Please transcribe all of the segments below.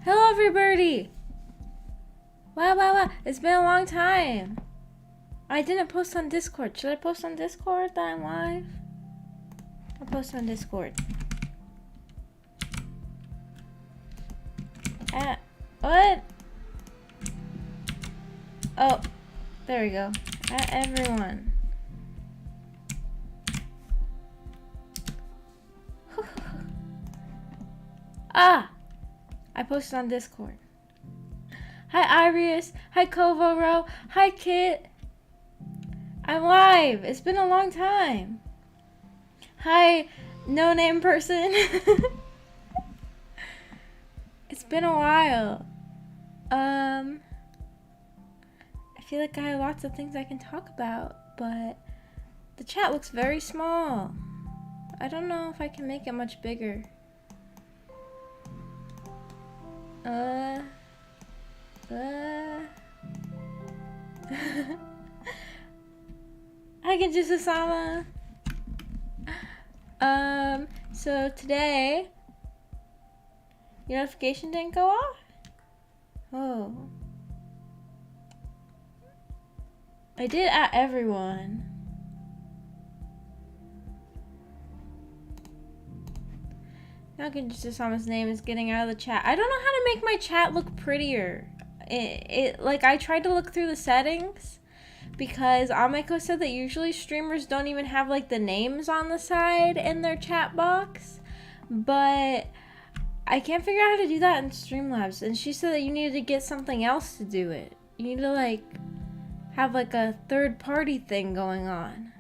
Hello, everybody! Wow. It's been a long time. I didn't post on Discord. Should I post on Discord that I'm live? I'll post on Discord. What? Oh, there we go. Everyone. I posted on Discord. Hi Iris. Hi Kovoro. Hi Kit. I'm live. It's been a long time. Hi no name person. It's been a while. I feel like I have lots of things I can talk about, but the chat looks very small. I don't know if I can make it much bigger. Hi Genjutsu-sama. So today your notification didn't go off? Oh. I did at everyone. Now Genjutsu-sama's name is getting out of the chat. I don't know how to make my chat look prettier. Like, I tried to look through the settings because Ameko said that usually streamers don't even have like the names on the side in their chat box, but I can't figure out how to do that in Streamlabs, and she said that you needed to get something else to do it. You need to like have like a third party thing going on.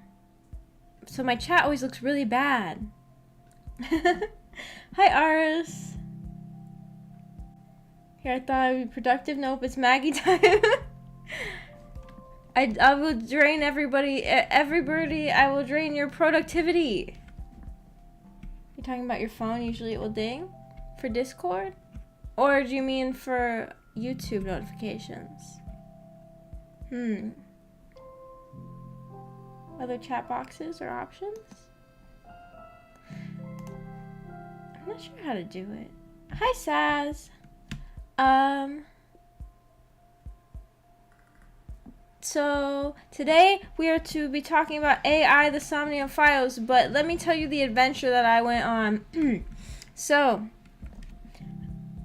So my chat always looks really bad. Hi Aris. Here, I thought I'd be productive. Nope, it's Maggie time. I will drain everybody. I will drain your productivity. You're talking about your phone? Usually it will ding for Discord? Or do you mean for YouTube notifications? Other chat boxes or options? I'm not sure how to do it. Hi Saz. So today we are to be talking about AI, the Somnium files, but let me tell you the adventure that I went on. So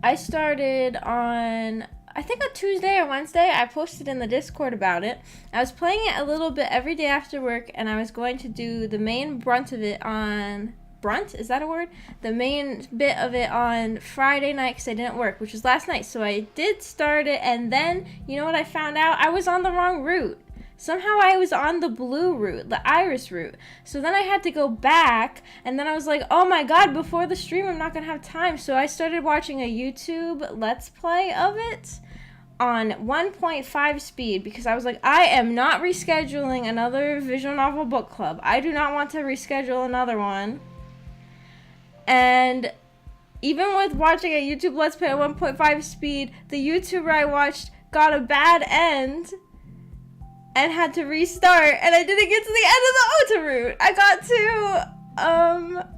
I started on, I think a Tuesday or Wednesday. I posted in the Discord about it. I was playing it a little bit every day after work, and I was going to do the main brunt of it on is that a word? The main bit of it on Friday night because I didn't work, which was last night. So I did start it, and then, you know what I found out? I was on the wrong route. Somehow I was on the blue route, the iris route. So then I had to go back, and then I was like, oh my god, before the stream I'm not going to have time. So I started watching a YouTube Let's Play of it on 1.5 speed because I was like, I am not rescheduling another visual novel book club. I do not want to reschedule another one. And even with watching a YouTube Let's Play at 1.5 speed, the YouTuber I watched got a bad end and had to restart, and I didn't get to the end of the Ota route. I got to,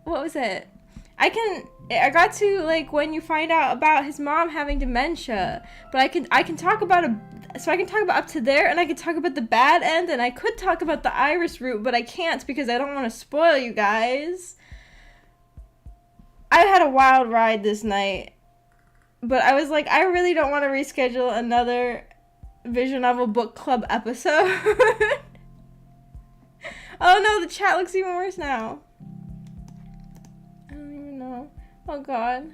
what was it? I got to, like, when you find out about his mom having dementia, but I can talk about so I can talk about up to there, and I can talk about the bad end, and I could talk about the iris route, but I can't because I don't want to spoil you guys. I had a wild ride this night, but I was like, I really don't want to reschedule another visual novel book club episode. Oh no, the chat looks even worse now. I don't even know. Oh god.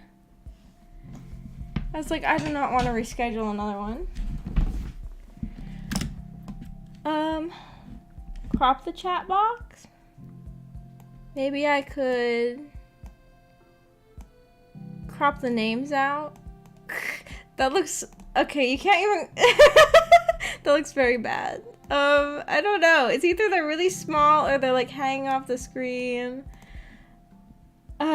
I was like, I do not want to reschedule another one. Crop the chat box. Maybe I could crop the names out. That looks okay. You can't even. That looks very bad. I don't know. It's either they're really small or they're like hanging off the screen. You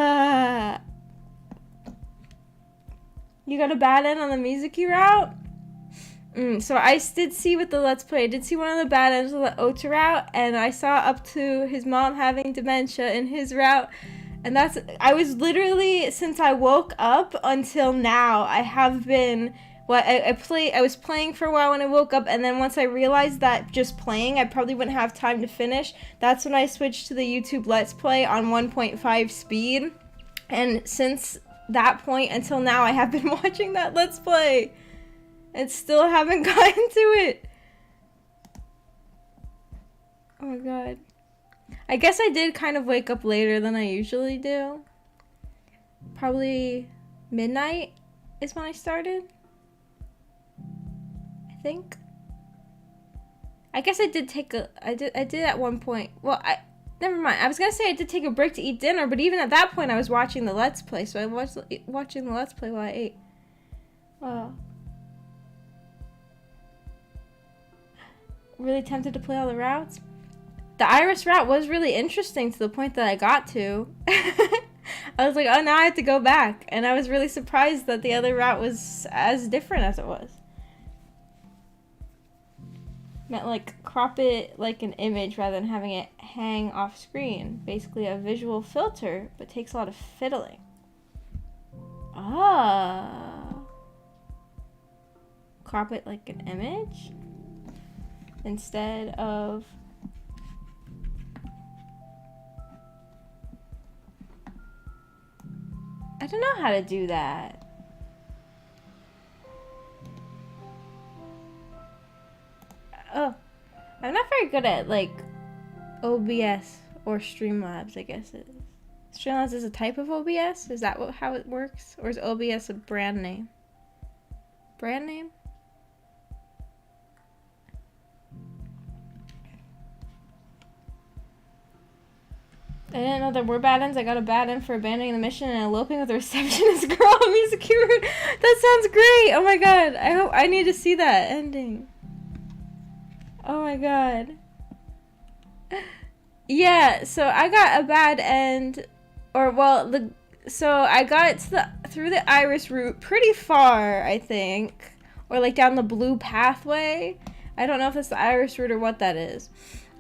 got a bad end on the Mizuki route? So I did see with the Let's Play, I did see one of the bad ends of the Ota route, and I saw up to his mom having dementia in his route, And I was literally, since I woke up until now, I have been, I was playing for a while when I woke up, and then once I realized that just playing, I probably wouldn't have time to finish, that's when I switched to the YouTube Let's Play on 1.5 speed. And since that point until now, I have been watching that Let's Play, and still haven't gotten to it. Oh my god. I guess I did kind of wake up later than I usually do. Probably midnight is when I started. I think. I guess I did take I did at one point. Well, never mind. I was gonna say I did take a break to eat dinner, but even at that point I was watching the Let's Play, so I was watching the Let's Play while I ate. Really tempted to play all the routes. The Iris route was really interesting to the point that I got to. I was like, oh, now I have to go back. And I was really surprised that the other route was as different as it was. Meant like crop it like an image rather than having it hang off screen. Basically a visual filter, but takes a lot of fiddling. Ah. Crop it like an image instead of... I don't know how to do that. Oh, I'm not very good at like OBS or Streamlabs, I guess it is. Streamlabs is a type of OBS? Is that how it works? Or is OBS a brand name? Brand name? I didn't know there were bad ends. I got a bad end for abandoning the mission and eloping with a receptionist girl on Music Keyword. That sounds great! Oh my god. I need to see that ending. Oh my god. Yeah, so I got a bad end, or well, so I got to through the Iris route pretty far, I think, or like down the blue pathway. I don't know if that's the Iris route or what that is.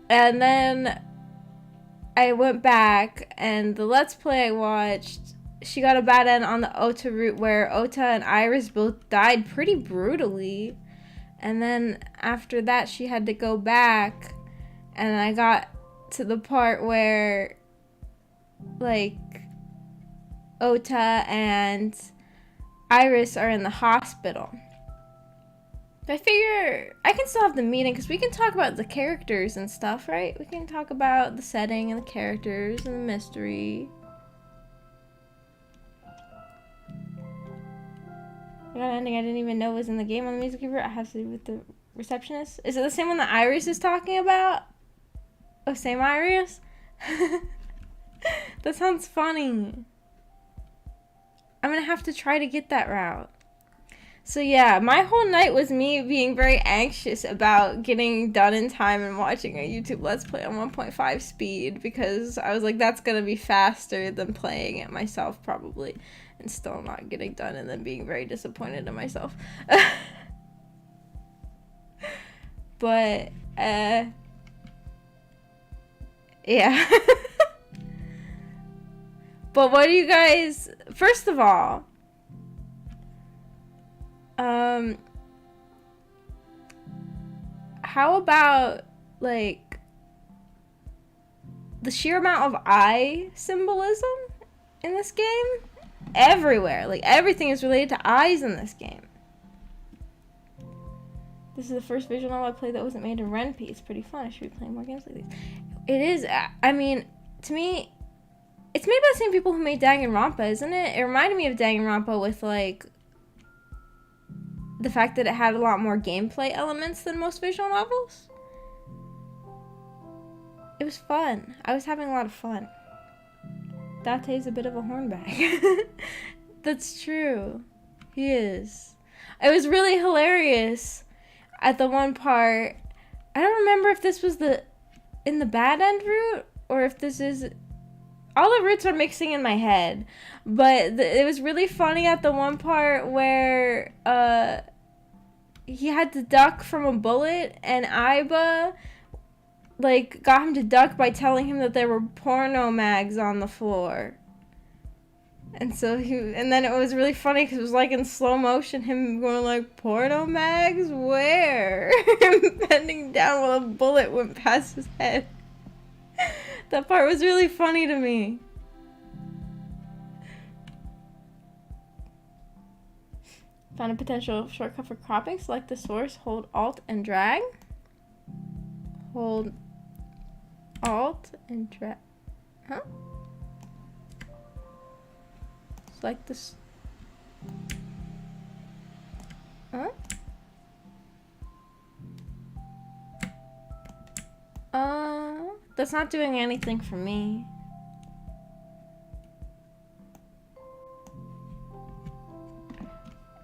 And then I went back, and the Let's Play I watched, she got a bad end on the Ota route where Ota and Iris both died pretty brutally. And then after that, she had to go back, and I got to the part where, like, Ota and Iris are in the hospital. I figure I can still have the meeting because we can talk about the characters and stuff, right? We can talk about the setting and the characters and the mystery. I got an ending I didn't even know was in the game on the music keeper. It has to do with the receptionist. Is it the same one that Iris is talking about? Oh, same Iris? That sounds funny. I'm gonna have to try to get that route. So yeah, my whole night was me being very anxious about getting done in time and watching a YouTube Let's Play on 1.5 speed because I was like, that's gonna be faster than playing it myself probably, and still not getting done and then being very disappointed in myself. But, yeah. But what do you guys, first of all, how about, like, the sheer amount of eye symbolism in this game? Everywhere. Like, everything is related to eyes in this game. This is the first visual novel I played that wasn't made in Ren'Py. It's pretty fun. I should be playing more games like these. It is, I mean, to me, it's made by the same people who made Danganronpa, isn't it? It reminded me of Danganronpa with, like, the fact that it had a lot more gameplay elements than most visual novels. It was fun. I was having a lot of fun. Date's a bit of a hornbag. That's true. He is. It was really hilarious at the one part. I don't remember if this was in the bad end route or if this is... All the routes are mixing in my head. But it was really funny at the one part where he had to duck from a bullet, and Aiba, like, got him to duck by telling him that there were porno mags on the floor. And so and then it was really funny because it was like in slow motion, him going like, "Porno mags, where?" Him bending down while a bullet went past his head. That part was really funny to me. Found a potential shortcut for cropping. Select the source, hold Alt and drag. Hold Alt and drag. Huh? Select this. Huh? That's not doing anything for me.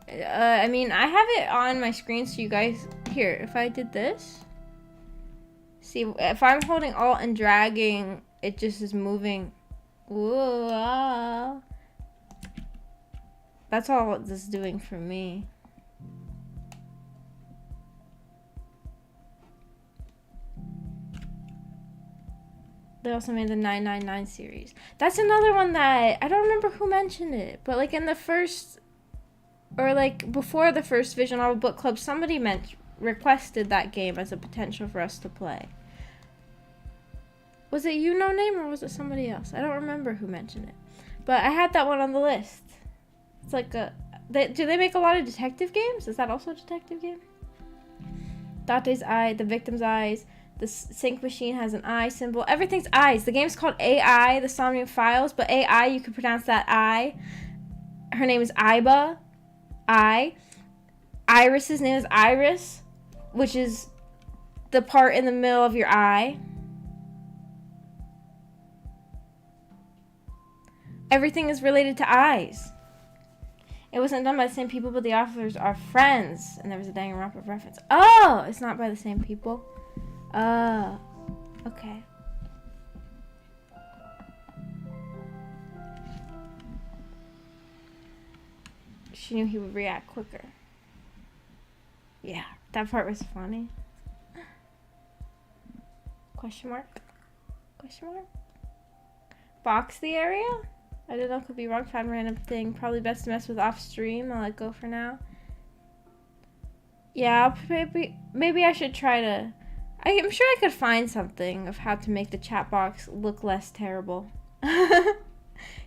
I mean, I have it on my screen so you guys... Here, if I did this... See, if I'm holding Alt and dragging, it just is moving. Ooh, ah. That's all this is doing for me. They also made the 999 series. That's another one that... I don't remember who mentioned it, but like in the first... Or like before the first Visual Novel Book Club, somebody requested that game as a potential for us to play. Was it you, No Name, or was it somebody else? I don't remember who mentioned it. But I had that one on the list. It's like a... do they make a lot of detective games? Is that also a detective game? Dante's eye, the victim's eyes. The sync machine has an eye symbol. Everything's eyes. The game's called AI, the Somnium Files, but AI, you could pronounce that I. Her name is Iba. Iris's name is Iris, which is the part in the middle of your eye. Everything is related to eyes. It wasn't done by the same people, but the authors are friends. And there was a Danganronpa reference. Oh, it's not by the same people. Oh, okay. She knew he would react quicker. Yeah, that part was funny. Question mark? Question mark? Box the area? I don't know, could be wrong. Find random thing. Probably best to mess with off stream. I'll let go for now. Yeah, maybe I should try to... I'm sure I could find something of how to make the chat box look less terrible.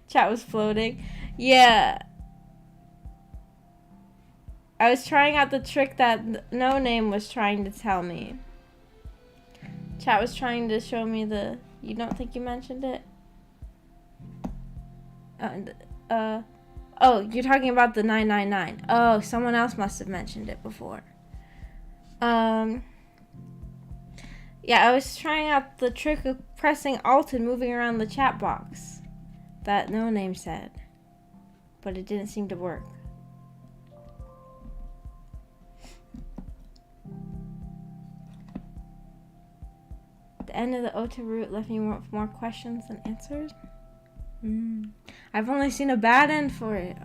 Chat was floating. Yeah. I was trying out the trick that No Name was trying to tell me. Chat was trying to show me the... You don't think you mentioned it? Oh, you're talking about the 999. Oh, someone else must have mentioned it before. Yeah, I was trying out the trick of pressing Alt and moving around the chat box that No Name said, but it didn't seem to work. The end of the Ota route left me with more questions than answers. I've only seen a bad end for it.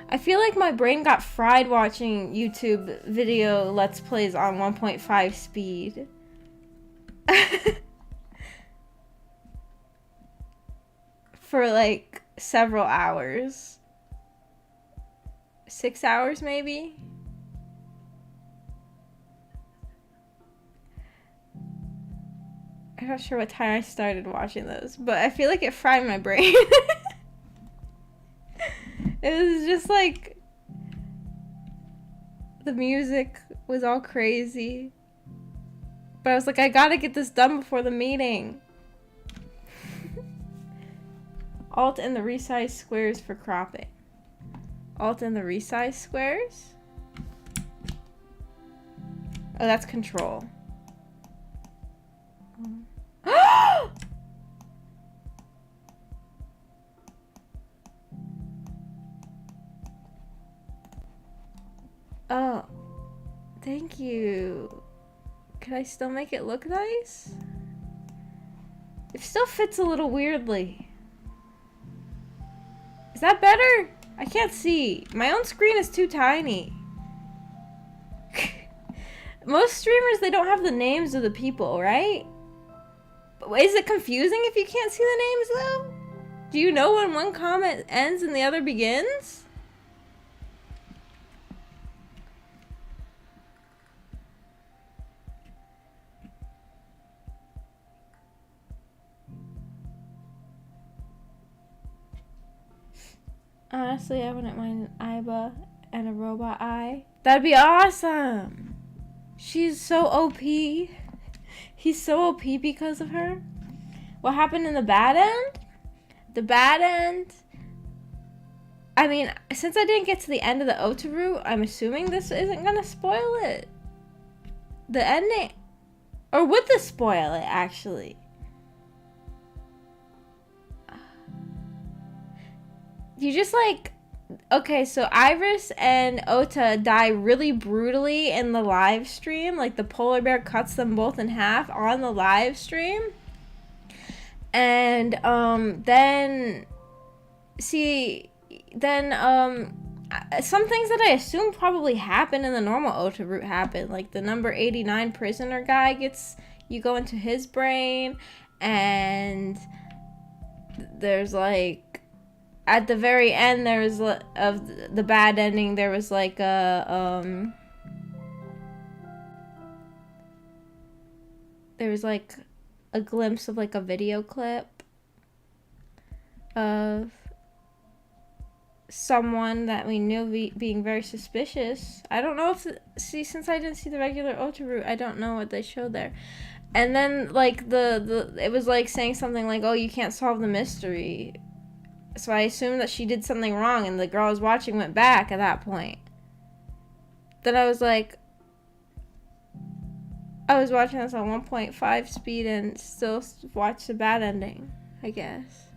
I feel like my brain got fried watching YouTube video Let's Plays on 1.5 speed. For like several hours. 6 hours maybe? I'm not sure what time I started watching those, but I feel like it fried my brain. It was just like, the music was all crazy. But I was like, I gotta get this done before the meeting. Alt and the resize squares for cropping. Alt and the resize squares? Oh, that's control. Oh, thank you. Can I still make it look nice? It still fits a little weirdly. Is that better? I can't see. My own screen is too tiny. Most streamers, they don't have the names of the people, right? Is it confusing if you can't see the names, though? Do you know when one comment ends and the other begins? Honestly, I wouldn't mind an Iba and a robot eye. That'd be awesome! She's so OP. He's so OP because of her. What happened in the bad end? The bad end... I mean, since I didn't get to the end of the Ota route, I'm assuming this isn't gonna spoil it. The ending... Or would this spoil it, actually? You just, like... Okay, so Iris and Ota die really brutally in the live stream. Like, the polar bear cuts them both in half on the live stream. And, then... See... Then, some things that I assume probably happen in the normal Ota route happen. Like, the number 89 prisoner guy gets... You go into his brain. And... There's, like... At the very end, there was of the bad ending. There was like a there was like a glimpse of like a video clip of someone that we knew being very suspicious. I don't know if since I didn't see the regular Ota route, I don't know what they showed there. And then like it was like saying something like, "Oh, you can't solve the mystery." So I assumed that she did something wrong, and the girl I was watching went back at that point. Then I was like... I was watching this on 1.5 speed and still watched the bad ending, I guess.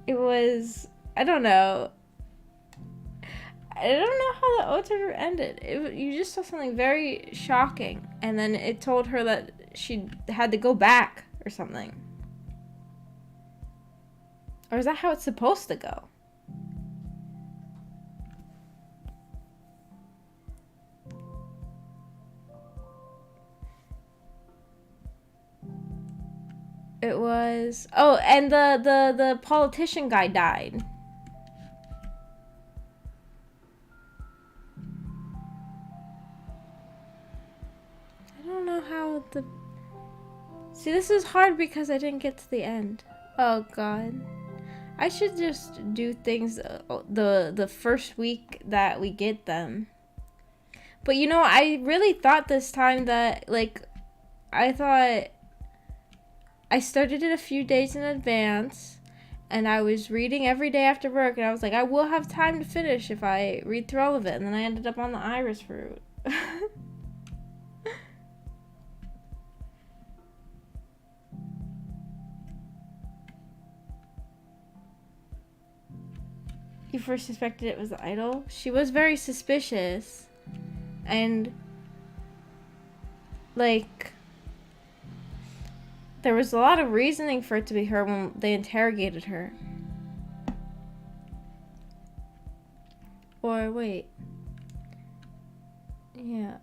It was... I don't know. I don't know how the Ota ended. You just saw something very shocking, and then it told her that she had to go back. Or something. Or is that how it's supposed to go? It was... Oh, and the politician guy died. I don't know how the... See, this is hard because I didn't get to the end. Oh, God. I should just do things the first week that we get them. But, you know, I really thought this time that, like, I thought I started it a few days in advance, and I was reading every day after work, and I was like, I will have time to finish if I read through all of it. And then I ended up on the Iris route. You first suspected it was the idol? She was very suspicious. And, like, there was a lot of reasoning for it to be her when they interrogated her. Or, wait. Yeah.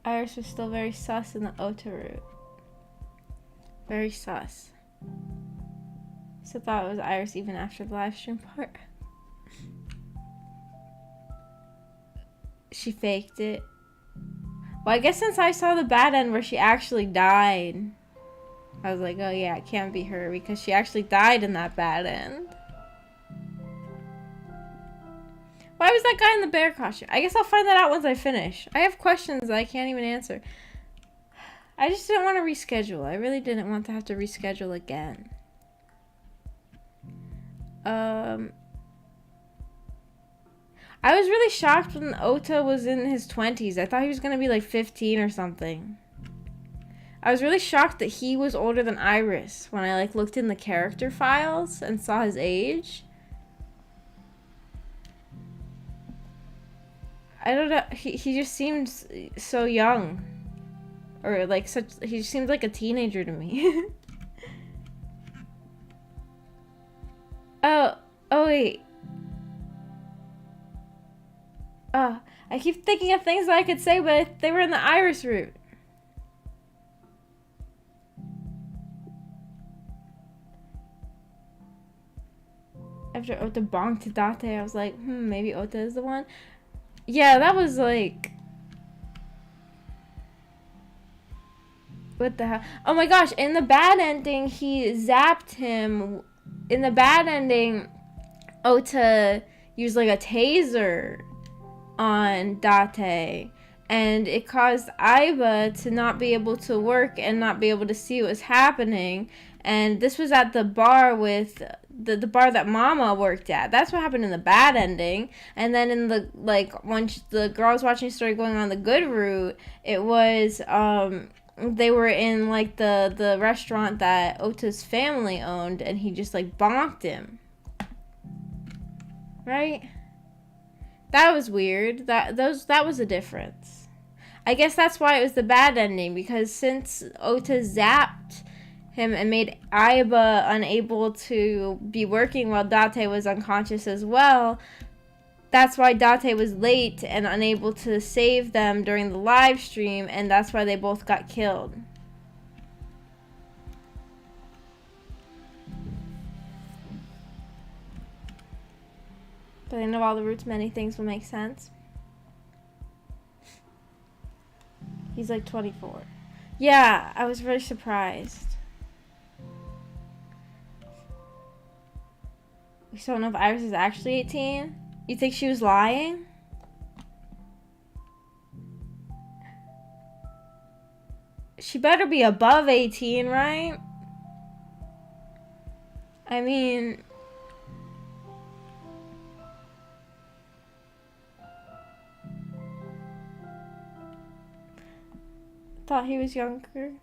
Iris was still very sus in the Ota route. Very sus. So thought it was Iris even after the live stream part. She faked it. Well, I guess since I saw the bad end where she actually died, I was like, oh yeah, it can't be her because she actually died in that bad end. Why was that guy in the bear costume? I guess I'll find that out once I finish. I have questions that I can't even answer. I just didn't want to reschedule. I really didn't want to have to reschedule again. I was really shocked when Ota was in his 20s. I thought he was going to be like 15 or something. I was really shocked that he was older than Iris when I like looked in the character files and saw his age. I don't know. He just seemed so young. Or like he seemed like a teenager to me. Oh wait. I keep thinking of things that I could say, but they were in the iris root. After Ota bonked Date, I was like, maybe Ota is the one. Yeah, that was like... What the hell? Oh my gosh, in the bad ending, he zapped him. In the bad ending, Ota used like a taser on Date. And it caused Aiba to not be able to work and not be able to see what was happening. And this was at the bar with the bar that Mama worked at. That's what happened in the bad ending. And then in the, like, once the girls watching started going on the good route, it was, they were in, like, the restaurant that Ota's family owned, and he just, like, bonked him. Right? That was weird. That was a difference. I guess that's why it was the bad ending, because since Ota zapped him and made Aiba unable to be working while Date was unconscious as well, that's why Date was late and unable to save them during the live stream, and that's why they both got killed. But I know all the roots, many things will make sense. He's like 24. Yeah, I was very surprised. We still don't know if Iris is actually 18. You think she was lying? She better be above 18, right? I mean... Thought he was younger.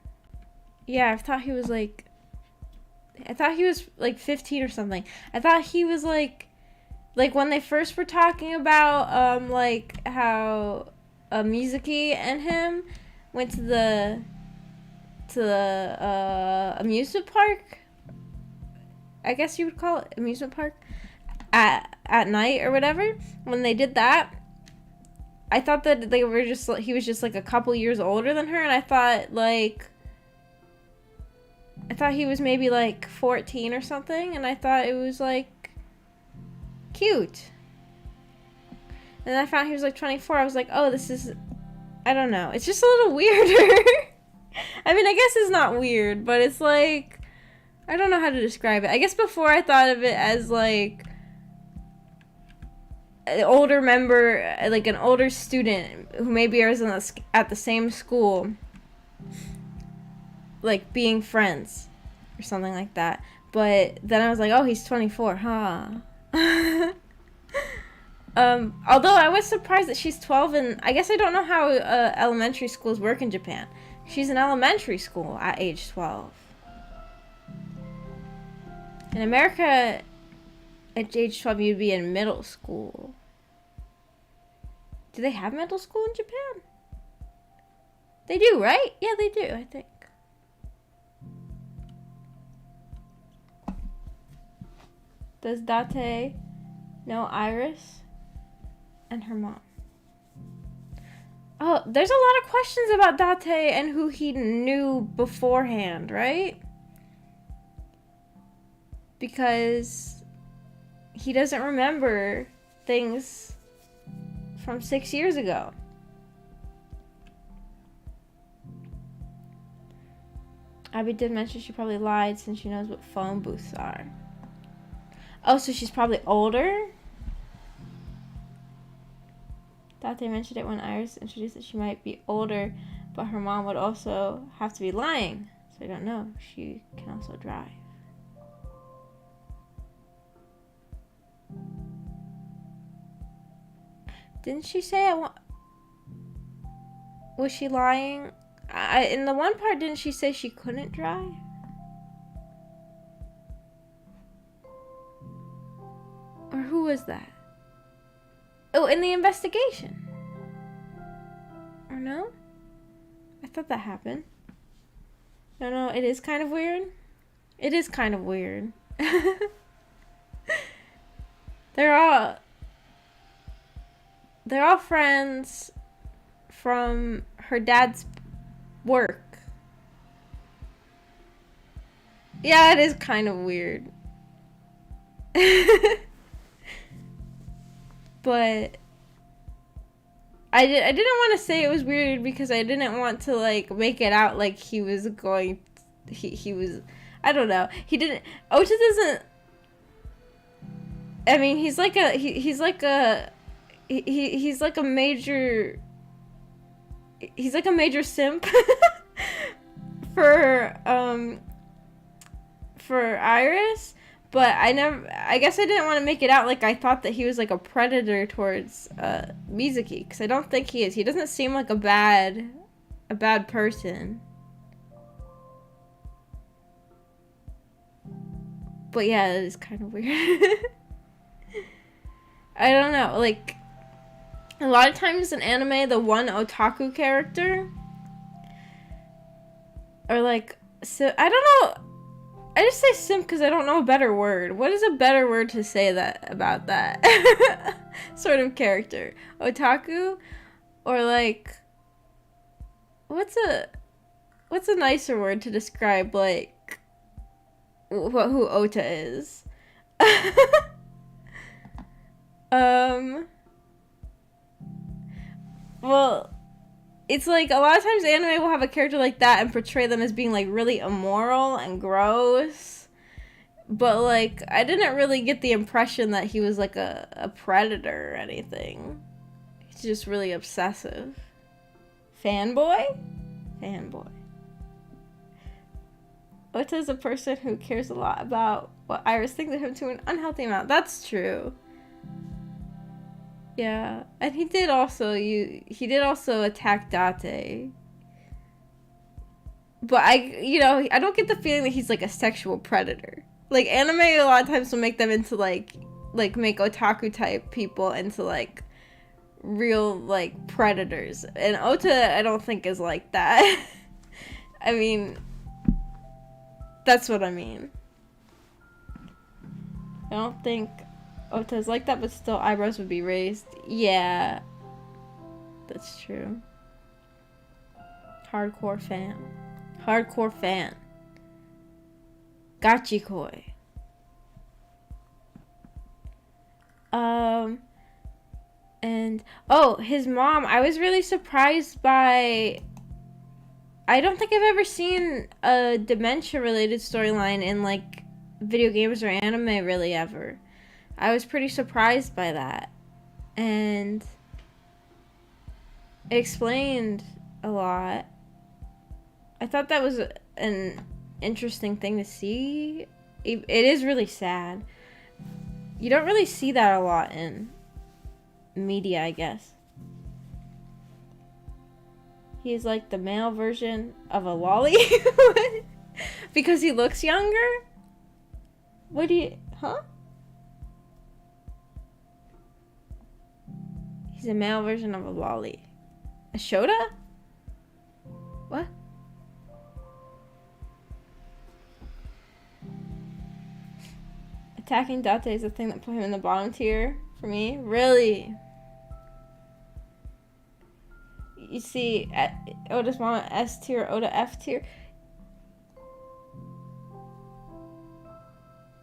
Yeah, I thought he was like... I thought he was like 15 or something. I thought he was like when they first were talking about like how Mizuki and him went to the amusement park. I guess you would call it amusement park at night or whatever. When they did that, I thought that they were just he was just like a couple years older than her, and I thought he was maybe like 14 or something, and I thought it was like cute. And then I found he was like 24. I was like, oh, this is, I don't know. It's just a little weirder. I mean, I guess it's not weird, but it's like, I don't know how to describe it. I guess before I thought of it as like an older member, like an older student who maybe is at the same school, like being friends or something like that. But then I was like, oh, he's 24, huh? Although I was surprised that she's 12, and I guess I don't know how elementary schools work in Japan. She's in elementary school at age 12. In America, at age 12, you'd be in middle school. Do they have middle school in Japan? They do, right? Yeah, they do, I think. Does Date know Iris and her mom? Oh, there's a lot of questions about Date and who he knew beforehand, right? Because he doesn't remember things from 6 years ago. Abby did mention she probably lied since she knows what phone booths are. Oh, so she's probably older? Date mentioned it when Iris introduced that she might be older, but her mom would also have to be lying. So I don't know. She can also drive. Didn't she say was she lying? In the one part, didn't she say she couldn't drive? Or who was that? Oh, in the investigation. Or no? I thought that happened. No, it is kind of weird. It is kind of weird. They're they're all friends from her dad's work. Yeah, it is kind of weird. But I didn't want to say it was weird because I didn't want to like make it out like he was going he was, I don't know. He didn't, Ota doesn't, I mean, he's like a he's like a major, he's like a major simp for Iris, but I guess I didn't want to make it out like I thought that he was like a predator towards Mizuki, because I don't think he is. He doesn't seem like a bad person. But yeah, it is kind of weird. I don't know, like, a lot of times in anime, the one otaku character, or like, so, I don't know, I just say simp because I don't know a better word. What is a better word to say that about that sort of character? Otaku? Or like, what's a nicer word to describe like who Ota is? Well, it's like a lot of times anime will have a character like that and portray them as being like really immoral and gross. But like, I didn't really get the impression that he was like a predator or anything. He's just really obsessive. Fanboy? Fanboy. Ota is a person who cares a lot about what Iris thinks of him to an unhealthy amount. That's true. Yeah, and he did also attack Date. But I don't get the feeling that he's like a sexual predator. Like, anime a lot of times will make them into like make otaku type people into like real like predators. And Ota I don't think is like that. I mean, that's what I mean. I don't think Ota's like that, but still eyebrows would be raised. Yeah, that's true. Hardcore fan. Gachikoi. And oh, his mom, I was really surprised by, I don't think I've ever seen a dementia related storyline in like video games or anime really ever. I was pretty surprised by that. And it explained a lot. I thought that was an interesting thing to see. It is really sad. You don't really see that a lot in media, I guess. He's like the male version of a lolly. Because he looks younger? What do you... Huh? He's a male version of a lolly. A Shota? What? Attacking Date is the thing that put him in the bottom tier for me. Really? You see, Ota's mom S tier, Ota F tier.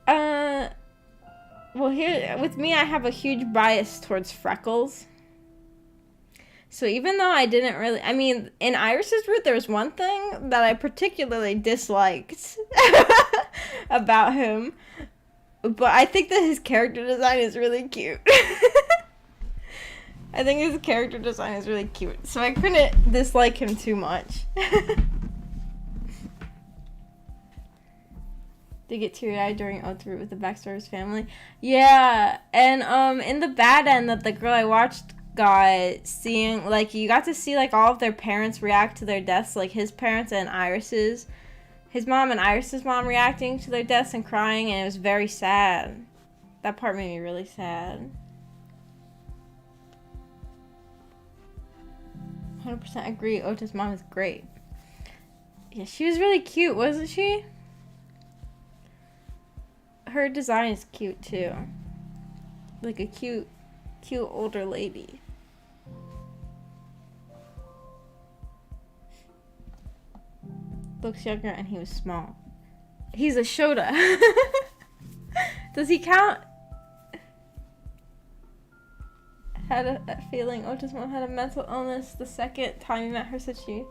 Well, here with me, I have a huge bias towards freckles. So even though I didn't really, I mean, in Iris's route, there was one thing that I particularly disliked about him. But I think that his character design is really cute. I think his character design is really cute. So I couldn't dislike him too much. They get teary-eyed during Ota with the backstory of his family. Yeah, and in the bad end that the girl I watched got, seeing, like, you got to see, like, all of their parents react to their deaths, like, his parents and Iris's. His mom and Iris's mom reacting to their deaths and crying, and it was very sad. That part made me really sad. 100% agree, Ota's mom is great. Yeah, she was really cute, wasn't she? Her design is cute, too. Like a cute older lady. looks younger, and he was small. He's a Shota. Does he count? Had a feeling Ota's mom had a mental illness the second time you met her, said she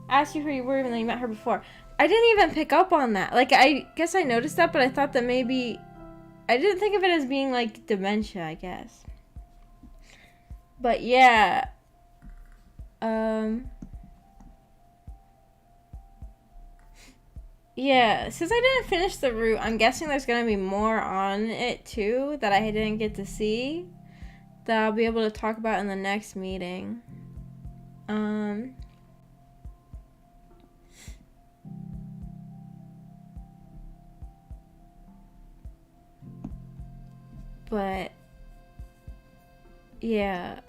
asked you who you were even though you met her before. I didn't even pick up on that. Like, I guess I noticed that, but I thought that maybe... I didn't think of it as being, like, dementia, I guess. But, yeah. Yeah, since I didn't finish the route, I'm guessing there's going to be more on it, too, that I didn't get to see, that I'll be able to talk about in the next meeting. But, yeah.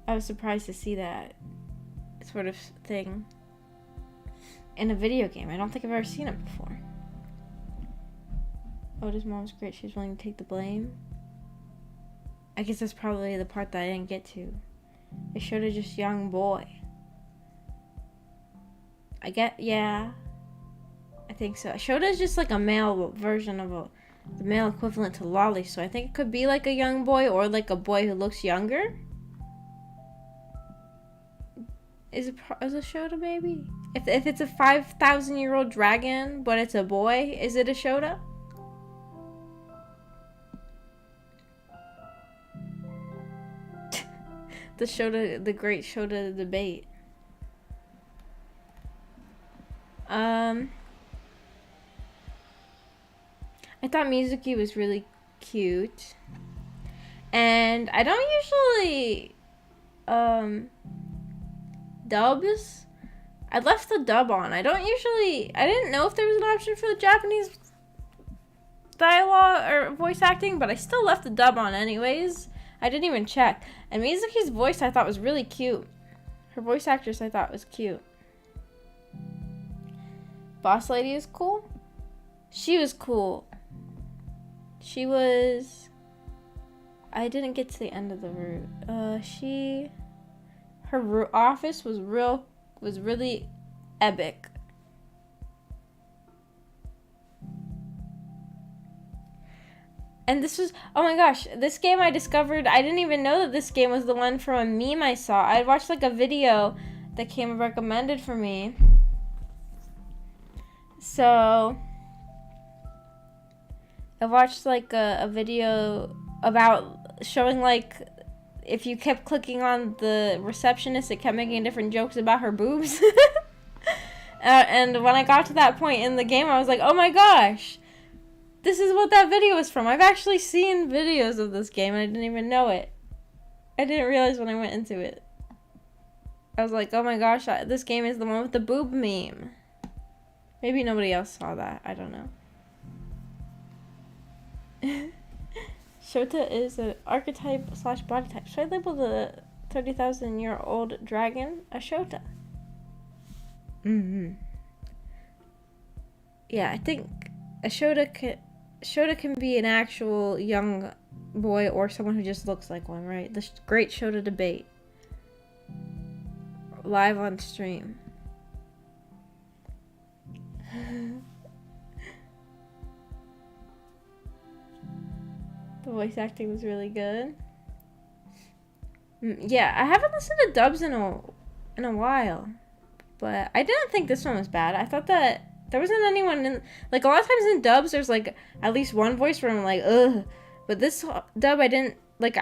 I was surprised to see that sort of thing in a video game. I don't think I've ever seen it before. Ota's mom's great. She's willing to take the blame. I guess that's probably the part that I didn't get to. It showed a just young boy. Yeah. I think so. Shota is just like a male version of the male equivalent to Lolly, so I think it could be like a young boy or like a boy who looks younger. Is it a Shota maybe? If it's a 5,000-year-old dragon, but it's a boy, is it a Shota? The great Shota debate. I thought Mizuki was really cute. And I don't usually dubs. I left the dub on. I didn't know if there was an option for the Japanese dialogue or voice acting, but I still left the dub on anyways. I didn't even check. And Mizuki's voice I thought was really cute. Her voice actress I thought was cute. Boss Lady is cool. She was cool. I didn't get to the end of the route. Her office was really epic. And this was, oh my gosh, this game I discovered, I didn't even know that this game was the one from a meme I saw. I watched like a video that came recommended for me. So, I watched like a video about showing like, if you kept clicking on the receptionist, it kept making different jokes about her boobs. And when I got to that point in the game, I was like, oh my gosh, this is what that video was from. I've actually seen videos of this game and I didn't even know it. I didn't realize when I went into it. I was like, oh my gosh, this game is the one with the boob meme. Maybe nobody else saw that. I don't know. Shota is an archetype / body type. Should I label the 30,000-year-old dragon a Shota? Yeah, I think a Shota can be an actual young boy or someone who just looks like one, right? The great Shota debate. Live on stream. The voice acting was really good. Yeah, I haven't listened to dubs in a while, but I didn't think this one was bad. I thought that there wasn't anyone in, like, a lot of times in dubs there's like at least one voice where I'm like, ugh, but this dub I didn't like.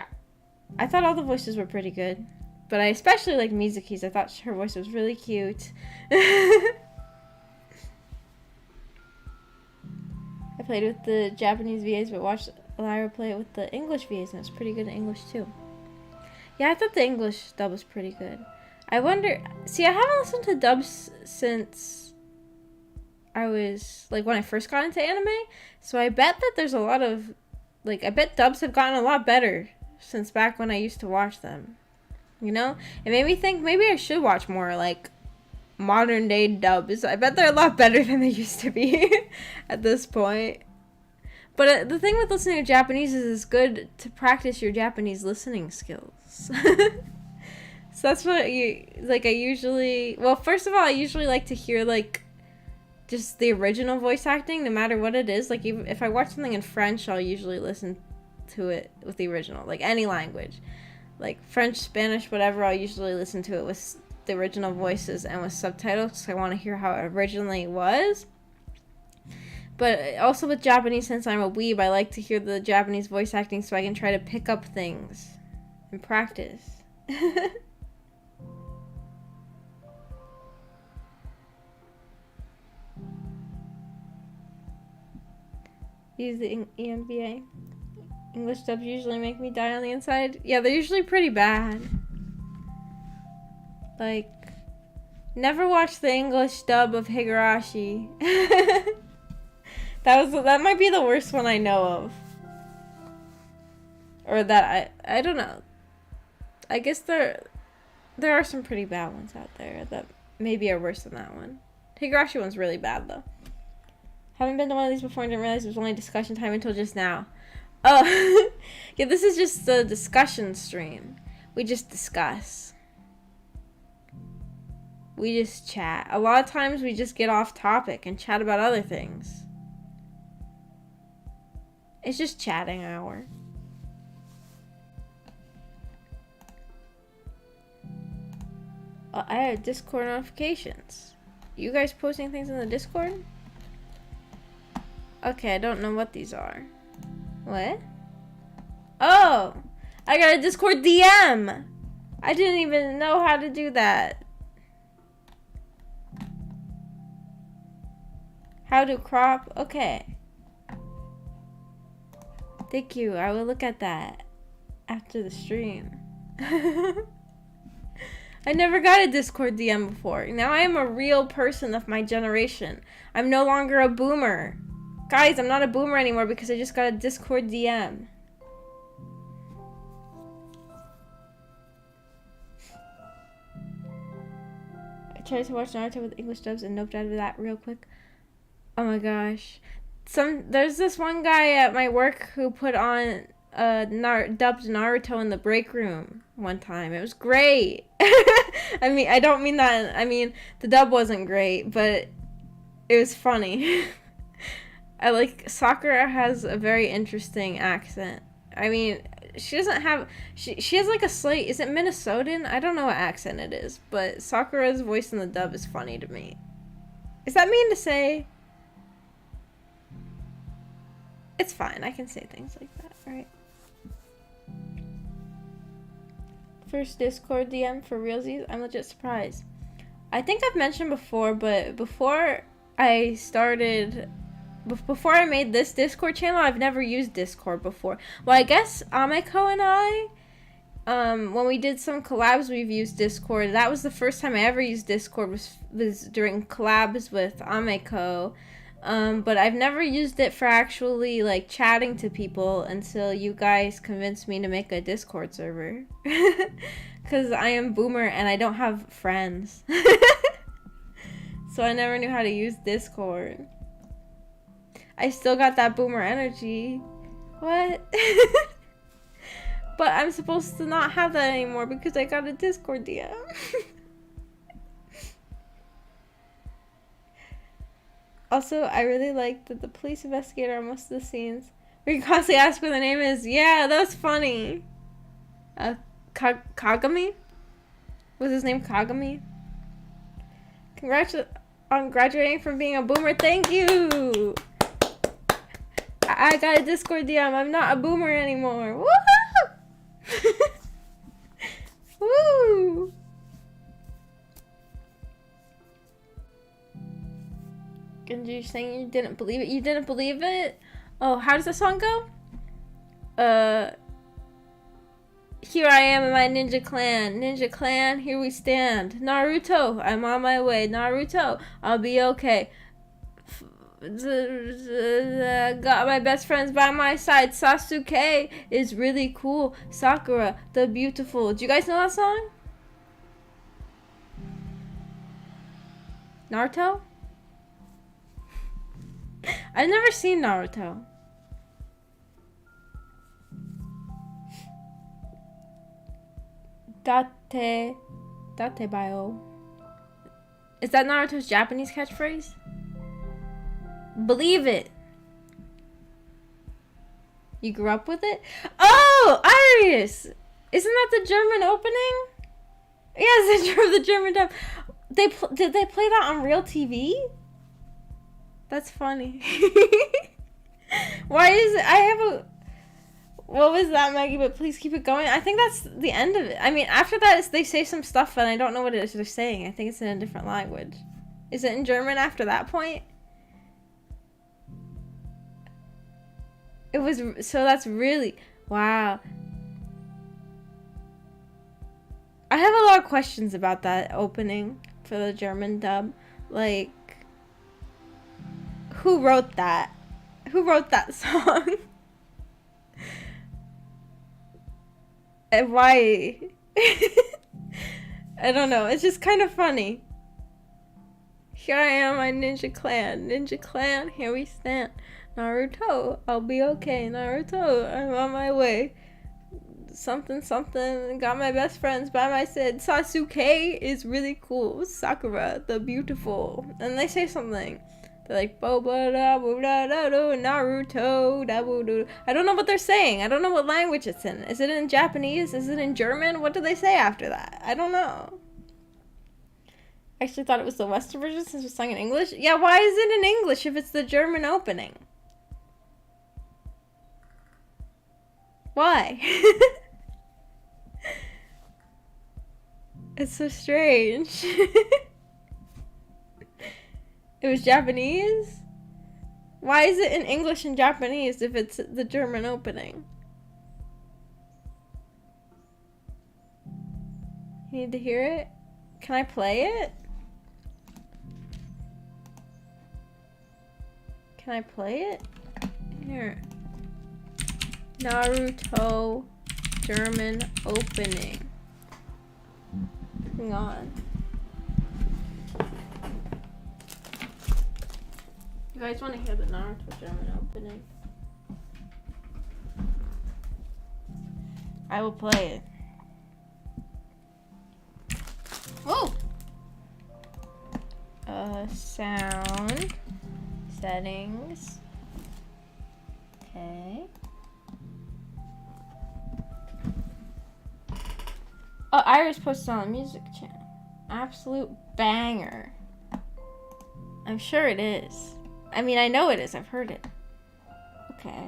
I thought all the voices were pretty good, but I especially liked Mizuki's. I thought her voice was really cute. I played with the Japanese VAs, but watched Lyra play it with the English VAs, and it's pretty good in English too. Yeah, I thought the English dub was pretty good. I wonder, see, I haven't listened to dubs since I was, like, when I first got into anime, so I bet that there's a lot of, like, I bet dubs have gotten a lot better since back when I used to watch them, you know? It made me think maybe I should watch more, like, modern day dubs. I bet they're a lot better than they used to be at this point. But the thing with listening to Japanese is it's good to practice your Japanese listening skills. So that's what you like. I usually, well, first of all, I usually like to hear like just the original voice acting, no matter what it is. Like even if I watch something in French, I'll usually listen to it with the original, like any language, like French, Spanish, whatever. I'll usually listen to it with the original voices and with subtitles because I want to hear how it originally was. But also with Japanese, since I'm a weeb, I like to hear the Japanese voice acting so I can try to pick up things and practice. Use the EMBA. English dubs usually make me die on the inside. Yeah, they're usually pretty bad. Like, never watched the English dub of Higurashi. That might be the worst one I know of. Or that I don't know. I guess there are some pretty bad ones out there that maybe are worse than that one. Higurashi one's really bad though. Haven't been to one of these before and didn't realize it was only discussion time until just now. Oh, yeah, this is just a discussion stream. We just discuss. We just chat. A lot of times we just get off topic and chat about other things. It's just chatting hour. I have Discord notifications. You guys posting things in the Discord? Okay, I don't know what these are. What? Oh! I got a Discord DM! I didn't even know how to do that. How to crop? Okay. Thank you. I will look at that after the stream. I never got a Discord DM before. Now I am a real person of my generation. I'm no longer a boomer. Guys, I'm not a boomer anymore because I just got a Discord DM. I tried to watch Naruto with English dubs and noped out of that real quick. Oh my gosh. There's this one guy at my work who put on dubbed Naruto in the break room one time. It was great. I mean, I don't mean that. I mean, the dub wasn't great, but it was funny. I like Sakura has a very interesting accent. I mean, she doesn't have she has like a slight, is it Minnesotan? I don't know what accent it is, but Sakura's voice in the dub is funny to me. Is that mean to say? It's fine. I can say things like that, right? First Discord DM for realsies. I'm legit surprised. I think I've mentioned before, but before I made this Discord channel, I've never used Discord before. Well, I guess Ameko and I, when we did some collabs, we've used Discord. That was the first time I ever used Discord, was during collabs with Ameko. But I've never used it for actually, like, chatting to people until you guys convinced me to make a Discord server. Because I am boomer and I don't have friends. So I never knew how to use Discord. I still got that boomer energy. What? But I'm supposed to not have that anymore because I got a Discord DM. Also, I really like that the police investigator on most of the scenes where you constantly ask what the name is. Yeah, that was funny. Kagami? Was his name Kagami? Congrats on graduating from being a boomer. Thank you! I got a Discord DM. I'm not a boomer anymore. Woohoo! Woo! And you're saying you didn't believe it? You didn't believe it? Oh, how does the song go? Here I am in my ninja clan. Ninja clan, here we stand. Naruto, I'm on my way. Naruto, I'll be okay. Got my best friends by my side. Sasuke is really cool. Sakura, the beautiful. Do you guys know that song? Naruto? I've never seen Naruto. Date bio. Is that Naruto's Japanese catchphrase? Believe it. You grew up with it? Oh, Arius! Isn't that the German opening? Yes, the German dub. Did they play that on real TV? That's funny. Why is it? I have a... What was that, Maggie? But please keep it going. I think that's the end of it. I mean, after that, they say some stuff, and I don't know what it is they're saying. I think it's in a different language. Is it in German after that point? It was... So that's really... Wow. I have a lot of questions about that opening for the German dub. Like... Who wrote that? Who wrote that song? And why? I don't know. It's just kind of funny. Here I am, my ninja clan. Ninja clan, here we stand. Naruto, I'll be okay. Naruto, I'm on my way. Something, something. Got my best friends by my side. Sasuke is really cool. Sakura, the beautiful. And they say something. They're like, Naruto, I don't know what they're saying. I don't know what language it's in. Is it in Japanese? Is it in German? What do they say after that? I don't know. I actually thought it was the Western version since it was sung in English. Yeah, why is it in English if it's the German opening? Why? It's so strange. It was Japanese? Why is it in English and Japanese if it's the German opening? You need to hear it? Can I play it? Can I play it? Here. Naruto German opening. Hang on. You guys want to hear the Naruto German opening? I will play it. Whoa! Sound settings. Okay. Oh, Iris posted on the music channel. Absolute banger. I'm sure it is. I mean, I know it is. I've heard it. Okay.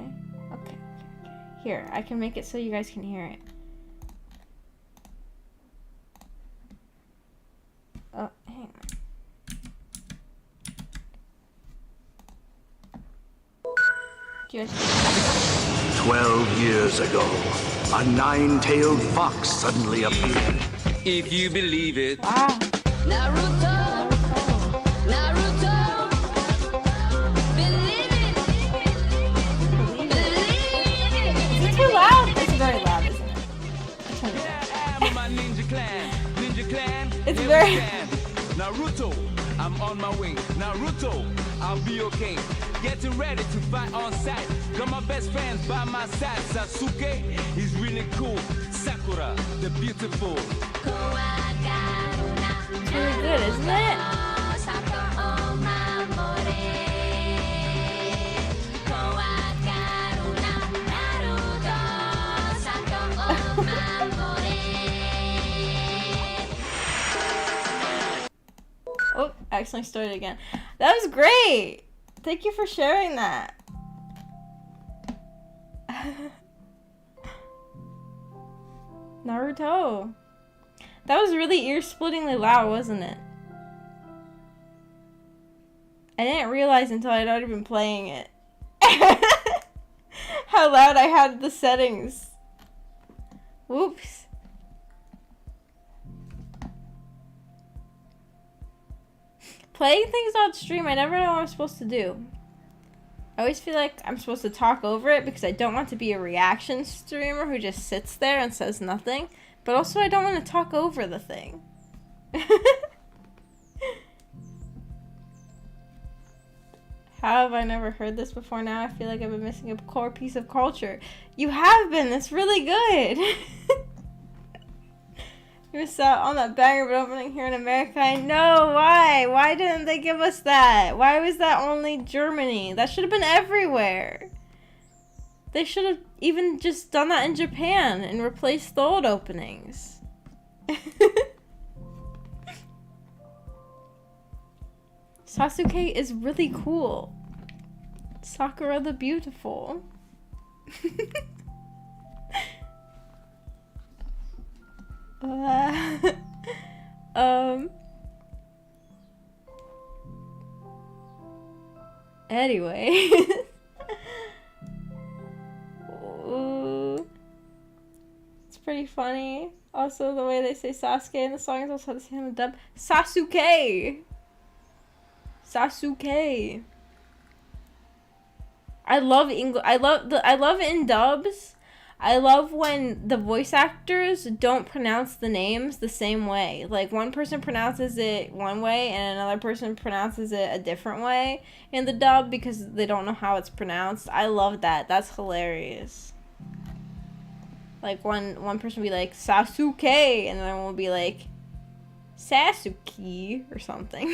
Here, I can make it so you guys can hear it. Oh, hang on. 12 years ago, a nine-tailed fox suddenly appeared. If you believe it. Wow. Naruto, Naruto, believe it, believe it. Is it too loud? It's very loud, isn't it? Turn it down. I'm my ninja clan. It's here very... we stand. Naruto, I'm on my way. Naruto, I'll be okay. Getting ready to fight on sight. Got my best friends by my side. Sasuke is really cool. Sakura, the beautiful. It's really good, isn't it? Oh, I accidentally started again. That was great! Thank you for sharing that. Naruto. That was really ear-splittingly loud, wasn't it? I didn't realize until I'd already been playing it. How loud I had the settings. Whoops. Playing things on stream, I never know what I'm supposed to do. I always feel like I'm supposed to talk over it because I don't want to be a reaction streamer who just sits there and says nothing. But also I don't want to talk over the thing. How have I never heard this before? Now I feel like I've been missing a core piece of culture. You have been. That's really good. You missed out on that banger opening here in America. I know. Why? Why didn't they give us that? Why was that only Germany? That should have been everywhere. They should have even just done that in Japan and replaced the old openings. Sasuke is really cool. Sakura the Beautiful. Anyway. Ooh. It's pretty funny. Also, the way they say Sasuke in the song is also the same in the dub. Sasuke! Sasuke. I love English. I love in dubs. I love when the voice actors don't pronounce the names the same way. Like, one person pronounces it one way and another person pronounces it a different way in the dub because they don't know how it's pronounced. I love that. That's hilarious. Like, one person will be like, Sasuke, and then one will be like, Sasuke or something.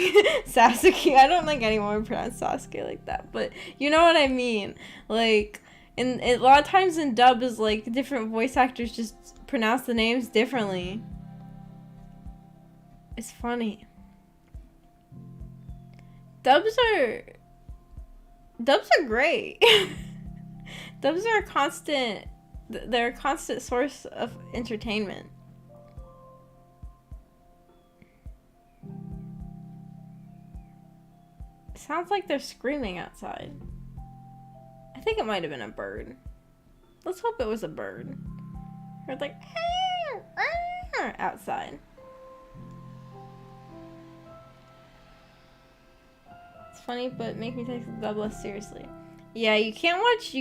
Sasuke. I don't think anyone would pronounce Sasuke like that, but you know what I mean. Like, a lot of times in dub is like different voice actors just pronounce the names differently. It's funny. Dubs are great. Dubs are they're a constant source of entertainment. Sounds like they're screaming outside. I think it might have been a bird. Let's hope it was a bird. Or like outside. It's funny, but make me take the dub less seriously. Yeah, you can't watch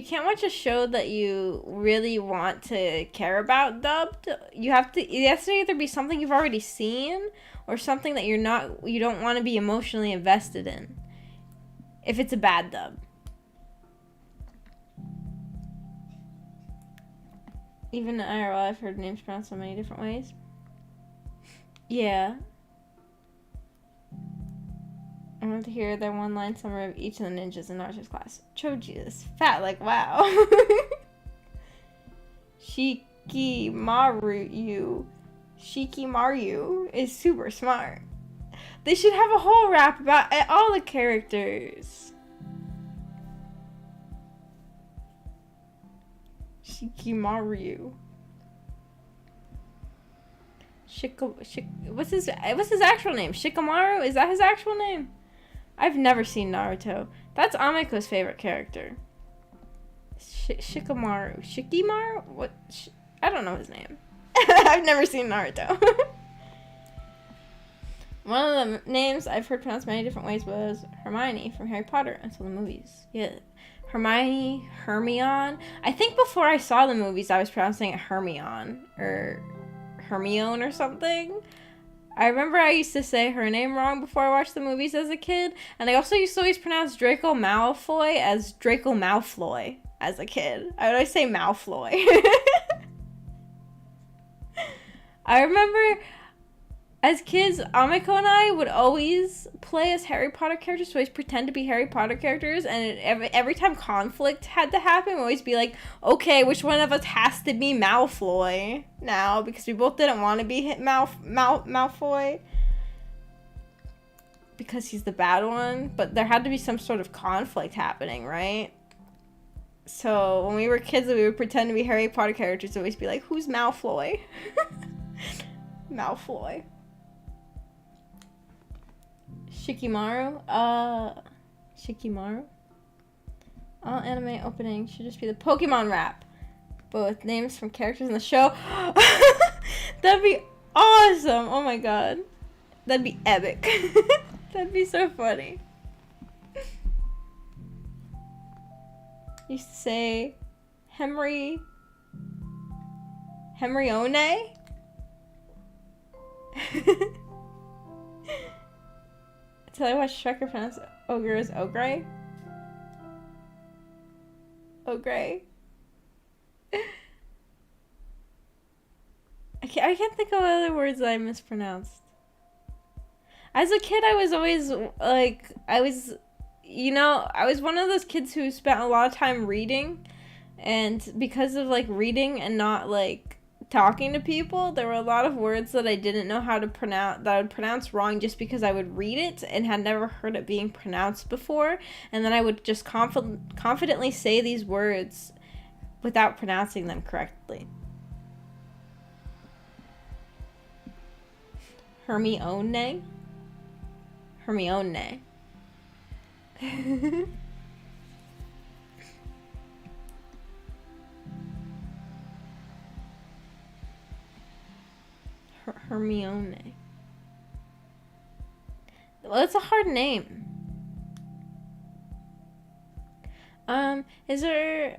a show that you really want to care about dubbed. It has to either be something you've already seen or something that you don't want to be emotionally invested in. If it's a bad dub. Even in IRL, I've heard names pronounced so many different ways. Yeah. I want to hear their one-line summary of each of the ninjas in Naruto's class. Choji is fat, like, wow. Shikimaru is super smart. They should have a whole rap about all the characters. Shikimaru. What's his actual name? Shikamaru? Is that his actual name? I've never seen Naruto. That's Ameko's favorite character. Shikamaru. Shikimaru? What? I don't know his name. I've never seen Naruto. One of the names I've heard pronounced many different ways was Hermione from Harry Potter until the movies. Yeah. Hermione. I think before I saw the movies, I was pronouncing it Hermione or Hermione or something. I remember I used to say her name wrong before I watched the movies as a kid, and I also used to always pronounce Draco Malfoy as Draco Malfoy as a kid. I would always say Malfoy. I remember as kids, Ameko and I would always play as Harry Potter characters, so always pretend to be Harry Potter characters, and every time conflict had to happen, we'd always be like, okay, which one of us has to be Malfoy now? Because we both didn't want to be Malfoy. Because he's the bad one, but there had to be some sort of conflict happening, right? So when we were kids, we would pretend to be Harry Potter characters, so we'd always be like, who's Malfoy? Malfoy. Shikimaru? Shikimaru? All anime openings should just be the Pokemon rap, but with names from characters in the show. That'd be awesome! Oh my god. That'd be epic. That'd be so funny. Used to say Henrione? Until I watched Shrek pronounce ogre as ogre. Ogre. I can't think of other words that I mispronounced. As a kid, I was always like, I was one of those kids who spent a lot of time reading, and because of like reading and not like talking to people, there were a lot of words that I didn't know how to pronounce, that I would pronounce wrong just because I would read it and had never heard it being pronounced before, and then I would just confidently say these words without pronouncing them correctly. Hermione. Hermione. Hermione. Well, it's a hard name. Is there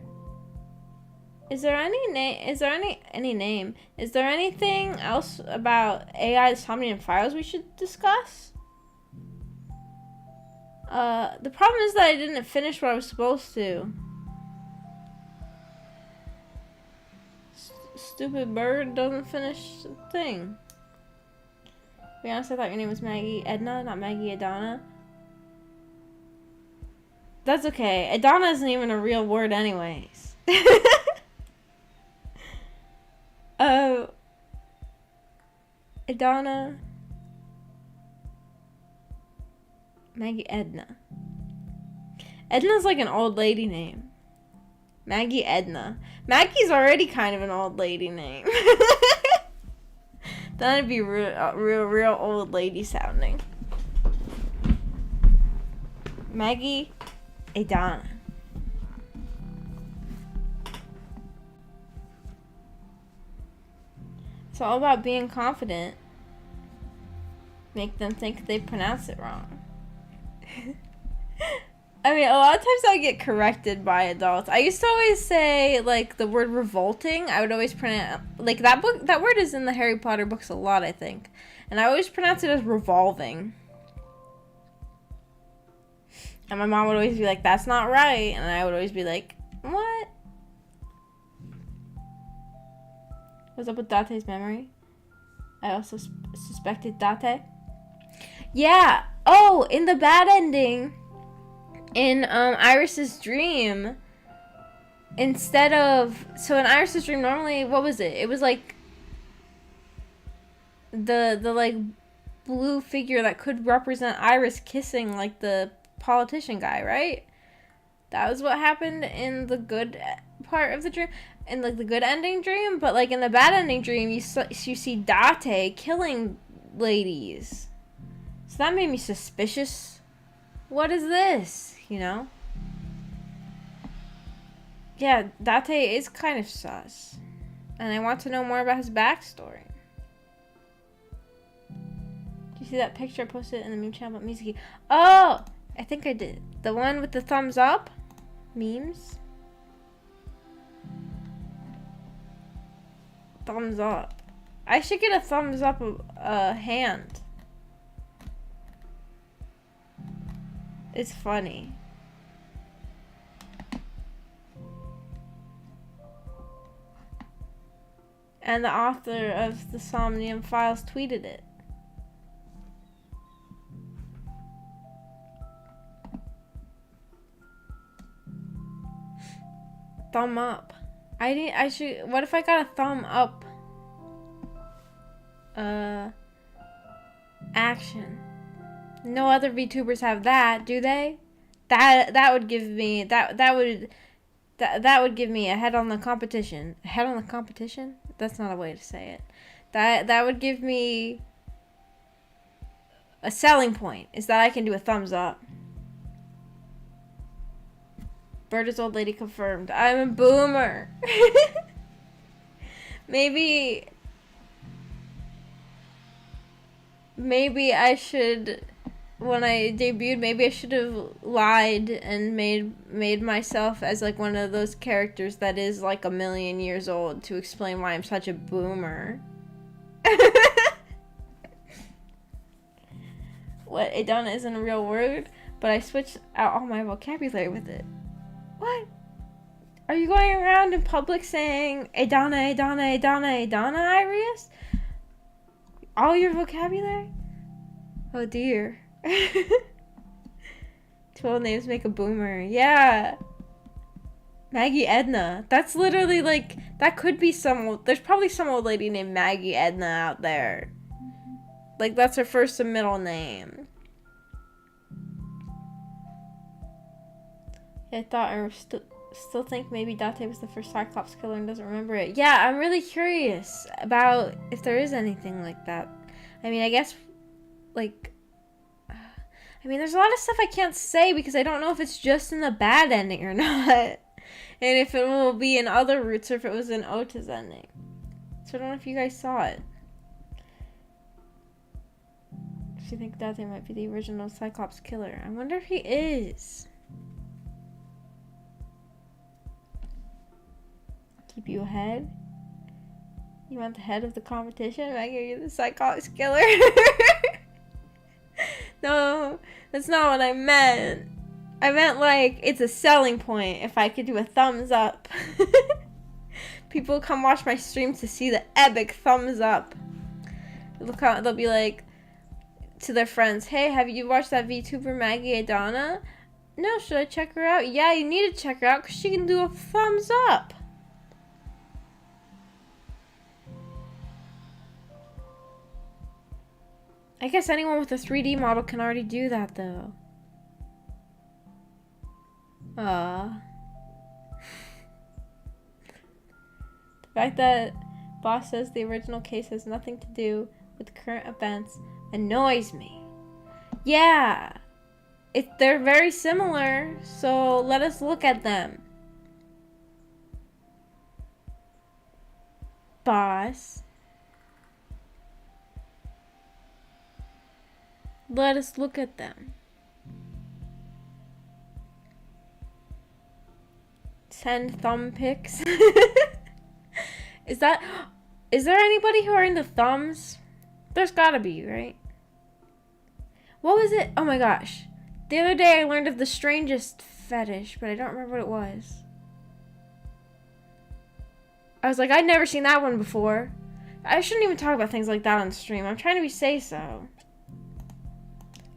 anything else about AI Somnium files we should discuss? The problem is that I didn't finish what I was supposed to. Stupid bird doesn't finish the thing. To be honest, I thought your name was Maggie Edna, not Maggie Adana. That's okay. Adana isn't even a real word anyways. Adana. Maggie Edna. Edna's like an old lady name. Maggie Edna. Maggie's already kind of an old lady name. That'd be real old lady sounding. Maggie Adana. It's all about being confident. Make them think they pronounce it wrong. I mean, a lot of times I get corrected by adults. I used to always say, like, the word revolting. I would always pronounce, like, that word is in the Harry Potter books a lot, I think. And I always pronounce it as revolving. And my mom would always be like, that's not right. And I would always be like, what? What's up with Date's memory? I also suspected Date. Yeah. Oh, in the bad ending, in Iris's dream, instead of, so in Iris's dream, normally, what was it? It was like the like blue figure that could represent Iris kissing like the politician guy, right? That was what happened in the good part of the dream, in like the good ending dream. But like in the bad ending dream, you see Date killing ladies. So that made me suspicious. What is this? You know? Yeah, Date is kind of sus. And I want to know more about his backstory. Do you see that picture I posted in the meme channel about Mizuki? Oh! I think I did. The one with the thumbs up? Memes? Thumbs up. I should get a thumbs up hand. It's funny. And the author of the Somnium files tweeted it. Thumb up. I should, what if I got a thumb up? Action. No other VTubers have that, do they? That would give me that would give me a head on the competition. A head on the competition? That's not a way to say it. That would give me a selling point, is that I can do a thumbs up. Bird is old lady confirmed. I'm a boomer. Maybe I should, when I debuted, maybe I should have lied and made myself as like one of those characters that is like 1,000,000 years old to explain why I'm such a boomer. What, Adana isn't a real word, but I switched out all my vocabulary with it. What? Are you going around in public saying Adana, Adana, Adana, Adana, Iris? All your vocabulary? Oh dear. 12 names make a boomer. Yeah. Maggie Edna. That's literally like, that could be there's probably some old lady named Maggie Edna out there. Like, that's her first and middle name. I thought I still think maybe Date was the first Cyclops killer and doesn't remember it. Yeah, I'm really curious about if there is anything like that. I mean, I guess, like, I mean, there's a lot of stuff I can't say because I don't know if it's just in the bad ending or not. And if it will be in other routes or if it was in Ota's ending. So I don't know if you guys saw it. If you think Date might be the original Cyclops killer. I wonder if he is. Keep you ahead? You want the head of the competition? I give you the Cyclops killer. No, that's not what I meant. I meant like it's a selling point if I could do a thumbs up. People come watch my stream to see the epic thumbs up. They'll be like to their friends, hey, have you watched that VTuber Maggie Adana? No, should I check her out? Yeah, you need to check her out because she can do a thumbs up. I guess anyone with a 3D model can already do that, though. The fact that Boss says the original case has nothing to do with current events annoys me. Yeah, they're very similar, so let us look at them. Boss. Let us look at them. Send thumb pics. Is there anybody who are into thumbs? There's gotta be, right? What was it? Oh my gosh. The other day I learned of the strangest fetish, but I don't remember what it was. I was like, I'd never seen that one before. I shouldn't even talk about things like that on stream. I'm trying to be say-so.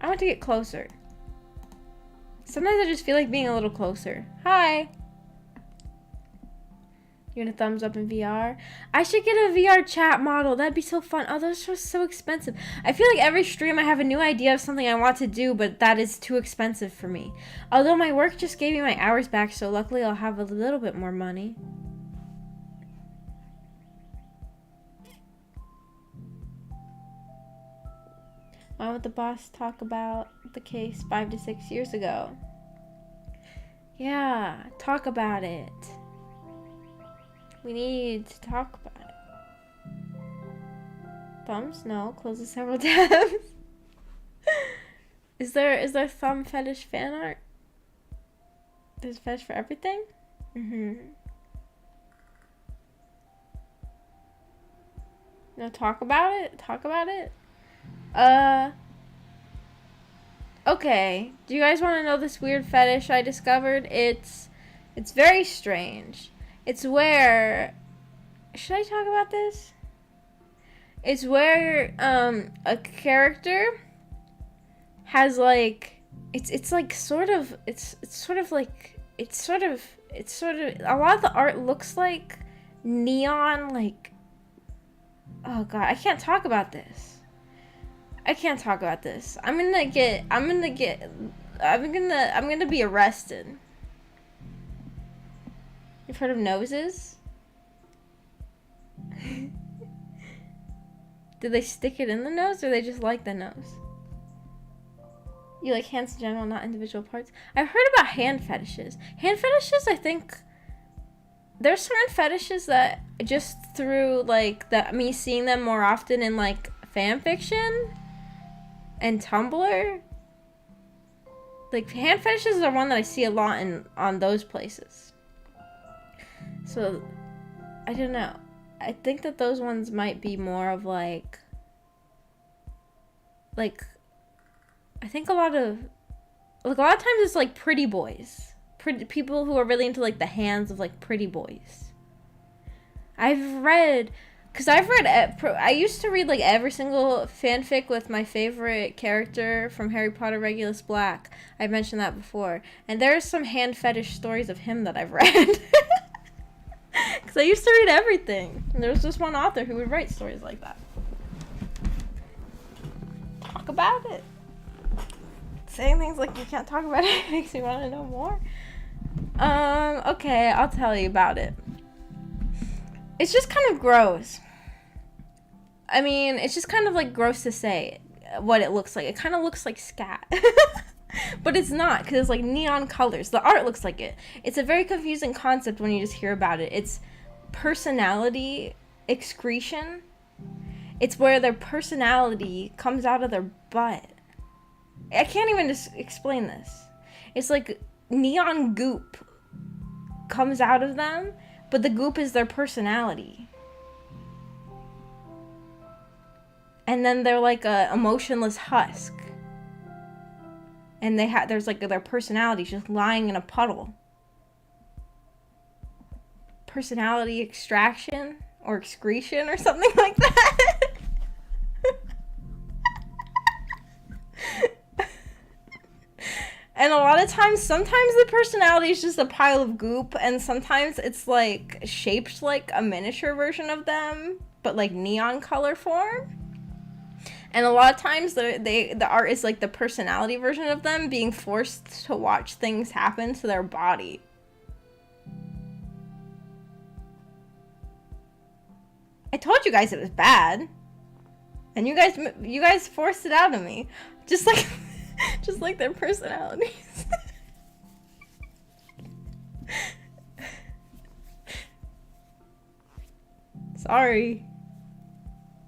I want to get closer. Sometimes I just feel like being a little closer. Hi. You want a thumbs up in VR? I should get a VR chat model. That'd be so fun. Oh, those are so expensive. I feel like every stream I have a new idea of something I want to do, but that is too expensive for me. Although my work just gave me my hours back, so luckily I'll have a little bit more money. Why would the boss talk about the case 5 to 6 years ago? Yeah, talk about it. We need to talk about it. Thumbs? No. Close it several tabs. Is there thumb fetish fan art? There's fetish for everything? No, talk about it? Talk about it? Okay. Do you guys want to know this weird fetish I discovered? It's very strange. It's where... Should I talk about this? It's where, a character has, like... It's like, sort of... It's sort of like... It's sort of... A lot of the art looks like neon, like... Oh, God. I can't talk about this. I'm gonna be arrested. You've heard of noses? Do they stick it in the nose or they just like the nose? You like hands in general, not individual parts? I've heard about hand fetishes. Hand fetishes, I think... There's certain fetishes that just through, like, me seeing them more often in, like, fan fiction... and Tumblr, like hand fetishes are one that I see a lot on those places. So I don't know. I think that those ones might be more of like I think a lot of times it's like pretty boys people who are really into like the hands of like pretty boys. I used to read like every single fanfic with my favorite character from Harry Potter, Regulus Black. I mentioned that before, and there's some hand fetish stories of him that I've read. Because I used to read everything. And there was just one author who would write stories like that. Talk about it. Saying things like you can't talk about it makes me want to know more. Okay, I'll tell you about it. It's just kind of gross. I mean, it's just kind of like gross to say what it looks like. It kind of looks like scat. But it's not, because it's like neon colors. The art looks like it. It's a very confusing concept when you just hear about it. It's personality excretion. It's where their personality comes out of their butt. I can't even just explain this. It's like neon goop comes out of them, but the goop is their personality. And then they're like a emotionless husk. And there's like their personality just lying in a puddle. Personality extraction or excretion or something like that. And a lot of times, sometimes the personality is just a pile of goop, and sometimes it's like shaped like a miniature version of them, but like neon color form. And a lot of times the art is like the personality version of them being forced to watch things happen to their body. I told you guys it was bad. And you guys forced it out of me. Just like just like their personalities. Sorry.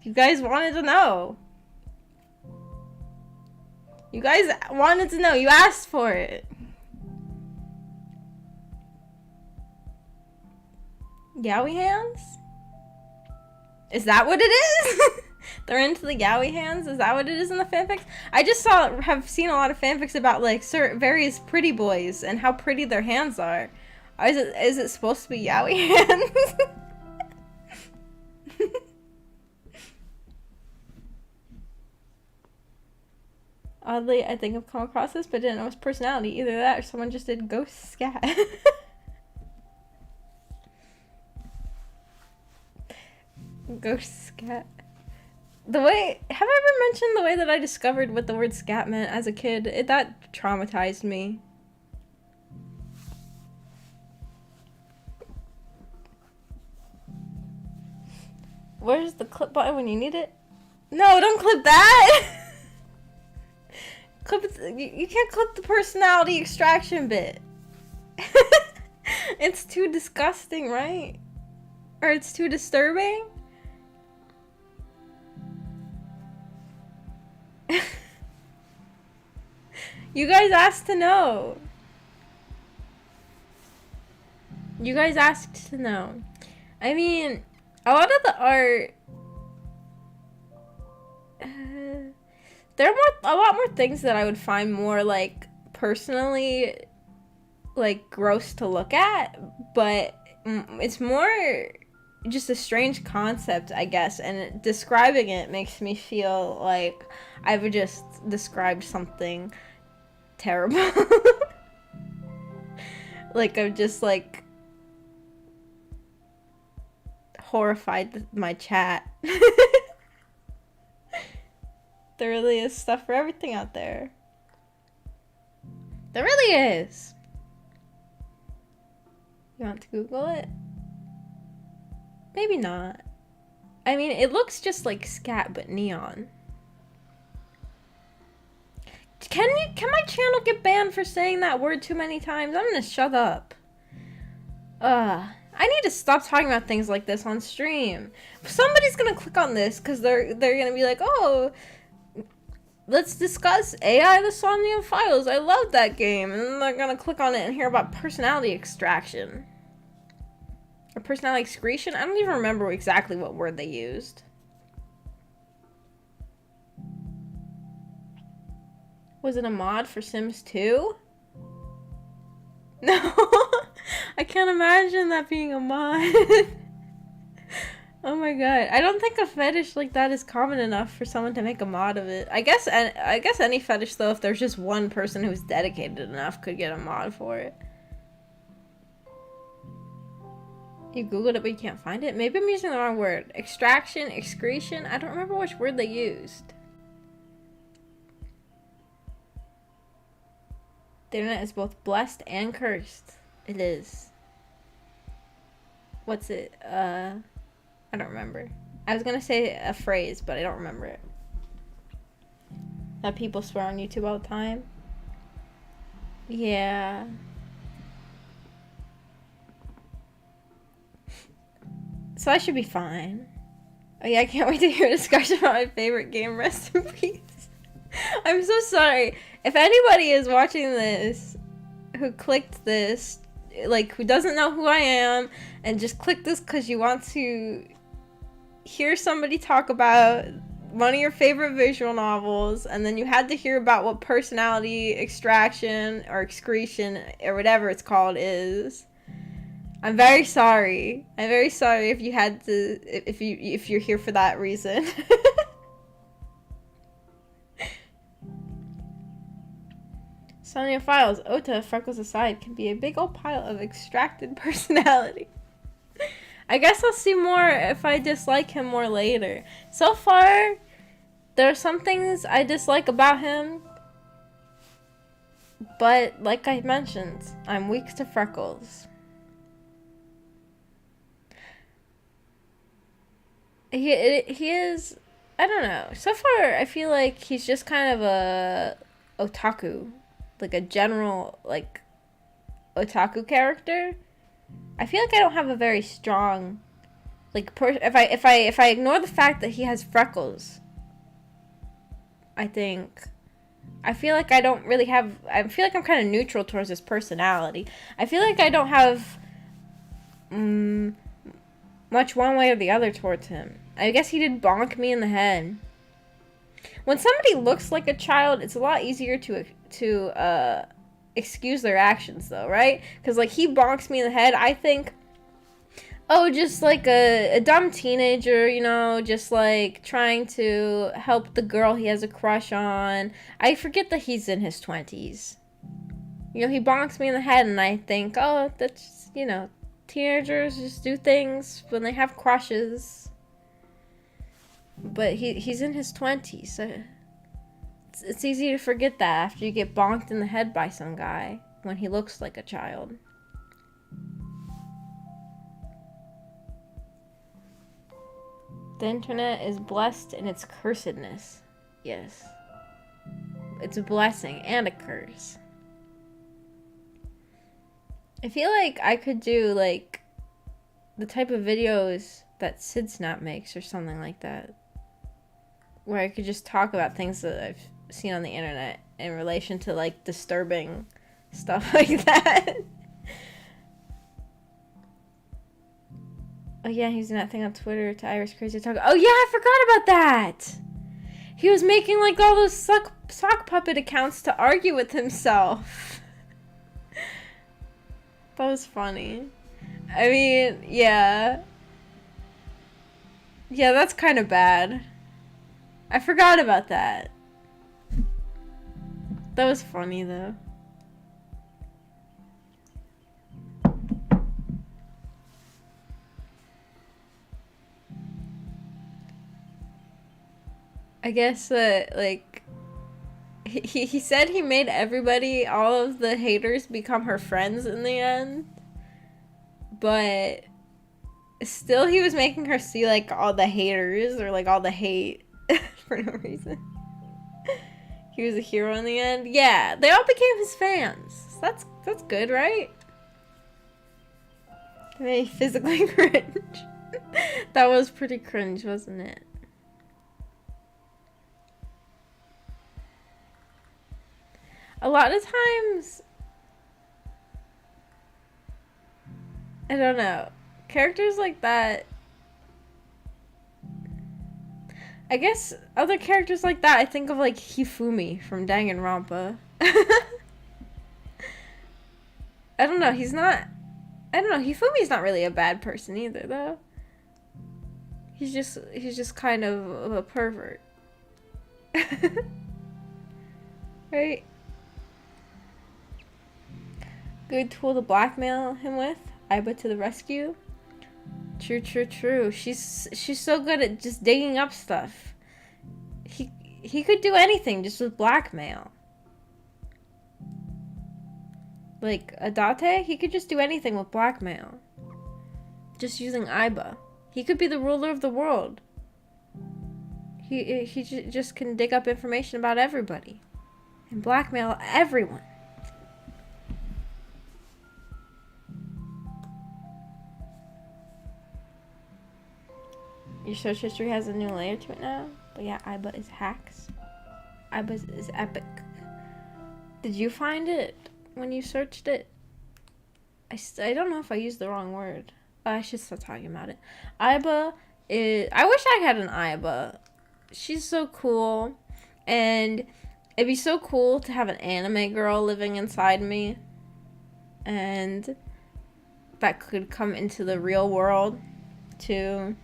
You guys wanted to know. You guys wanted to know. You asked for it. Yaoi hands? Is that what it is? They're into the yaoi hands? Is that what it is in the fanfics? I just have seen a lot of fanfics about like various pretty boys and how pretty their hands are. Is it supposed to be yaoi hands? Oddly, I think I've come across this, but didn't know his personality. Either that or someone just did ghost scat. Ghost scat. Have I ever mentioned the way that I discovered what the word scat meant as a kid? That traumatized me. Where's the clip button when you need it? No, don't clip that! You can't clip the personality extraction bit. It's too disgusting, right? Or it's too disturbing? You guys asked to know. You guys asked to know. I mean, a lot of the art... there are a lot more things that I would find more, like, personally, like, gross to look at, but it's more just a strange concept, I guess, and describing it makes me feel like I've just described something terrible. Like, I've just, like, horrified my chat. There really is stuff for everything out there. There really is. You want to Google it? Maybe not. I mean, it looks just like scat, but neon. Can my channel get banned for saying that word too many times? I'm gonna shut up. I need to stop talking about things like this on stream. Somebody's gonna click on this because they're gonna be like, oh, let's discuss AI the Somnium Files. I love that game. And then they're gonna click on it and hear about personality extraction. Or personality excretion? I don't even remember exactly what word they used. Was it a mod for Sims 2? No, I can't imagine that being a mod. Oh my god, I don't think a fetish like that is common enough for someone to make a mod of it. I guess any fetish though, if there's just one person who's dedicated enough, could get a mod for it. You googled it but you can't find it? Maybe I'm using the wrong word. Extraction, excretion? I don't remember which word they used. The internet is both blessed and cursed. It is. What's it? I don't remember. I was gonna say a phrase, but I don't remember it. That people swear on YouTube all the time. Yeah. So I should be fine. Oh yeah, I can't wait to hear a discussion about my favorite game. Rest in peace. I'm so sorry. If anybody is watching this who clicked this, like, who doesn't know who I am and just clicked this because you want to hear somebody talk about one of your favorite visual novels, and then you had to hear about what personality extraction or excretion or whatever it's called is, I'm very sorry. I'm very sorry if you had to, if you're here for that reason. Somnium files, Ota, freckles aside, can be a big old pile of extracted personality. I guess I'll see more if I dislike him more later. So far, there are some things I dislike about him, but like I mentioned, I'm weak to freckles. He is, I don't know. So far, I feel like he's just kind of a otaku, like a general like otaku character. I feel like I don't have a very strong like if I ignore the fact that he has freckles, I feel like I don't really have, I feel like I'm kind of neutral towards his personality. I feel like I don't have much one way or the other towards him. I guess he did bonk me in the head. When somebody looks like a child, it's a lot easier to excuse their actions, though, right? Because, like, he bonks me in the head, I think, oh, just, like, a dumb teenager, you know, just, like, trying to help the girl he has a crush on. I forget that he's in his 20s. You know, he bonks me in the head, and I think, oh, that's, you know, teenagers just do things when they have crushes. But he's in his 20s, so it's easy to forget that after you get bonked in the head by some guy when he looks like a child. The internet is blessed in its cursedness. Yes. It's a blessing and a curse. I feel like I could do, like, the type of videos that SidSnap makes or something like that, where I could just talk about things that I've seen on the internet in relation to, like, disturbing stuff like that. Oh yeah, he's doing that thing on Twitter to Iris Crazy Talk. Oh yeah, I forgot about that! He was making, like, all those sock puppet accounts to argue with himself. That was funny. I mean, yeah. Yeah, that's kind of bad. I forgot about that. That was funny, though. I guess, like, he said he made everybody, all of the haters, become her friends in the end. But still, he was making her see, like, all the haters, or, like, all the hate for no reason. He was a hero in the end. Yeah, they all became his fans. That's good, right? It made me physically cringe. That was pretty cringe, wasn't it? A lot of times, I don't know, characters like that, I guess other characters like that, I think of, like, Hifumi from Danganronpa. I don't know. He's not. I don't know. Hifumi's not really a bad person either, though. He's just kind of a pervert. Right? Good tool to blackmail him with. Aiba to the rescue. True, true, true. She's so good at just digging up stuff. He could do anything just with blackmail. Like Adate, he could just do anything with blackmail. Just using Aiba. He could be the ruler of the world. He just can dig up information about everybody. And blackmail everyone. Your search history has a new layer to it now. But yeah, Aiba is hacks. Aiba is epic. Did you find it when you searched it? I don't know if I used the wrong word. I should stop talking about it. Aiba is... I wish I had an Aiba. She's so cool. And it'd be so cool to have an anime girl living inside me. And that could come into the real world, too.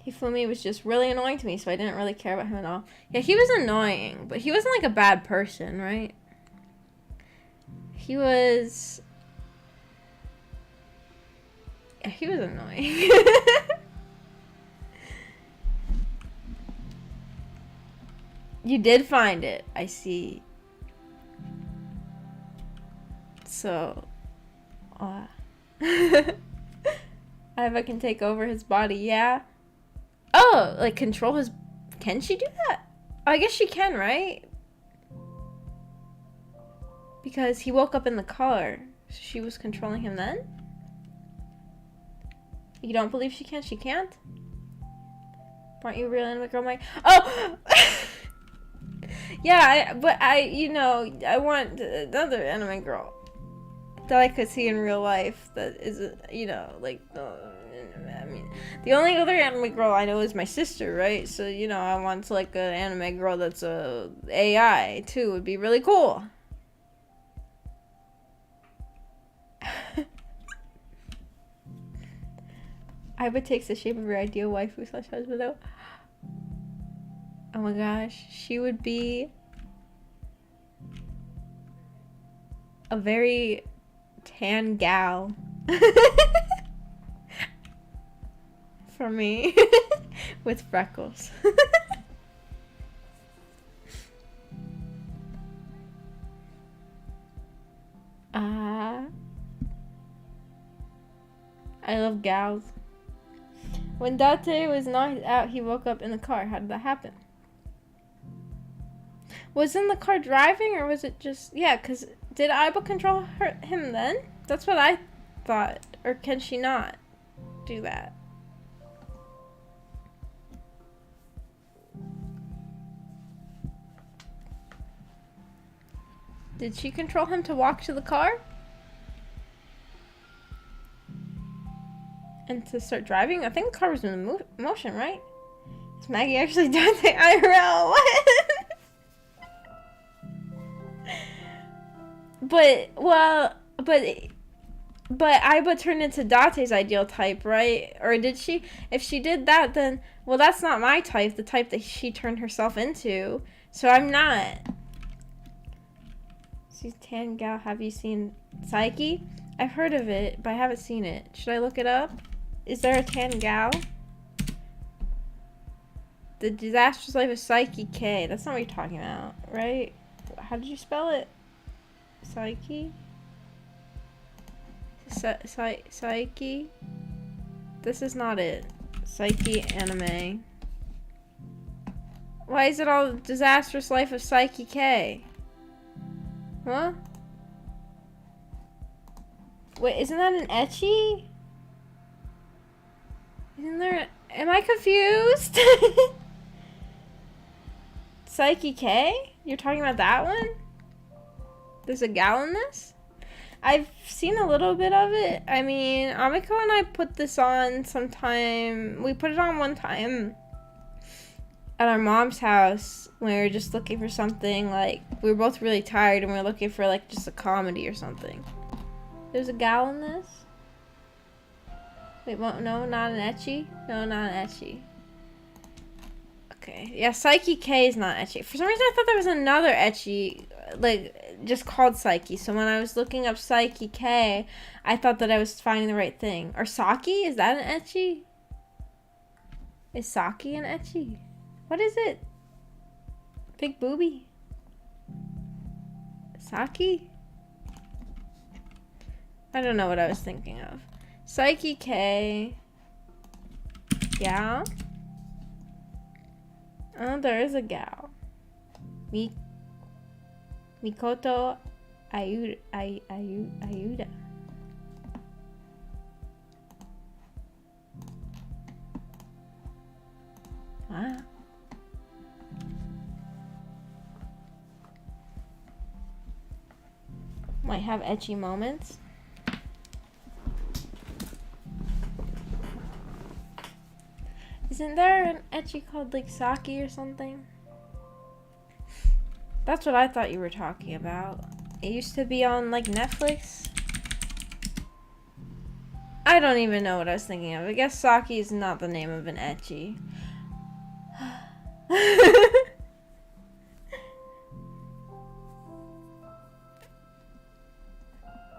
Hifumi was just really annoying to me, so I didn't really care about him at all. Yeah, he was annoying, but he wasn't like a bad person, right? He was... Yeah, he was annoying. You did find it, I see. So... Aiba can take over his body, yeah? Oh, like control his... Can she do that? Oh, I guess she can, right? Because he woke up in the car. So she was controlling him then? You don't believe she can? She can't? Aren't you a real anime girl, Mike? Oh! Yeah, but I want another anime girl that I could see in real life that is, like... I mean, the only other anime girl I know is my sister, right? So, I want like an anime girl that's a AI too. Would be really cool. Aiba takes the shape of your ideal waifu / husband though. Oh my gosh, she would be a very tan gal. For me. With freckles. I love gals. When Date was knocked out, he woke up in the car. How did that happen? Was in the car driving, or was it just... Yeah, because did Aiba control him then? That's what I thought. Or can she not do that? Did she control him to walk to the car? And to start driving? I think the car was in motion, right? Is Maggie actually done the IRL? What? But Aiba turned into Date's ideal type, right? Or did she? If she did that, then... Well, that's not my type, the type that she turned herself into. So I'm not... She's tan gal. Have you seen Psyche? I've heard of it, but I haven't seen it. Should I look it up? Is there a tan gal? The Disastrous Life of Psyche K. That's not what you're talking about, right? How did you spell it? Psyche? Psyche? This is not it. Psyche anime. Why is it all Disastrous Life of Psyche K? Huh? Wait, isn't that an ecchi? Isn't there... Am I confused? Psyche K? You're talking about that one? There's a gal in this? I've seen a little bit of it. I mean, Amiko and I put this on sometime. We put it on one time. at our mom's house when we were just looking for something, like, we were both really tired and we were looking for, like, just a comedy or something. There's a gal in this? Wait, what? No, not an ecchi? No, not an ecchi. Okay. Yeah, Psyche K is not ecchi. For some reason, I thought there was another ecchi, like, just called Psyche. So when I was looking up Psyche K, I thought that I was finding the right thing. Or Saki? Is that an ecchi? Is Saki an ecchi? What is it? Big booby? Saki? I don't know what I was thinking of. Psyche K. Gal? Oh, there is a gal. Mikoto Ayuda. Wow. Might have ecchi moments. Isn't there an ecchi called like Saki or something? That's what I thought you were talking about. It used to be on like Netflix. I don't even know what I was thinking of. I guess Saki is not the name of an ecchi.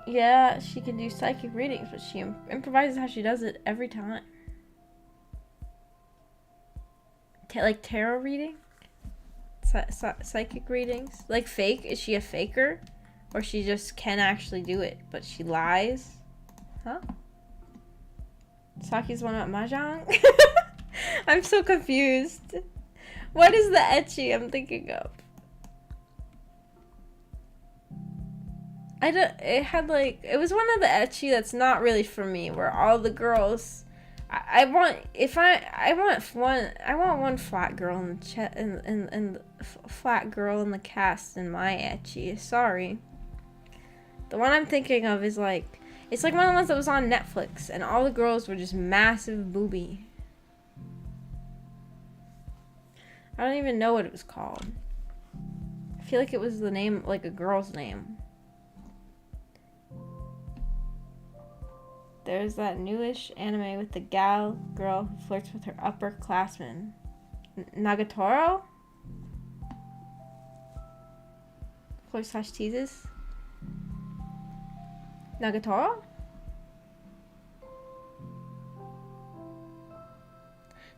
Yeah, she can do psychic readings, but she improvises how she does it every time. Like tarot reading? Psychic readings? Like fake? Is she a faker? Or she just can actually do it, but she lies? Huh? Saki's one about Mahjong? I'm so confused. What is the ecchi I'm thinking of? It was one of the ecchi that's not really for me, where all the girls, I want one flat girl in the flat girl in the cast in my ecchi. Sorry. The one I'm thinking of is like, it's like one of the ones that was on Netflix, and all the girls were just massive booby. I don't even know what it was called. I feel like it was the name, like a girl's name. There's that newish anime with the girl who flirts with her upperclassmen. Nagatoro? / teases? Nagatoro?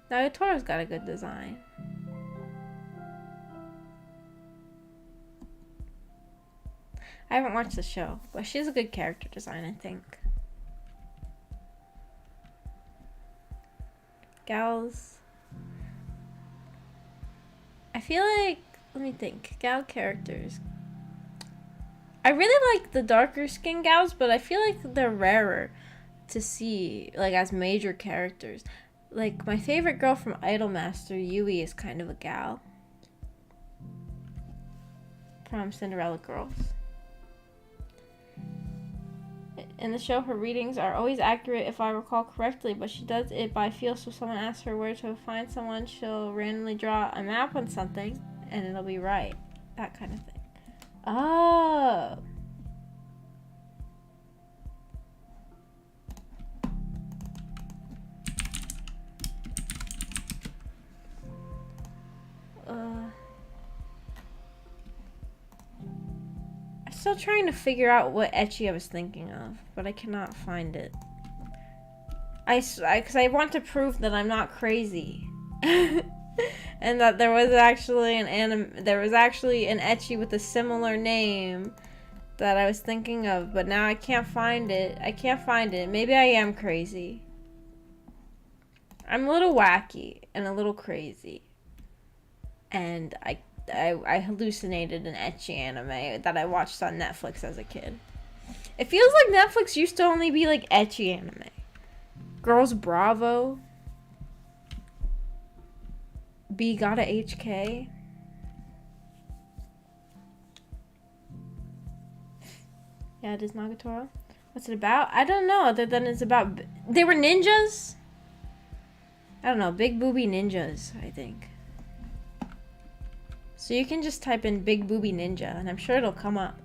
Nagatoro's got a good design. I haven't watched the show, but she has a good character design, I think. Gals. I feel like, let me think. Gal characters. I really like the darker skin gals, but I feel like they're rarer to see, like, as major characters. Like, my favorite girl from Idolmaster, Yui, is kind of a gal. From Cinderella Girls. In the show, her readings are always accurate if I recall correctly, but she does it by feel, so if someone asks her where to find someone, she'll randomly draw a map on something, and it'll be right. That kind of thing. Oh. I'm still trying to figure out what ecchi I was thinking of, but I cannot find it. Because I want to prove that I'm not crazy. And that there was actually an ecchi with a similar name that I was thinking of, but now I can't find it. Maybe I am crazy. I'm a little wacky and a little crazy. And I hallucinated an ecchi anime that I watched on Netflix as a kid. It feels like Netflix used to only be like ecchi anime. Girls Bravo. B Gotta HK. Yeah, it is Nagatoro. What's it about? I don't know, other than it's about... They were ninjas? I don't know, big booby ninjas, I think. So you can just type in Big Booby Ninja, and I'm sure it'll come up.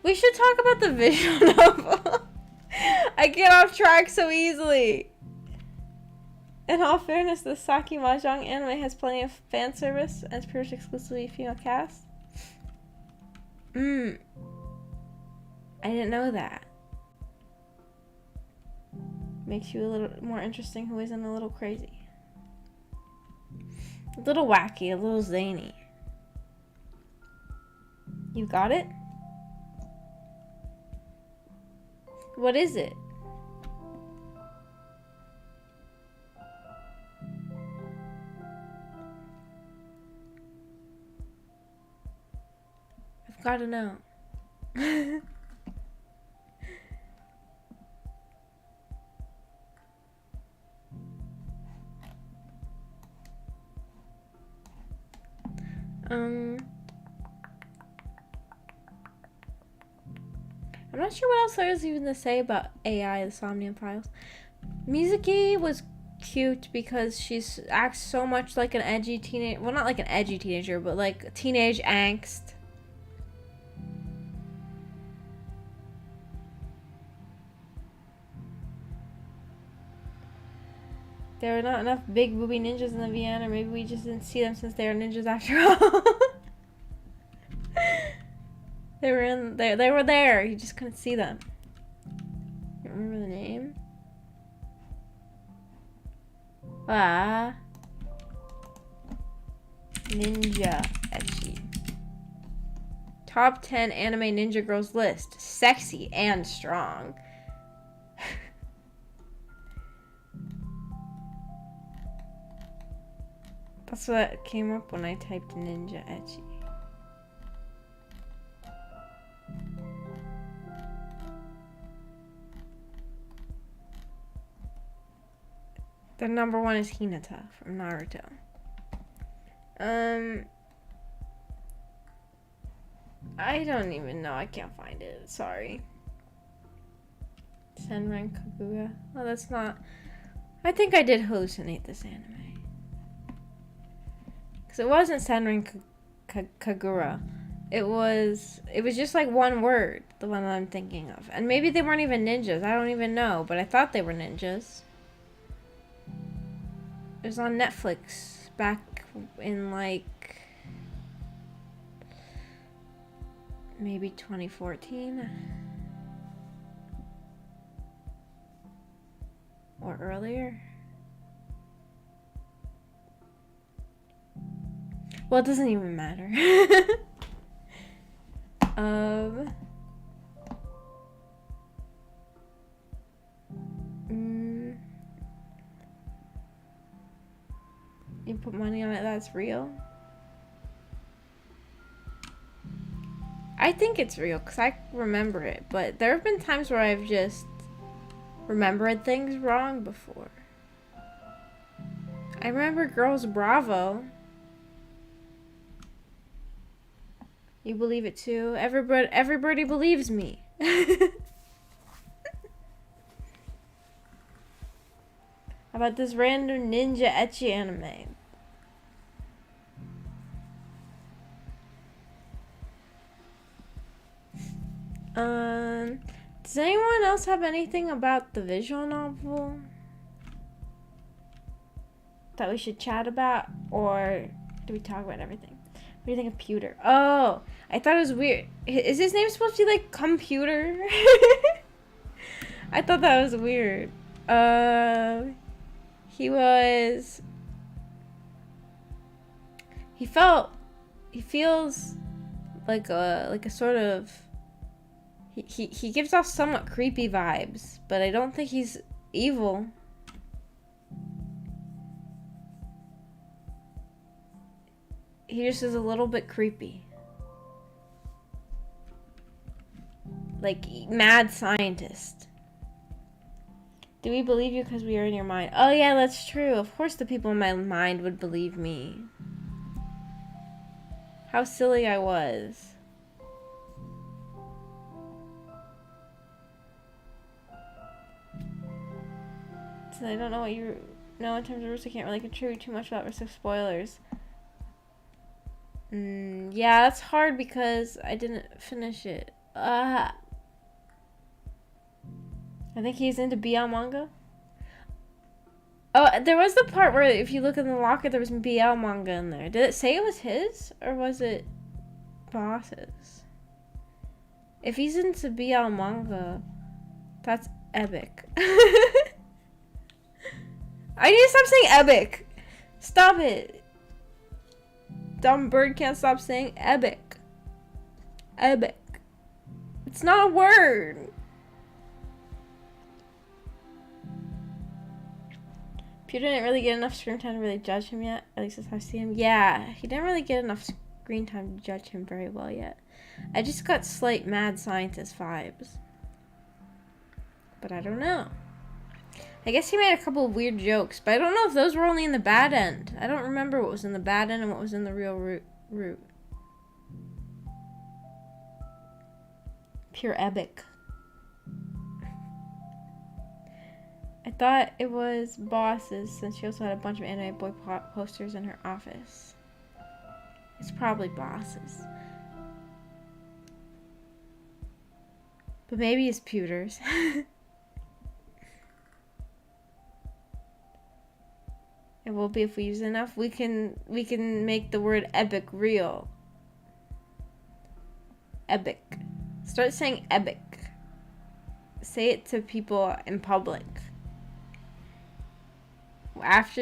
We should talk about the visual novel. I get off track so easily. In all fairness, the Saki Mahjong anime has plenty of fan service and appears exclusively female cast. I didn't know that. Makes you a little more interesting who isn't a little crazy. A little wacky, a little zany. You got it? What is it? I've got to know. I'm not sure what else there is even to say about AI, the Somnium Files. Mizuki was cute because she acts so much like an edgy teenager. Well, not like an edgy teenager, but like teenage angst. There are not enough big booby ninjas in the VN, or maybe we just didn't see them since they are ninjas after all. They were in there. They were there. You just couldn't see them. Can't remember the name. Ninja ecchi. Top 10 anime ninja girls list. Sexy and strong. That's what came up when I typed ninja ecchi. The number one is Hinata from Naruto. I don't even know. I can't find it. Sorry. Senran Kagura. Oh, that's not... I think I did hallucinate this anime. Because it wasn't Senran Kagura. It was just like one word, the one that I'm thinking of. And maybe they weren't even ninjas. I don't even know. But I thought they were ninjas. It was on Netflix back in like maybe 2014 or earlier. Well, it doesn't even matter. You put money on it, that's real? I think it's real because I remember it, but there have been times where I've just remembered things wrong before. I remember Girls Bravo. You believe it too? Everybody believes me. About this random ninja ecchi anime. Does anyone else have anything about the visual novel that we should chat about, or do we talk about everything? What do you think of Pewter? Oh, I thought it was weird. Is his name supposed to be like Computer? I thought that was weird. He feels like a sort of, he gives off somewhat creepy vibes, but I don't think he's evil. He just is a little bit creepy. Like, mad scientist. Do we believe you because we are in your mind? Oh yeah, that's true. Of course the people in my mind would believe me. How silly I was. I don't know what you know in terms of rules. I can't really contribute too much without risk of spoilers. Yeah, that's hard because I didn't finish it. I think he's into BL manga. Oh, there was the part where if you look in the locker, there was BL manga in there. Did it say it was his or was it Boss's? If he's into BL manga, that's epic. I need to stop saying epic. Stop it. Dumb bird can't stop saying epic. Epic. It's not a word. Peter didn't really get enough screen time to really judge him yet. At least that's how I see him. Yeah, he didn't really get enough screen time to judge him very well yet. I just got slight mad scientist vibes. But I don't know. I guess he made a couple of weird jokes, but I don't know if those were only in the bad end. I don't remember what was in the bad end and what was in the real route. Pure epic. I thought it was Boss's since she also had a bunch of anime boy posters in her office. It's probably Boss's. But maybe it's Pewter's. It will be if we use enough. We can make the word epic real. Epic. Start saying epic. Say it to people in public. Just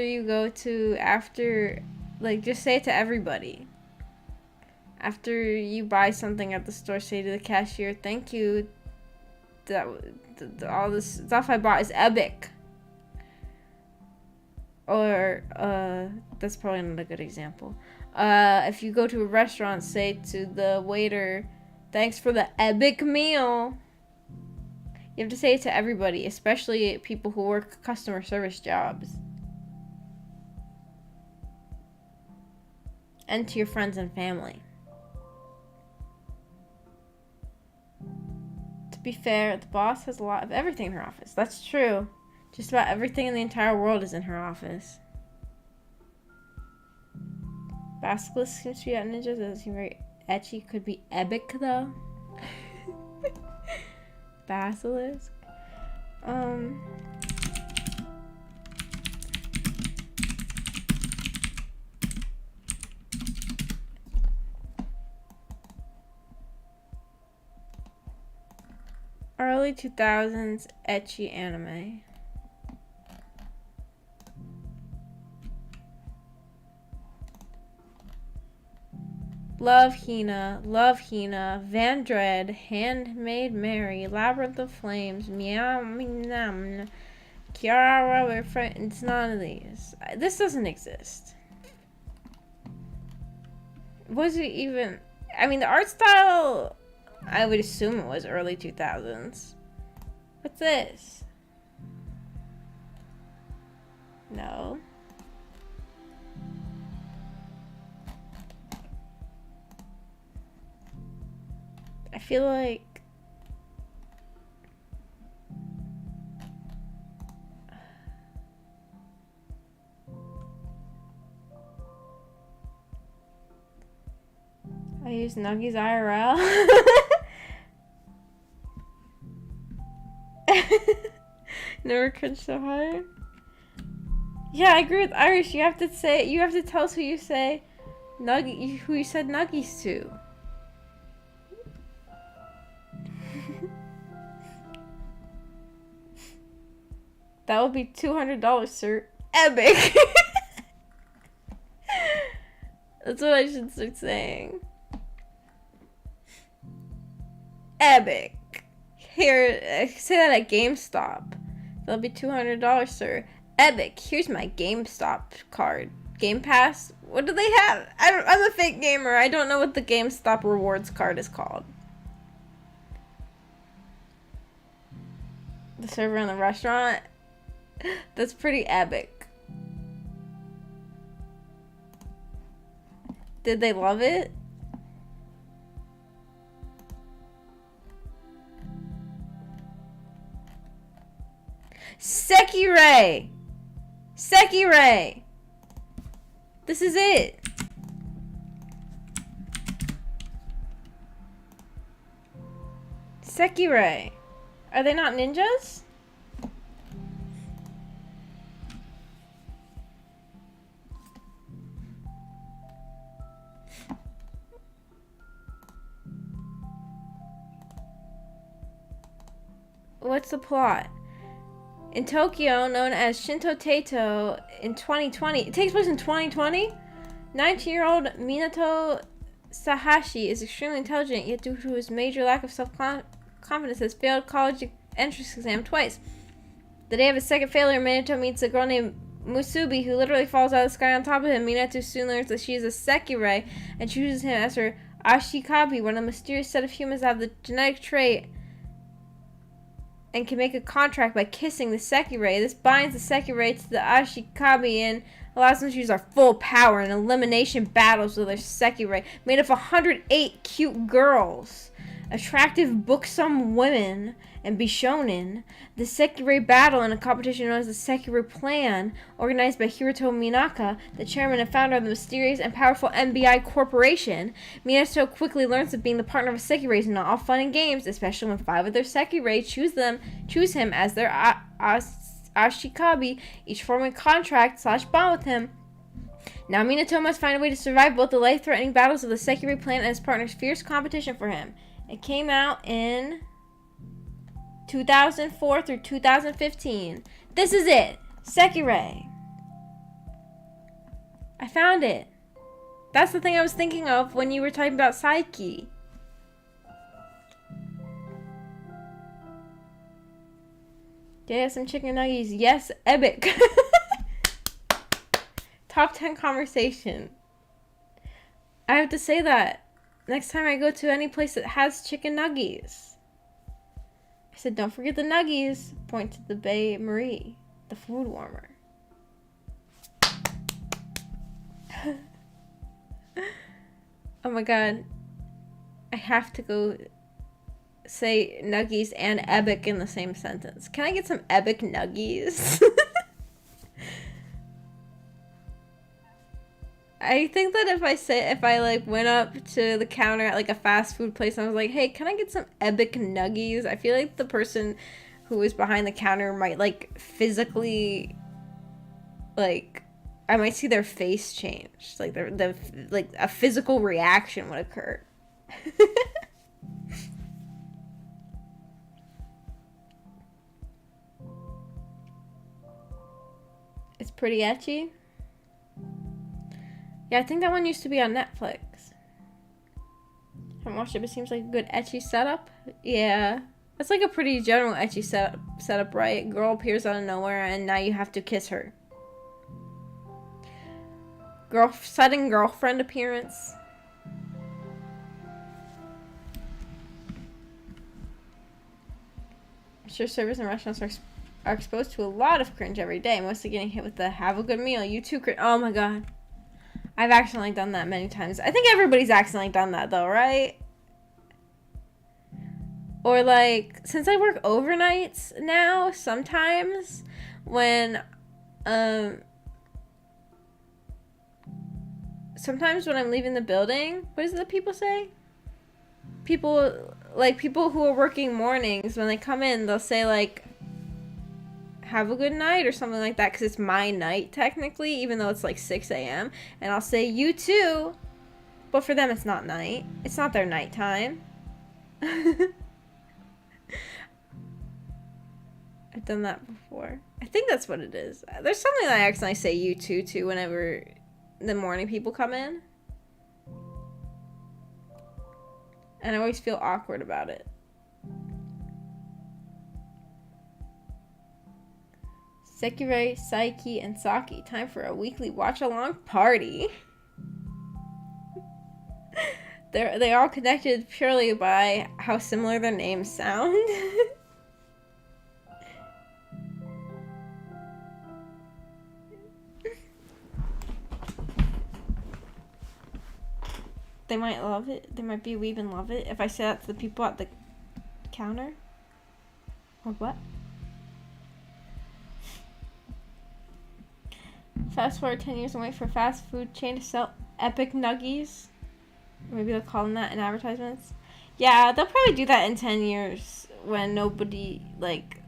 say it to everybody. After you buy something at the store, say to the cashier, "Thank you. All this stuff I bought is epic." Or, that's probably not a good example. If you go to a restaurant, say to the waiter, "Thanks for the epic meal." You have to say it to everybody, especially people who work customer service jobs. And to your friends and family. To be fair, the boss has a lot of everything in her office. That's true. Just about everything in the entire world is in her office. Basilisk seems to be at ninjas. Doesn't seem very ecchi. Could be epic though. Basilisk. Early 2000s ecchi anime. Love Hina, Van Dread, Handmaid Mary, Labyrinth of Flames, Meow Meow, Kiara, it's none of these. This doesn't exist. Was it even... I mean, the art style, I would assume it was early 2000s. What's this? No. I feel like I use Nuggies IRL. Never cringed so hard. Yeah, I agree with Irish. You have to tell us who you say who you said Nuggies to. That would be $200, sir. Epic. That's what I should start saying. Epic. Here, say that at GameStop. That'll be $200, sir. Epic. Here's my GameStop card. Game Pass? What do they have? I'm a fake gamer. I don't know what the GameStop rewards card is called. The server in the restaurant? That's pretty epic. Did they love it? Sekirei! Sekirei! This is it. Sekirei. Are they not ninjas? What's the plot? In Tokyo, known as Shinto Teito, in 2020, it takes place in 2020? 19-year-old Minato Sahashi is extremely intelligent, yet due to his major lack of self-confidence has failed college entrance exam twice. The day of his second failure, Minato meets a girl named Musubi, who literally falls out of the sky on top of him. Minato soon learns that she is a Sekirei and chooses him as her Ashikabi, one of the mysterious set of humans that have the genetic trait and can make a contract by kissing the Sekirei. This binds the Sekirei to the Ashikabi and allows them to use their full power in elimination battles with their Sekirei, made of 108 cute girls, attractive buxom women, and Bishonen. The Sekirei battle in a competition known as the Sekirei Plan, organized by Hiroto Minaka, the chairman and founder of the mysterious and powerful MBI Corporation. Minato quickly learns that being the partner of a Sekirei is not all fun and games, especially when 5 of their Sekirei choose him as their Ashikabi, each forming a contract/bond with him. Now Minato must find a way to survive both the life-threatening battles of the Sekirei Plan and his partner's fierce competition for him. It came out in 2004 through 2015. This is it. Sekirei. I found it. That's the thing I was thinking of when you were talking about Psyche. Did I have some chicken nuggets? Yes, epic. Top 10 conversation. I have to say that next time I go to any place that has chicken nuggets. I said, don't forget the nuggies. Point to the Bae Marie, the food warmer. Oh my god. I have to go say nuggies and epic in the same sentence. Can I get some epic nuggies? I think that if I like went up to the counter at like a fast food place and I was like, hey, can I get some epic nuggies? I feel like the person who was behind the counter might like physically, like, I might see their face change. Like the like a physical reaction would occur. It's pretty ecchi. Yeah, I think that one used to be on Netflix. Haven't watched it, but it seems like a good ecchi setup. Yeah. That's like a pretty general ecchi setup, right? Girl appears out of nowhere and now you have to kiss her. Sudden girlfriend appearance. I'm sure servers and restaurants are exposed to a lot of cringe every day, mostly getting hit with the have a good meal, you too cringe. Oh my god. I've accidentally done that many times. I think everybody's accidentally done that though, right? Or like, since I work overnights now, sometimes when I'm leaving the building, what is it that people say? People who are working mornings, when they come in, they'll say like, have a good night or something like that, because it's my night technically, even though it's like 6 a.m. and I'll say you too, but for them it's not night, it's not their nighttime. I've done that before. I think that's what it is. There's something that I accidentally say you too whenever the morning people come in, and I always feel awkward about it. Sekirei, Psyche, and Saki. Time for a weekly watch-along party. They all connected purely by how similar their names sound. They might love it. They might be weeb and love it if I say that to the people at the counter. Or what? Fast forward 10 years and wait for fast food chain to sell epic nuggies. Maybe they'll call them that in advertisements. Yeah, they'll probably do that in 10 years when nobody, like...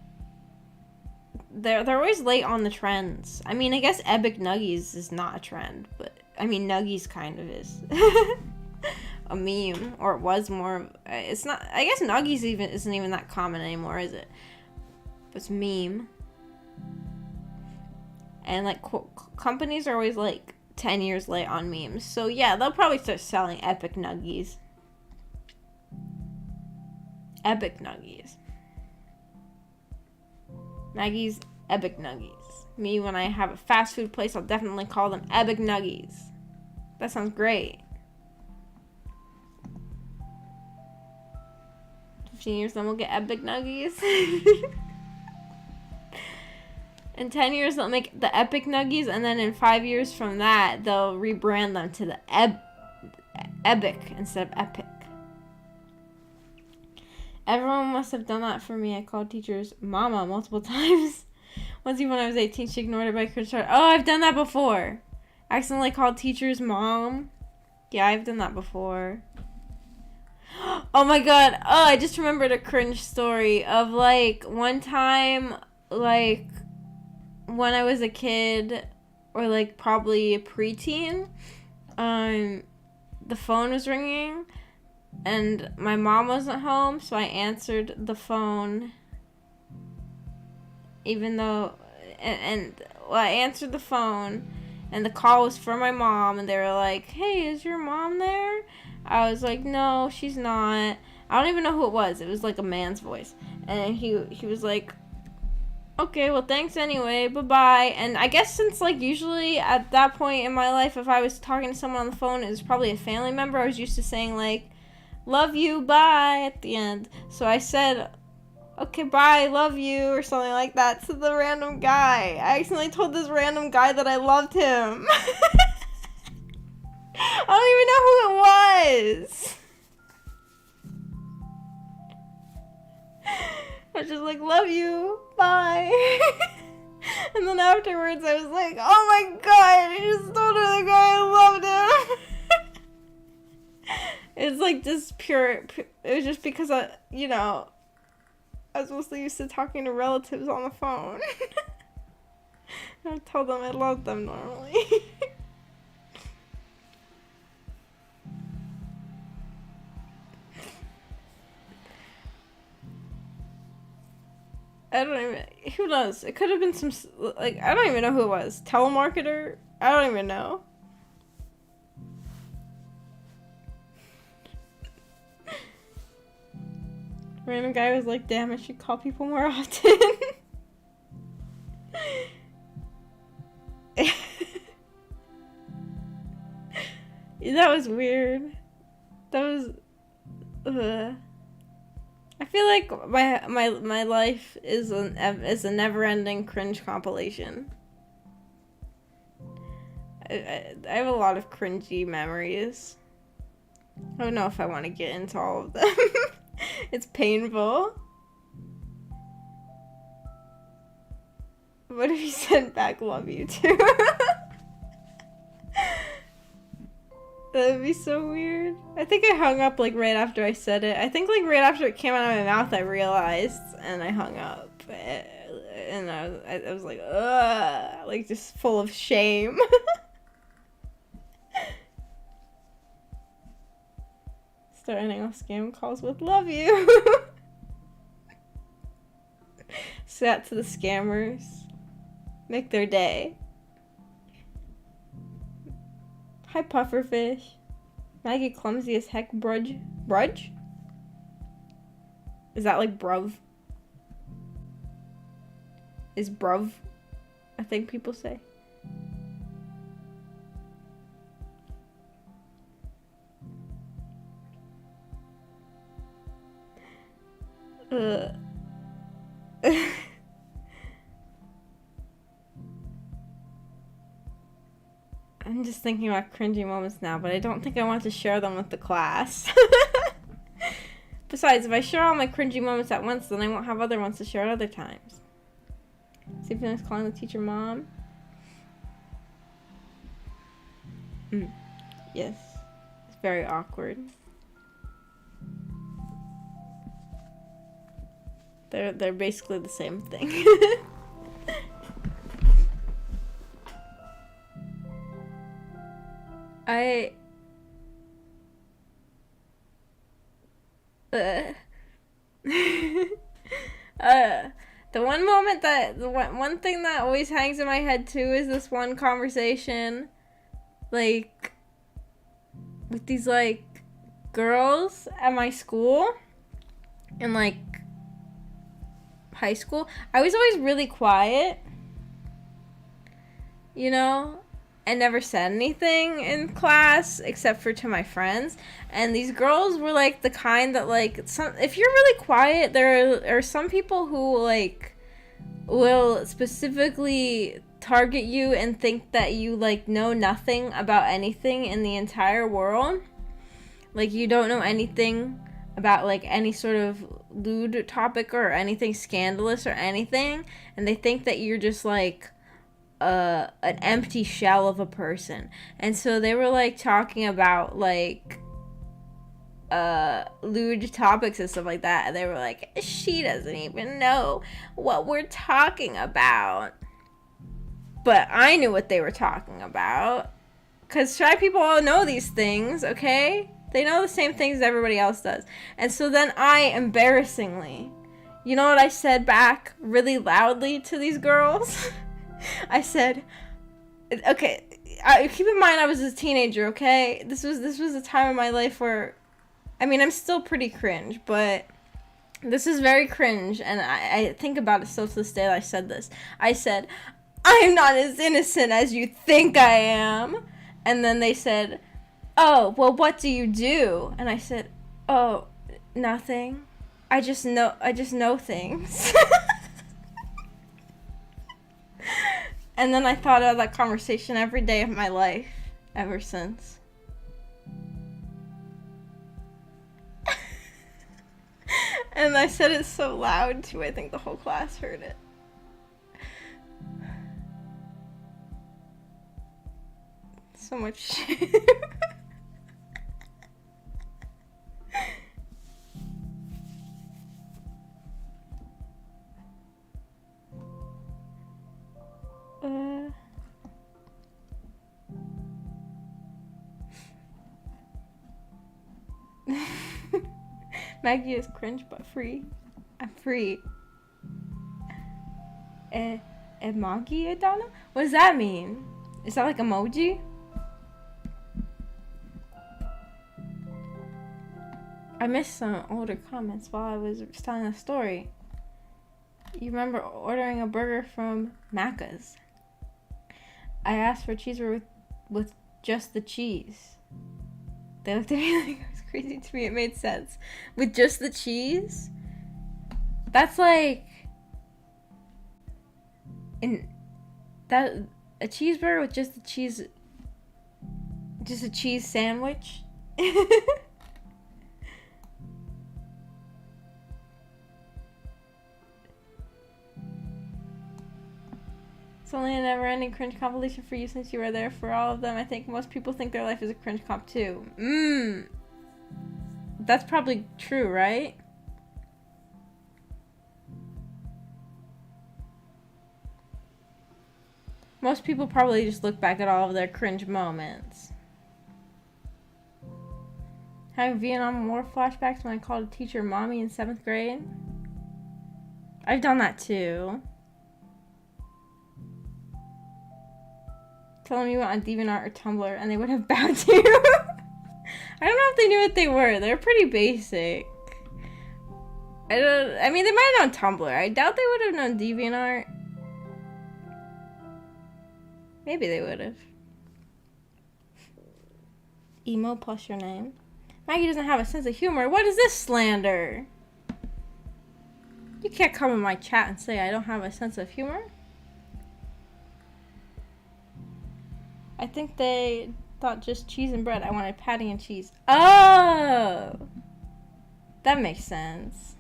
They're always late on the trends. I mean, I guess epic nuggies is not a trend, but... I mean, nuggies kind of is. A meme, or it was more... It's not... I guess nuggies isn't even that common anymore, is it? But it's meme. And, like, companies are always, like, 10 years late on memes. So, yeah, they'll probably start selling epic nuggies. Epic nuggies. Maggie's epic nuggies. Me, when I have a fast food place, I'll definitely call them epic nuggies. That sounds great. 15 years, then we'll get epic nuggies. In 10 years, they'll make the epic nuggies, and then in 5 years from that, they'll rebrand them to the epic instead of epic. Everyone must have done that for me. I called teachers mama multiple times. Once even when I was 18, she ignored it by credit card. Oh, I've done that before. I accidentally called teachers mom. Yeah, I've done that before. Oh my god. Oh, I just remembered a cringe story of, like, one time, like, when I was a kid, or, like, probably a preteen, the phone was ringing, and my mom wasn't home, so I answered the phone, even though, well, I answered the phone, and the call was for my mom, and they were like, hey, is your mom there? I was like, no, she's not. I don't even know who it was. It was, like, a man's voice, and he was like, okay, well, thanks anyway, bye-bye. And I guess since, like, usually at that point in my life, if I was talking to someone on the phone, it was probably a family member, I was used to saying, like, love you, bye, at the end. So I said, okay, bye, love you, or something like that to the random guy. I accidentally told this random guy that I loved him. I don't even know who it was. I was just like, love you, bye. And then afterwards I was like, oh my god, I just told her the guy I loved him. It's like just pure, it was just because I was mostly used to talking to relatives on the phone. I would tell them I loved them normally. I don't even, who knows? It could have been some, like, I don't even know who it was. Telemarketer? I don't even know. Random guy was like, damn, I should call people more often. Yeah, that was weird. That was, I feel like my life is a never-ending cringe compilation. I have a lot of cringy memories. I don't know if I want to get into all of them. It's painful. What if you sent back love you too? That would be so weird. I think I hung up, like, right after I said it. I think, like, right after it came out of my mouth, I realized, and I hung up. And I was like, ugh, like, just full of shame. Start ending off scam calls with love you. Say to the scammers. Make their day. Hi, Pufferfish. Maggie clumsy as heck, brudge. Brudge? Is that like bruv? Is bruv a thing people say? I'm just thinking about cringy moments now, but I don't think I want to share them with the class. Besides, if I share all my cringy moments at once, then I won't have other ones to share at other times. See if anyone's calling the teacher mom. Yes. It's very awkward. They're basically the same thing. I uh, the one moment that the one thing that always hangs in my head too is this one conversation, like with these like girls at my school in like high school. I was always really quiet, you know, and never said anything in class except for to my friends. And these girls were like the kind that like if you're really quiet, there are some people who like will specifically target you and think that you like know nothing about anything in the entire world. Like you don't know anything about like any sort of lewd topic or anything scandalous or anything, and they think that you're just like an empty shell of a person. And so they were like talking about like lewd topics and stuff like that, and they were like, she doesn't even know what we're talking about. But I knew what they were talking about, because shy people all know these things, okay? They know the same things everybody else does. And so then I, embarrassingly, you know what I said back really loudly to these girls? I said, okay, keep in mind I was a teenager, okay? This was a time in my life where, I mean, I'm still pretty cringe, but this is very cringe, and I think about it still to this day that I said this. I said, I'm not as innocent as you think I am. And then they said, oh, well, what do you do? And I said, oh, nothing. I just know things. And then I thought of that conversation every day of my life ever since. And I said it so loud too, I think the whole class heard it. So much shit. Maggie is cringe but free. I'm free. Emoji Adana? What does that mean? Is that like emoji? I missed some older comments while I was telling a story. You remember ordering a burger from Macca's? I asked for a cheeseburger with just the cheese. They looked at me like it was crazy. To me, it made sense. With just the cheese? That's like... a cheeseburger with just the cheese... Just a cheese sandwich? It's only a never-ending cringe compilation for you since you were there for all of them. I think most people think their life is a cringe comp too. That's probably true, right? Most people probably just look back at all of their cringe moments. Having Vietnam War flashbacks when I called a teacher mommy in 7th grade. I've done that too. Tell them you went on DeviantArt or Tumblr and they would have bowed to you. I don't know if they knew what they were. They're pretty basic. I mean, they might have known Tumblr. I doubt they would have known DeviantArt. Maybe they would have. Emo plus your name. Maggie doesn't have a sense of humor. What is this slander? You can't come in my chat and say I don't have a sense of humor. I think they thought just cheese and bread. I wanted patty and cheese. Oh! That makes sense.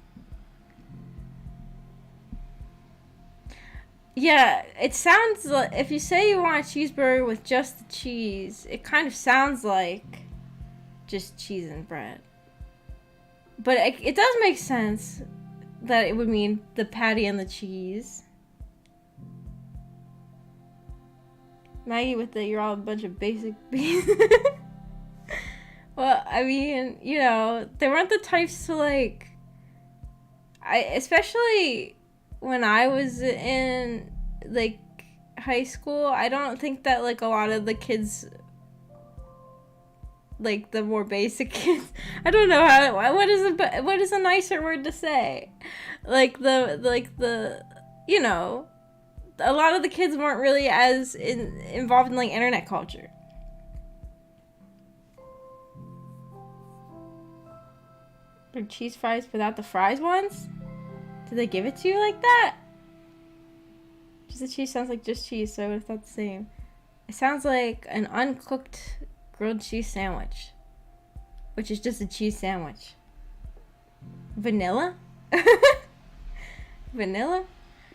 Yeah, it sounds like if you say you want a cheeseburger with just the cheese, it kind of sounds like just cheese and bread. But it does make sense that it would mean the patty and the cheese. Maggie with the you're all a bunch of basic beans. Well, I mean, you know, they weren't the types to like. Especially when I was in like high school, I don't think that like a lot of the kids, like the more basic kids, I don't know what is a nicer word to say, like the you know, a lot of the kids weren't really as involved in like internet culture. Or cheese fries without the fries ones? Did they give it to you like that? Just the cheese sounds like just cheese, so I would have thought the same. It sounds like an uncooked grilled cheese sandwich, which is just a cheese sandwich. Vanilla? Vanilla?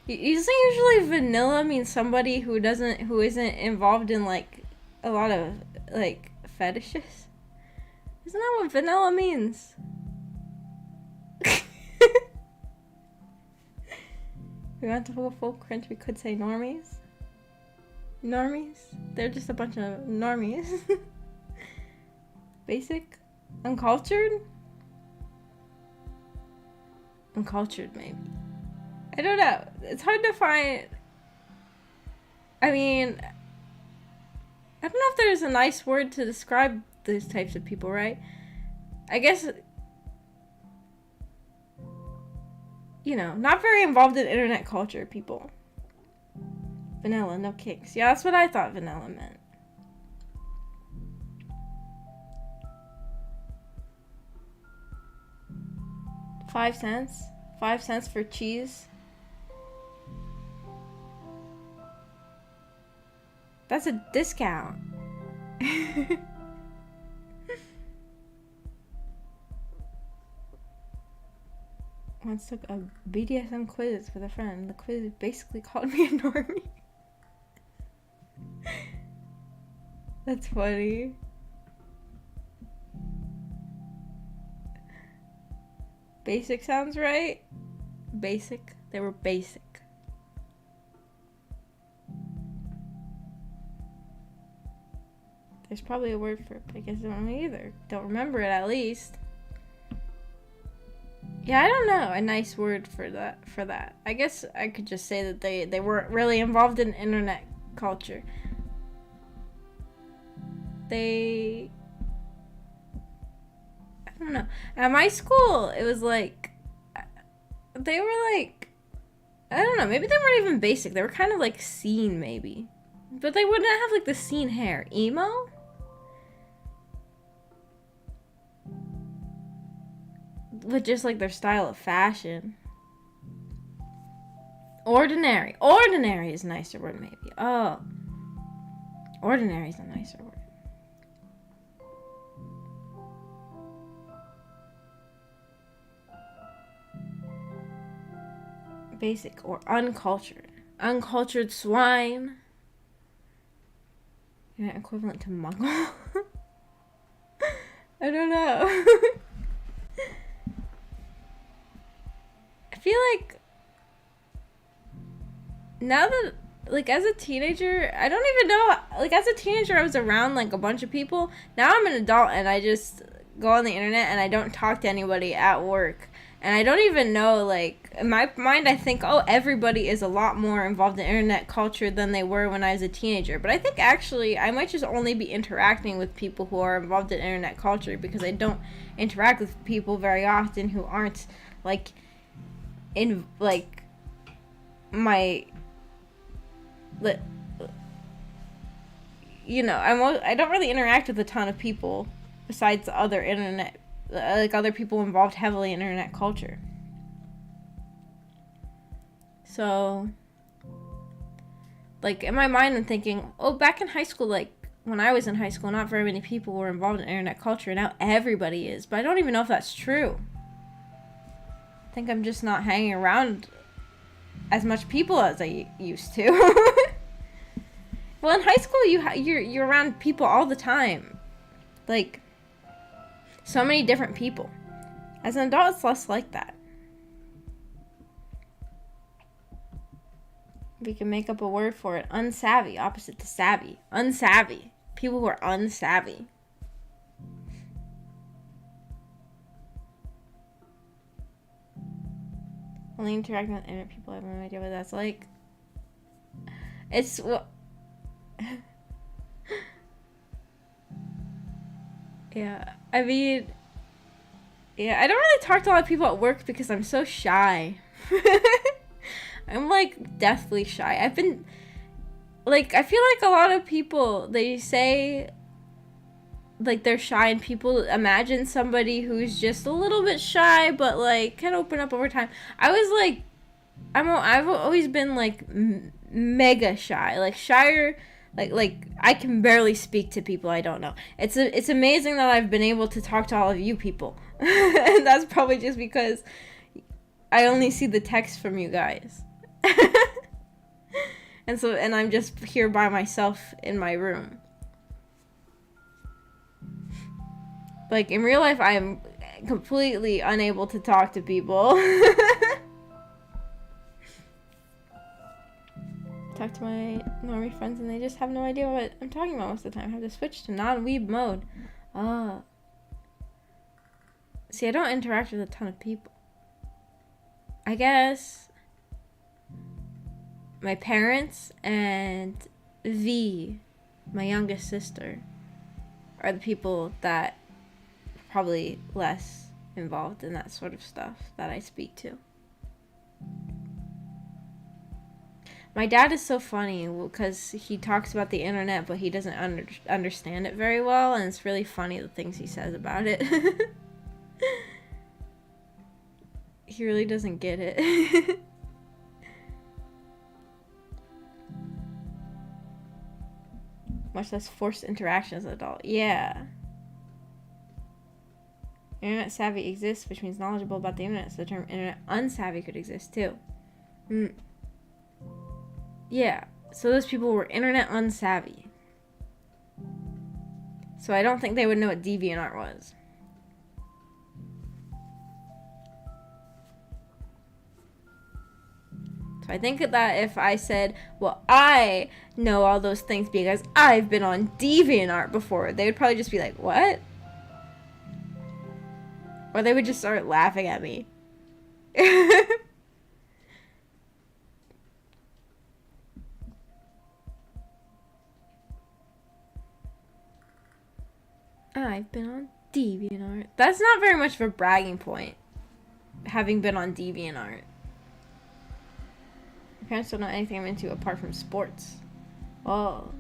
Usually vanilla means somebody who isn't involved in like a lot of like fetishes. Isn't that what vanilla means? We want to go full cringe, we could say normies. Normies? They're just a bunch of normies. Basic? Uncultured? Uncultured, maybe. I don't know. It's hard to find. I mean, I don't know if there's a nice word to describe these types of people, right? I guess, you know, not very involved in internet culture people. Vanilla, no kicks. Yeah, that's what I thought vanilla meant. $0.05? 5 cents for cheese? That's a discount. Once took a BDSM quiz with a friend. The quiz basically called me a normie. That's funny. Basic sounds right. Basic. They were basic. There's probably a word for it, but I guess I don't know either. Don't remember it at least. Yeah, I don't know a nice word for that. I guess I could just say that they weren't really involved in internet culture. I don't know. At my school, it was like they were like, I don't know, maybe they weren't even basic. They were kind of like scene maybe. But they wouldn't have like the scene hair. Emo? With just like their style of fashion. Ordinary. Ordinary is a nicer word maybe. Oh. Ordinary is a nicer word. Basic or uncultured. Uncultured swine. Yeah, equivalent to Mongol. I don't know. I feel like now that, like, as a teenager, I don't even know, like, as a teenager, I was around, like, a bunch of people. Now I'm an adult, and I just go on the internet, and I don't talk to anybody at work. And I don't even know, like, in my mind, I think, oh, everybody is a lot more involved in internet culture than they were when I was a teenager. But I think, actually, I might just only be interacting with people who are involved in internet culture because I don't interact with people very often who aren't, like, in, like, my, you know, I don't really interact with a ton of people besides other internet, like, other people involved heavily in internet culture. So, like, in my mind, I'm thinking, oh, back in high school, like, when I was in high school, not very many people were involved in internet culture, and now everybody is. But I don't even know if that's true. I think I'm just not hanging around as much people as I used to. Well, in high school, you're around people all the time, like so many different people. As an adult, it's less like that. We can make up a word for it. Unsavvy, opposite to savvy. Unsavvy. People who are unsavvy. Only interacting with internet people, I have no idea what that's like. It's yeah, I mean, yeah, I don't really talk to a lot of people at work because I'm so shy. I'm like deathly shy. I've been like, I feel like a lot of people, they say like they're shy, and people imagine somebody who's just a little bit shy but like can open up over time. I was like, I've always been like mega shy, like shyer, like I can barely speak to people I don't know. It's amazing that I've been able to talk to all of you people. And that's probably just because I only see the text from you guys. And I'm just here by myself in my room. Like, in real life, I am completely unable to talk to people. Talk to my normie friends, and they just have no idea what I'm talking about most of the time. I have to switch to non-weeb mode. See, I don't interact with a ton of people. I guess my parents and V, my youngest sister, are the people that probably less involved in that sort of stuff that I speak to. My dad is so funny because he talks about the internet, but he doesn't understand it very well, and it's really funny the things he says about it. He really doesn't get it. Much less forced interaction as an adult. Yeah. Internet savvy exists, which means knowledgeable about the internet, so the term internet unsavvy could exist too. Yeah, so those people were internet unsavvy. So I don't think they would know what DeviantArt was. So I think that if I said, well, I know all those things because I've been on DeviantArt before, they would probably just be like, what? Or they would just start laughing at me. I've been on DeviantArt. That's not very much of a bragging point, having been on DeviantArt. My parents don't know anything I'm into apart from sports. Oh.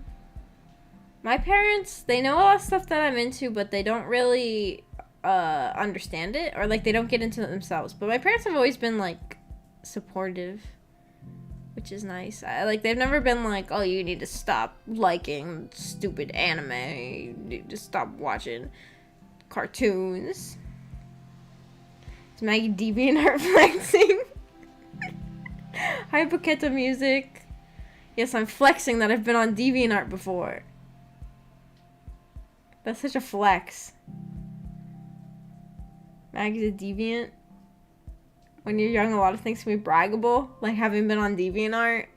My parents, they know a lot of stuff that I'm into, but they don't really understand it, or like they don't get into it themselves. But my parents have always been like supportive, which is nice. They've never been like, oh, you need to stop liking stupid anime, you need to stop watching cartoons. Is Maggie DeviantArt flexing? Hi, Buketa Music. Yes, I'm flexing that I've been on DeviantArt before. That's such a flex. Maggie's a deviant. When you're young, a lot of things can be braggable, like having been on DeviantArt.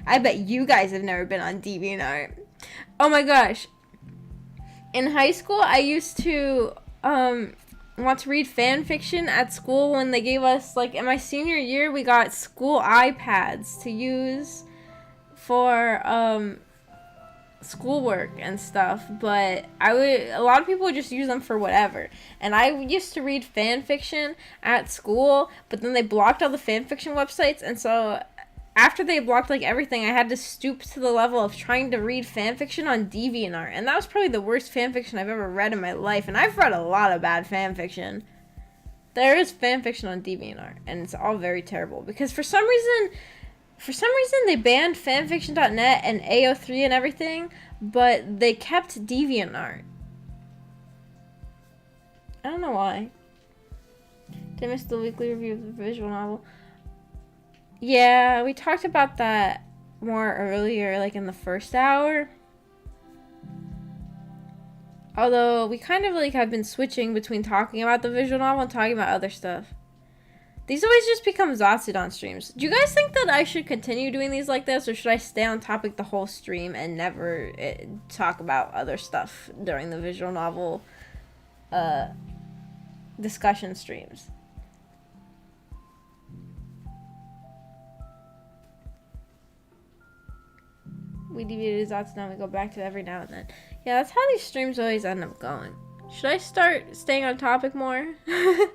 I bet you guys have never been on DeviantArt. Oh my gosh. In high school, I used to want to read fan fiction at school when they gave us, like, in my senior year, we got school iPads to use for schoolwork and stuff, but a lot of people would just use them for whatever. And I used to read fan fiction at school, but then they blocked all the fan fiction websites, and so after they blocked like everything, I had to stoop to the level of trying to read fan fiction on DeviantArt, and that was probably the worst fan fiction I've ever read in my life. And I've read a lot of bad fan fiction. There is fan fiction on DeviantArt, and it's all very terrible because for some reason they banned fanfiction.net and AO3 and everything, but they kept DeviantArt. I don't know why. Did I miss the weekly review of the visual novel? Yeah, we talked about that more earlier, like in the first hour. Although we kind of like have been switching between talking about the visual novel and talking about other stuff. These always just become Zatsudan streams. Do you guys think that I should continue doing these like this, or should I stay on topic the whole stream and never talk about other stuff during the visual novel discussion streams? We deviated Zatsudan, we go back to it every now and then. Yeah, that's how these streams always end up going. Should I start staying on topic more? I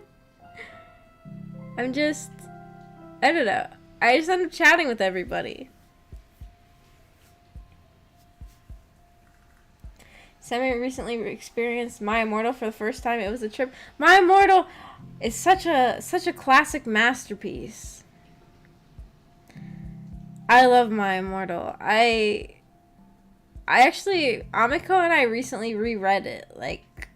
don't know. I just end up chatting with everybody. Sammy recently experienced My Immortal for the first time. It was a trip. My Immortal is such a classic masterpiece. I love My Immortal. I actually, Amiko and I recently reread it. Like,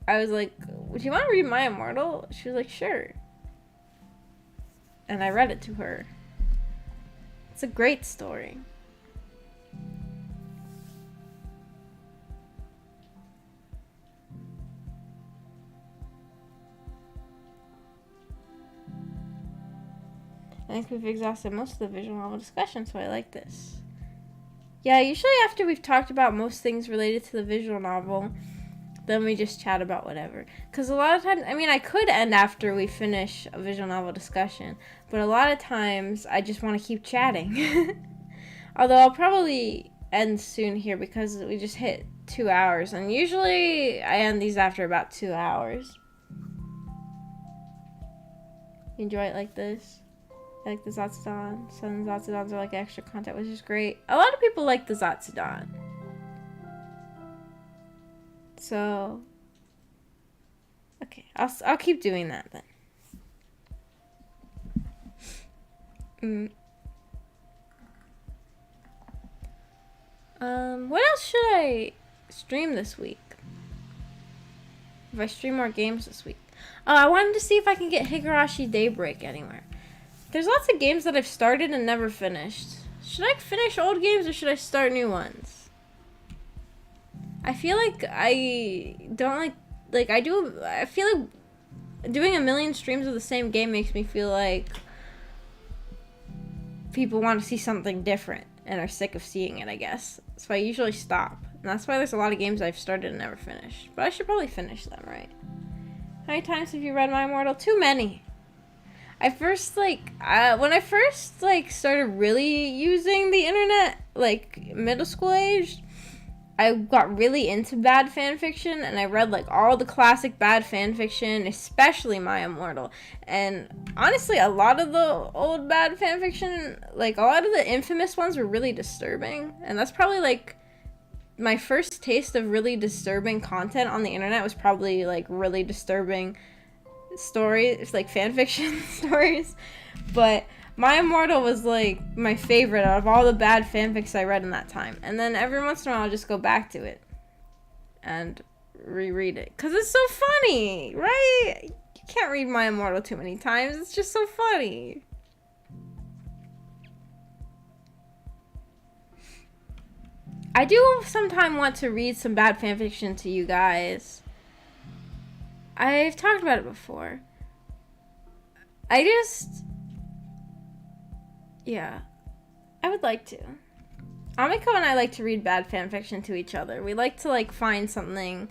I was like, would you want to read My Immortal? She was like, sure. And I read it to her. It's a great story. I think we've exhausted most of the visual novel discussion, so I like this. Yeah, usually after we've talked about most things related to the visual novel, then we just chat about whatever. Because a lot of times, I mean, I could end after we finish a visual novel discussion, but a lot of times I just want to keep chatting. Although I'll probably end soon here because we just hit 2 hours, and usually I end these after about 2 hours. You enjoy it like this? I like the Zatsudan. Some Zatsudans are like extra content, which is great. A lot of people like the Zatsudan. So, okay, I'll keep doing that then. What else should I stream this week? If I stream more games this week. Oh, I wanted to see if I can get Higurashi Daybreak anywhere. There's lots of games that I've started and never finished. Should I finish old games or should I start new ones? I feel like I don't I feel like doing a million streams of the same game makes me feel like people want to see something different and are sick of seeing it, I guess. So I usually stop. And that's why there's a lot of games I've started and never finished. But I should probably finish them, right? How many times have you read My Immortal? Too many. When I first started really using the internet, like middle school age, I got really into bad fan fiction, and I read like all the classic bad fan fiction, especially My Immortal. And honestly, a lot of the old bad fan fiction, like a lot of the infamous ones, were really disturbing. And that's probably like my first taste of really disturbing content on the internet was probably like really disturbing stories, like fan fiction stories. But My Immortal was like my favorite out of all the bad fanfics I read in that time. And then every once in a while I'll just go back to it and reread it. Because it's so funny, right? You can't read My Immortal too many times. It's just so funny. I do sometimes want to read some bad fanfiction to you guys. I've talked about it before. Yeah, I would like to. Amiko and I like to read bad fanfiction to each other. We like to like find something,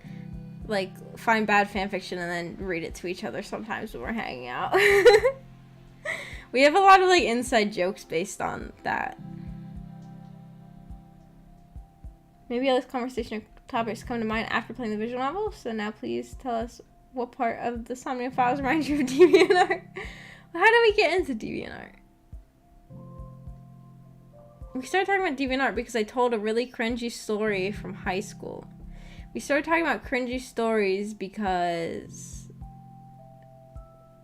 like find bad fanfiction and then read it to each other sometimes when we're hanging out. We have a lot of like inside jokes based on that. Maybe other conversation topics come to mind after playing the visual novel. So now please tell us what part of the Somnium files reminds you of DeviantArt. How do we get into DeviantArt? We started talking about DeviantArt because I told a really cringy story from high school. We started talking about cringy stories because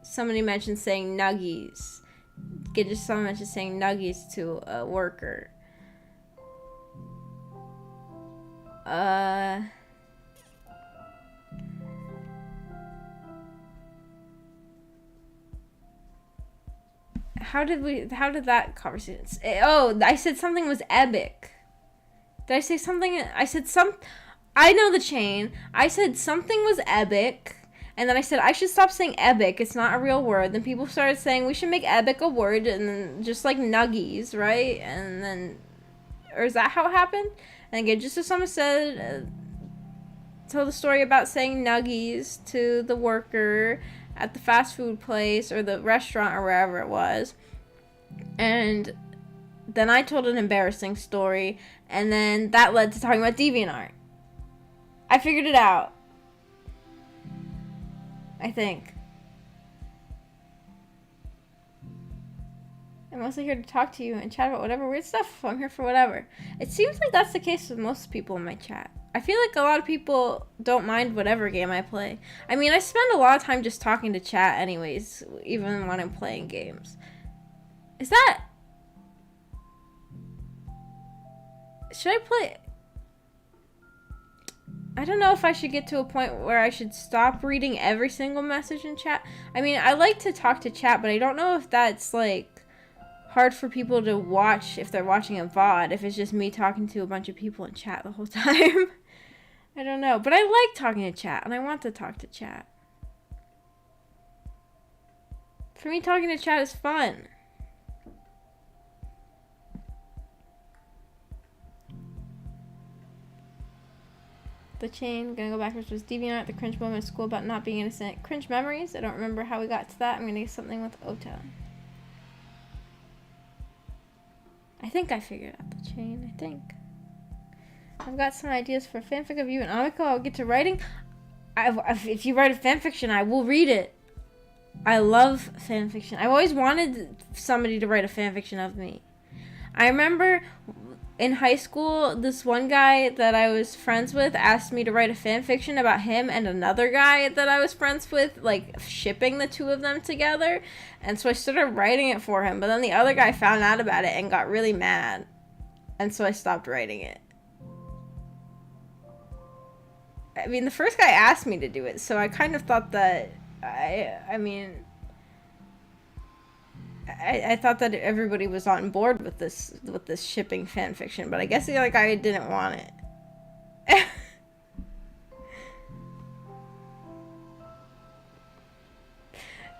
somebody mentioned saying nuggies. Someone mentioned saying nuggies to a worker. how did that conversation... Oh, I said something was epic. Did I say something? I know the chain. I said something was epic. And then I said, I should stop saying epic. It's not a real word. Then people started saying we should make epic a word, and then just like nuggies, right? And then, or is that how it happened? And again, just as someone said, told the story about saying nuggies to the worker at the fast food place or the restaurant or wherever it was. And then I told an embarrassing story, and then that led to talking about DeviantArt. I figured it out. I think. I'm mostly here to talk to you and chat about whatever weird stuff. I'm here for whatever. It seems like that's the case with most people in my chat. I feel like a lot of people don't mind whatever game I play. I mean, I spend a lot of time just talking to chat anyways, even when I'm playing games. Is that... Should I play... I don't know if I should get to a point where I should stop reading every single message in chat. I mean, I like to talk to chat, but I don't know if that's, like, hard for people to watch if they're watching a VOD, if it's just me talking to a bunch of people in chat the whole time. I don't know. But I like talking to chat, and I want to talk to chat. For me, talking to chat is fun. The chain, gonna go backwards, was DeviantArt, the cringe moment in school about not being innocent. Cringe memories, I don't remember how we got to that. I'm gonna get something with Ota. I think I figured out the chain, I think. I've got some ideas for a fanfic of you and Amiko. I'll get to writing. If you write a fanfiction, I will read it. I love fanfiction. I've always wanted somebody to write a fanfiction of me. I remember... in high school, this one guy that I was friends with asked me to write a fan fiction about him and another guy that I was friends with, like, shipping the two of them together. And so I started writing it for him, but then the other guy found out about it and got really mad. And so I stopped writing it. I mean, the first guy asked me to do it, so I kind of thought that, I mean... I thought that everybody was on board with this shipping fan fiction, but I guess the other guy didn't want it.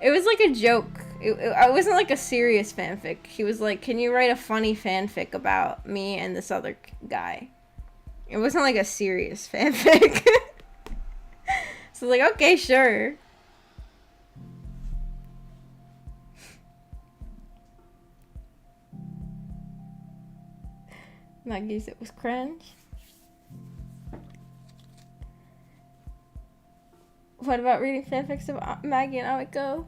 It was like a joke. It wasn't like a serious fanfic. He was like, "Can you write a funny fanfic about me and this other guy?" It wasn't like a serious fanfic. So like, okay, sure. Nuggies, it was cringe. What about reading fanfics of Maggie and Amiko?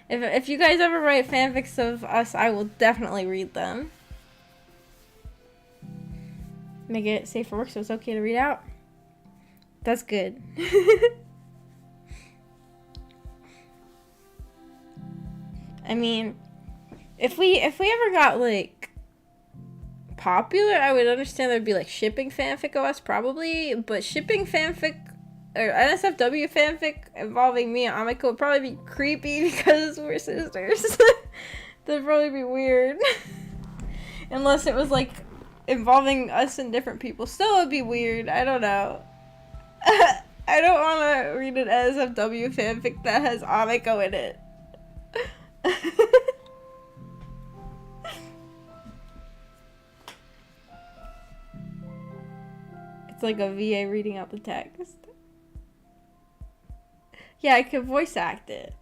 If you guys ever write fanfics of us, I will definitely read them. Make it safe for work so it's okay to read out. That's good. I mean, if we ever got like popular, I would understand there'd be like shipping fanfic of us probably, but shipping fanfic or NSFW fanfic involving me and Amiko would probably be creepy because we're sisters. That'd probably be weird. Unless it was like involving us and different people. Still would be weird. I don't know. I don't want to read an NSFW fanfic that has Amiko in it. It's like a VA reading out the text. Yeah, I could voice act it.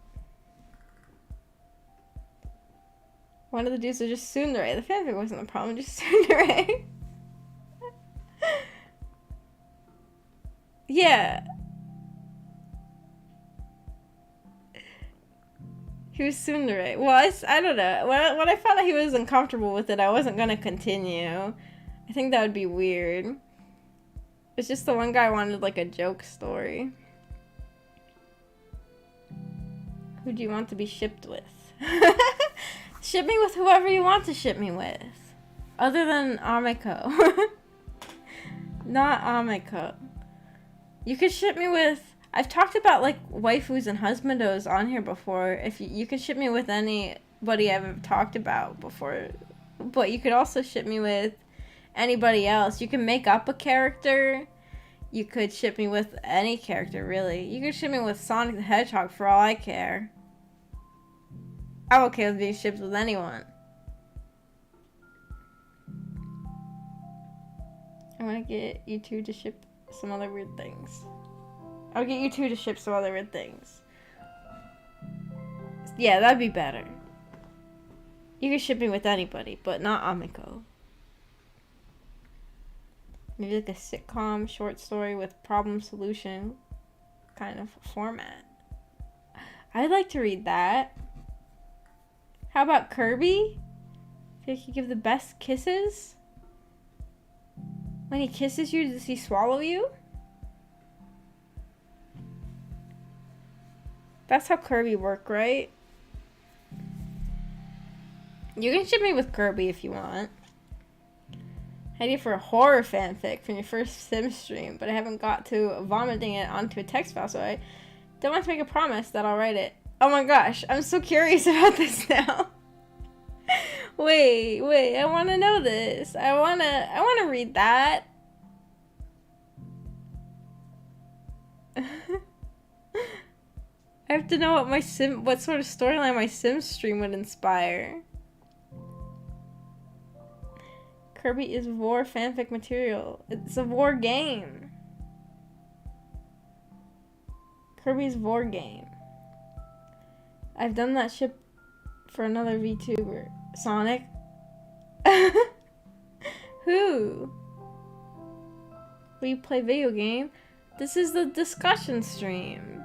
One of the dudes was just tsundere. The fanfic wasn't the problem, just tsundere. Yeah. He was tsundere. Well, I don't know. When I found out he was uncomfortable with it, I wasn't gonna continue. I think that would be weird. It's just the one guy wanted like a joke story. Who do you want to be shipped with? Ship me with whoever you want to ship me with. Other than Amiko. Not Amiko. You could ship me with... I've talked about like waifus and husbandos on here before. If you could ship me with any anybody I've talked about before. But you could also ship me with anybody else. You can make up a character. You could ship me with any character, really. You could ship me with Sonic the Hedgehog for all I care. I'm okay with being shipped with anyone. I'm gonna get you two to ship some other weird things. I'll get you two to ship some other weird things. Yeah, that'd be better. You can ship me with anybody, but not Amiko. Maybe like a sitcom short story with problem solution kind of format. I'd like to read that. How about Kirby? If he could give the best kisses? When he kisses you, does he swallow you? That's how Kirby work, right? You can ship me with Kirby if you want. Idea for a horror fanfic from your first sim stream, but I haven't got to vomiting it onto a text file, so I don't want to make a promise that I'll write it. Oh my gosh, I'm so curious about this now. wait, I want to know this. I want to read that. I have to know what sort of storyline my sim stream would inspire. Kirby is war fanfic material. It's a war game. Kirby's war game. I've done that ship for another VTuber. Sonic? Who? We play video game? This is the discussion stream.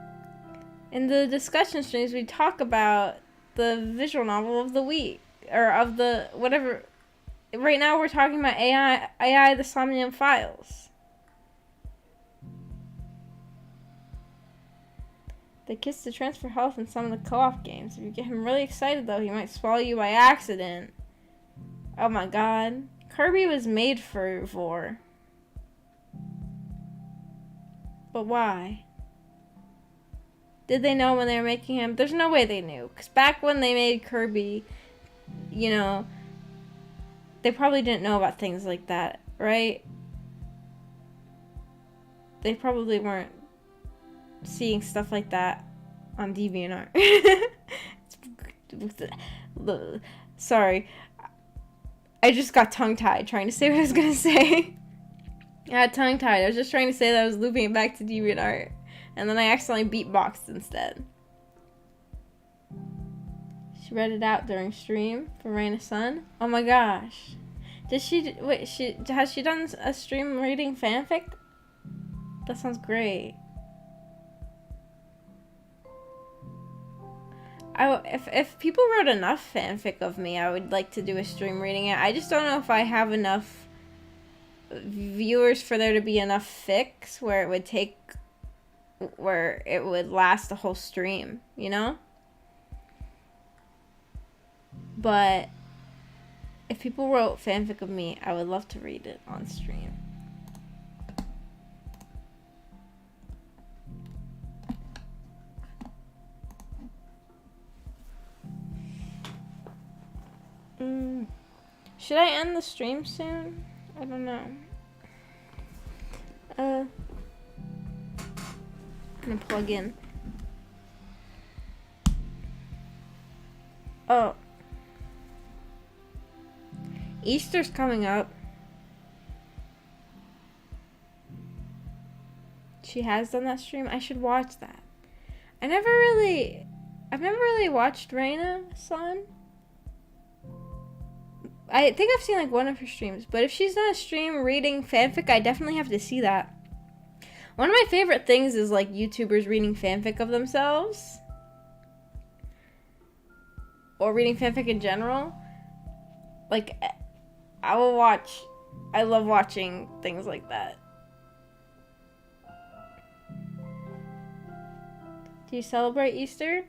In the discussion streams, we talk about the visual novel of the week. Or of the whatever. Right now, we're talking about AI the Somnium files. They kiss to transfer health in some of the co-op games. If you get him really excited, though, he might swallow you by accident. Oh my god. Kirby was made for Vor. But why? Did they know when they were making him? There's no way they knew. Because back when they made Kirby, you know, they probably didn't know about things like that, right? They probably weren't seeing stuff like that on DeviantArt. Sorry. I just got tongue-tied trying to say what I was going to say. I got tongue-tied. I was just trying to say that I was looping it back to DeviantArt. And then I accidentally beatboxed instead. She read it out during stream for Rain of Sun. Oh my gosh. Has she done a stream reading fanfic? That sounds great. If people wrote enough fanfic of me, I would like to do a stream reading it. I just don't know if I have enough viewers for there to be enough fics where it would last a whole stream, you know? But if people wrote fanfic of me, I would love to read it on stream. Should I end the stream soon? I don't know. I'm gonna plug in. Oh. Easter's coming up. She has done that stream. I should watch that. I've never really watched Raina Sun. I think I've seen like one of her streams, but if she's done a stream reading fanfic, I definitely have to see that. One of my favorite things is like YouTubers reading fanfic of themselves. Or reading fanfic in general. Like, I love watching things like that. Do you celebrate Easter?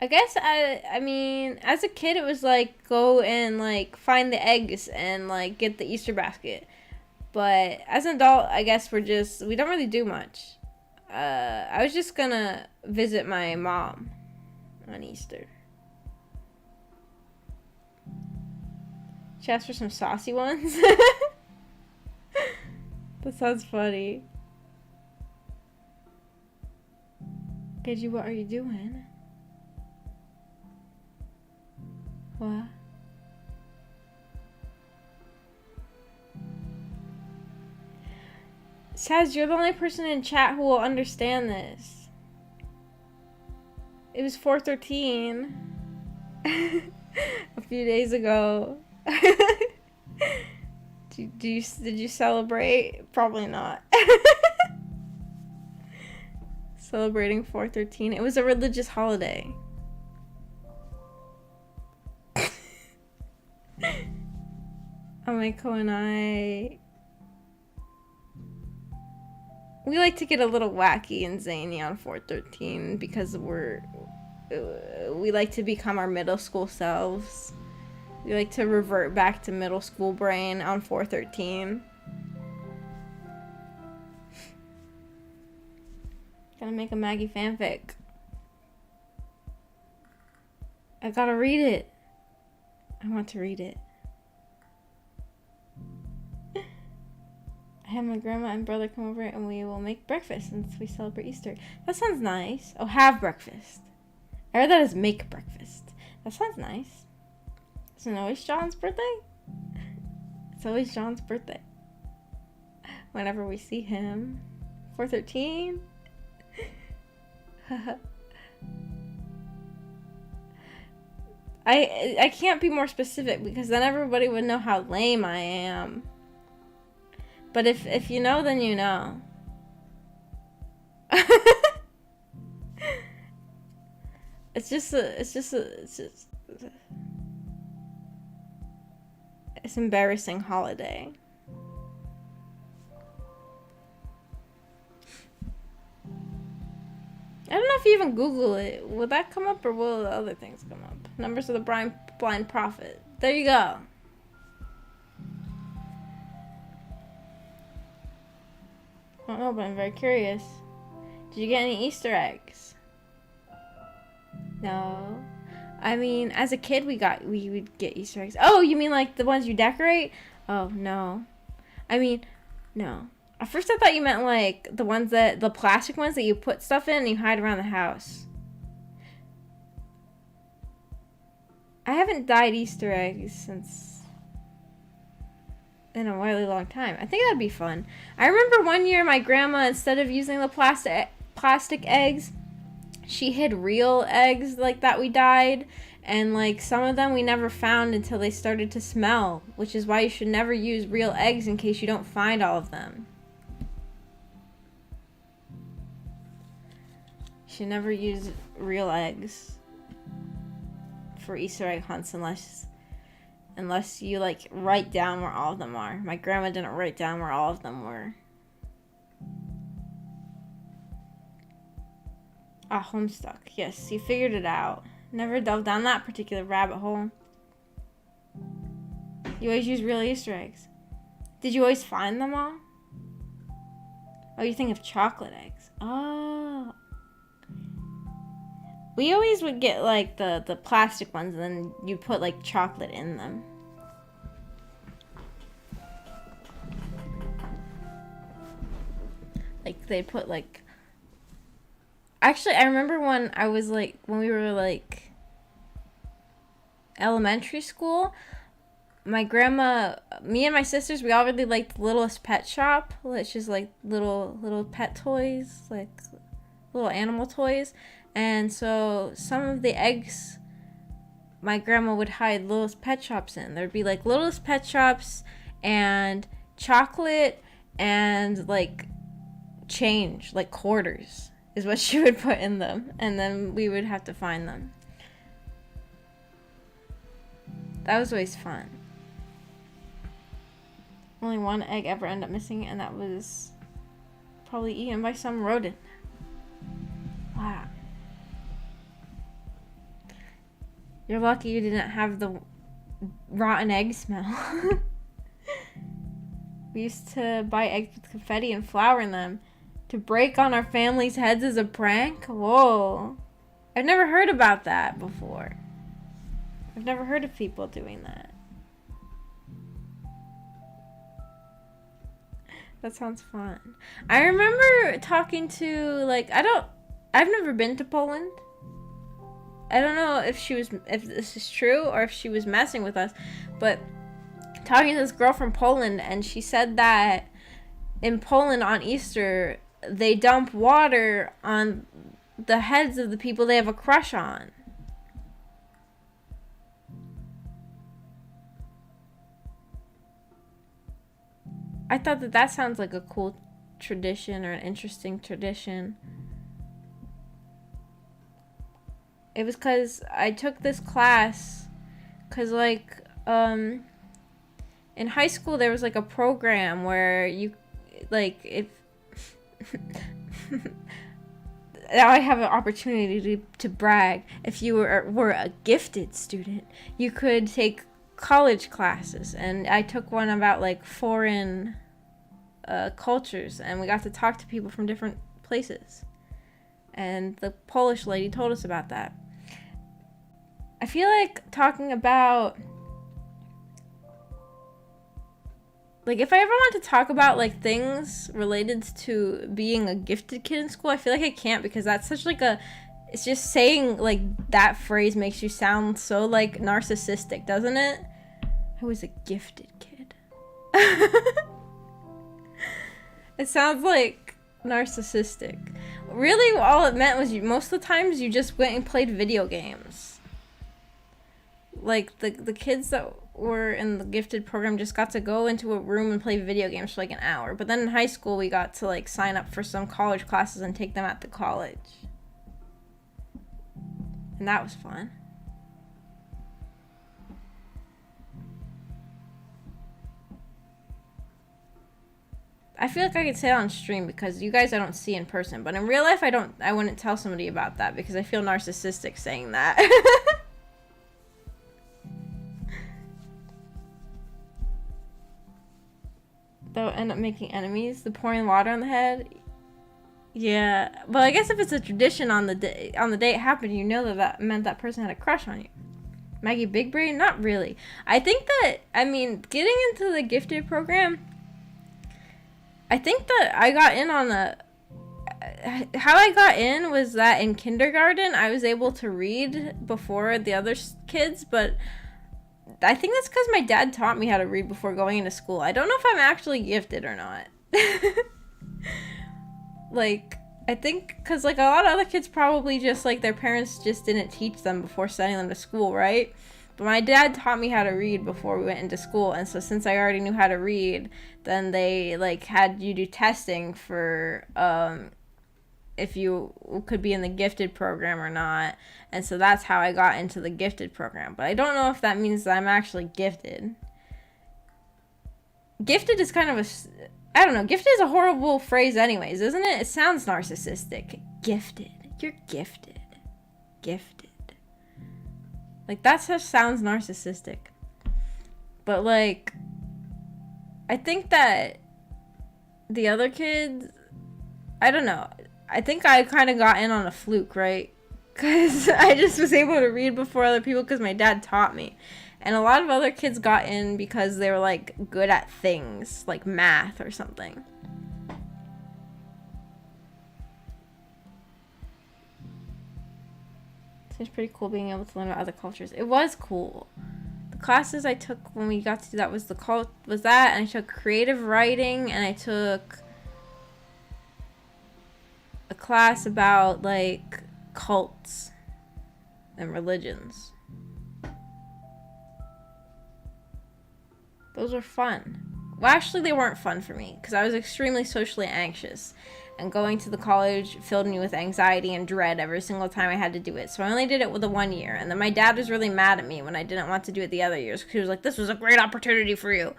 I guess I mean, as a kid it was like go and like find the eggs and like get the Easter basket. But as an adult, I guess we don't really do much. I was just gonna visit my mom on Easter. She asked for some saucy ones. That sounds funny. Gigi, what are you doing? What? Saz, you're the only person in chat who will understand this. It was 4:13 a few days ago. Did you celebrate? Probably not. Celebrating 4:13. It was a religious holiday. Ameko and I, we like to get a little wacky and zany on 4:13 because we like to become our middle school selves. We like to revert back to middle school brain on 4:13. Gonna make a Maggie fanfic. I gotta read it. I want to read it. I have my grandma and brother come over and we will make breakfast since we celebrate Easter. That sounds nice. Oh, have breakfast. I heard that as make breakfast. That sounds nice. Isn't it always John's birthday? It's always John's birthday. Whenever we see him. 4:13. I can't be more specific because then everybody would know how lame I am. But if you know, then you know. It's embarrassing holiday. I don't know if you even Google it. Will that come up or will the other things come up? Numbers of the blind prophet. There you go. I don't know, but I'm very curious. Did you get any Easter eggs? No. I mean, as a kid, we would get Easter eggs. Oh, you mean like the ones you decorate? Oh, no. I mean, no. At first I thought you meant like the plastic ones that you put stuff in and you hide around the house. I haven't dyed Easter eggs since in a really long time. I think that'd be fun. I remember one year my grandma, instead of using the plastic eggs, she hid real eggs like that we dyed, and like some of them we never found until they started to smell, which is why you should never use real eggs in case you don't find all of them. You should never use real eggs for Easter egg hunts unless you like write down where all of them are. My grandma didn't write down where all of them were. Ah, Homestuck. Yes, you figured it out. Never delved down that particular rabbit hole. You always use real Easter eggs. Did you always find them all? Oh, you think of chocolate eggs. Oh. We always would get like the plastic ones and then you put like chocolate in them. Like they put like... Actually, I remember when we were like elementary school, my grandma, me and my sisters, we all really liked Littlest Pet Shop, which is like little pet toys, like little animal toys. And so some of the eggs my grandma would hide Littlest Pet Shops in. There'd be like Littlest Pet Shops and chocolate and like change, like quarters is what she would put in them. And then we would have to find them. That was always fun. Only one egg ever ended up missing, and that was probably eaten by some rodent. Wow. You're lucky you didn't have the rotten egg smell. We used to buy eggs with confetti and flour in them to break on our family's heads as a prank. Whoa. I've never heard about that before. I've never heard of people doing that. That sounds fun. I remember talking to, like, I've never been to Poland. I don't know if this is true or if she was messing with us, but talking to this girl from Poland, and she said that in Poland on Easter, they dump water on the heads of the people they have a crush on. I thought that sounds like a cool tradition or an interesting tradition. It was because I took this class because, like, in high school there was, like, a program where you, like, if now I have an opportunity to brag. If you were a gifted student, you could take college classes, and I took one about, like, foreign cultures, and we got to talk to people from different places, and the Polish lady told us about that. I feel like talking about, like, if I ever want to talk about, like, things related to being a gifted kid in school, I feel like I can't, because that's such, like, it's just saying, like, that phrase makes you sound so, like, narcissistic, doesn't it? I was a gifted kid. It sounds, like, narcissistic. Really, all it meant was most of the times you just went and played video games. Like, the kids that were in the gifted program just got to go into a room and play video games for, like, an hour. But then in high school, we got to, like, sign up for some college classes and take them at the college. And that was fun. I feel like I could say it on stream because you guys I don't see in person. But in real life, I wouldn't tell somebody about that because I feel narcissistic saying that. They'll end up making enemies. The pouring water on the head. Yeah, but I guess if it's a tradition on the day it happened, you know that meant that person had a crush on you. Maggie Big Brain? Not really. I think that, I mean, getting into the gifted program, I think that I got in on how I got in was that in kindergarten I was able to read before the other kids, but I think that's because my dad taught me how to read before going into school. I don't know if I'm actually gifted or not. Like, I think because, like, a lot of other kids probably just, like, their parents just didn't teach them before sending them to school, right? But my dad taught me how to read before we went into school, and so since I already knew how to read, then they, like, had you do testing for if you could be in the gifted program or not. And so that's how I got into the gifted program. But I don't know if that means that I'm actually gifted. Gifted is kind of I don't know. Gifted is a horrible phrase anyways, isn't it? It sounds narcissistic. Gifted. You're gifted. Gifted. Like, that just sounds narcissistic. But, like, I think that the other kids, I don't know. I think I kind of got in on a fluke, right? Because I just was able to read before other people because my dad taught me. And a lot of other kids got in because they were, like, good at things, like math or something. It's pretty cool being able to learn about other cultures. It was cool. The classes I took when we got to do that was that, and I took creative writing, and I took a class about, like, cults and religions. Those were fun. Well, actually, they weren't fun for me because I was extremely socially anxious, and going to the college filled me with anxiety and dread every single time I had to do it. So I only did it with the 1 year, and then my dad was really mad at me when I didn't want to do it the other years because he was like, "This was a great opportunity for you,"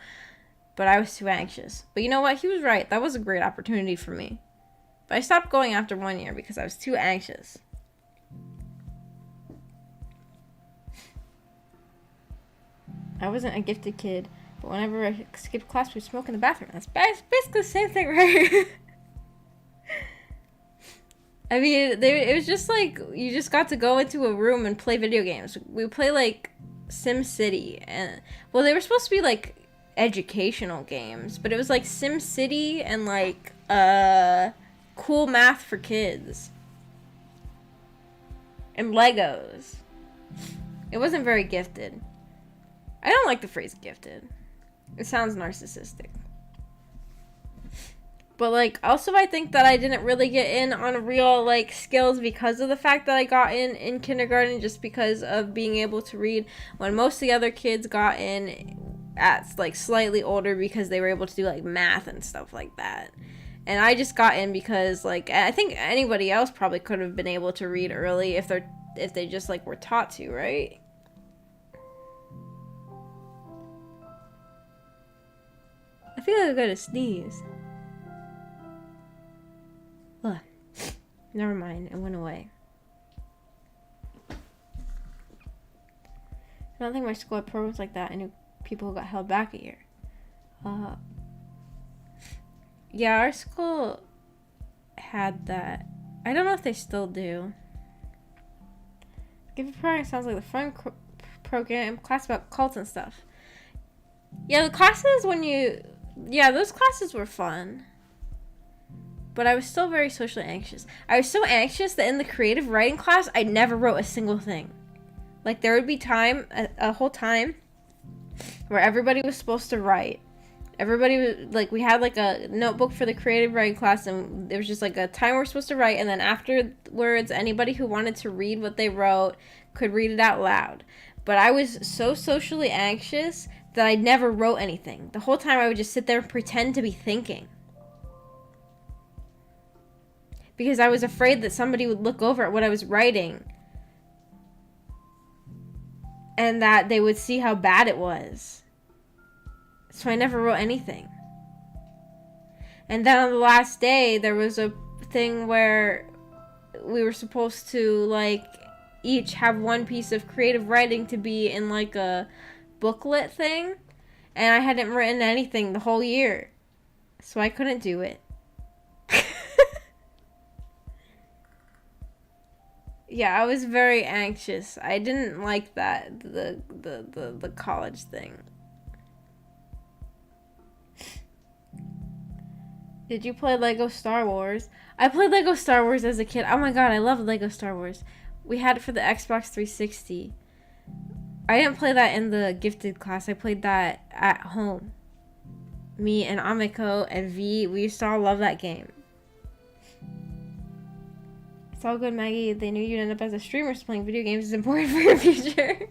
but I was too anxious. But you know what? He was right. That was a great opportunity for me. But I stopped going after 1 year because I was too anxious. I wasn't a gifted kid, but whenever I skipped class, we'd smoke in the bathroom. That's basically the same thing, right? I mean, it was just like, you just got to go into a room and play video games. We play, like, Sim City, and, well, they were supposed to be, like, educational games, but it was like Sim City and like cool math for kids and Legos. It wasn't very gifted. I don't like the phrase gifted. It sounds narcissistic. But like also I think that I didn't really get in on real like skills because of the fact that I got in kindergarten, just because of being able to read, when most of the other kids got in at like slightly older because they were able to do like math and stuff like that. And I just got in because like I think anybody else probably could have been able to read early if they just like were taught to, right? I feel like I gotta sneeze. Ugh. Never mind, it went away. I don't think my school had programs like that. I knew people who got held back a year. Yeah, our school had that. I don't know if they still do. Gifted program sounds like the fun program class about cults and stuff. Yeah, the classes those classes were fun. But I was still very socially anxious. I was so anxious that in the creative writing class, I never wrote a single thing. Like, there would be a whole time, where everybody was supposed to write. Everybody was, like, we had, like, a notebook for the creative writing class, and there was just, like, a time we're supposed to write, and then afterwards, anybody who wanted to read what they wrote could read it out loud. But I was so socially anxious that I never wrote anything. The whole time, I would just sit there and pretend to be thinking. Because I was afraid that somebody would look over at what I was writing and that they would see how bad it was. So I never wrote anything. And then on the last day, there was a thing where we were supposed to, like, each have one piece of creative writing to be in, like, a booklet thing. And I hadn't written anything the whole year. So I couldn't do it. Yeah, I was very anxious. I didn't like that, the college thing. Did you play Lego Star Wars? I played Lego Star Wars as a kid. Oh my god, I love Lego Star Wars. We had it for the Xbox 360. I didn't play that in the gifted class. I played that at home. Me and Amiko and V, we used to all love that game. It's all good, Maggie. They knew you'd end up as a streamer, so playing video games is important for your future.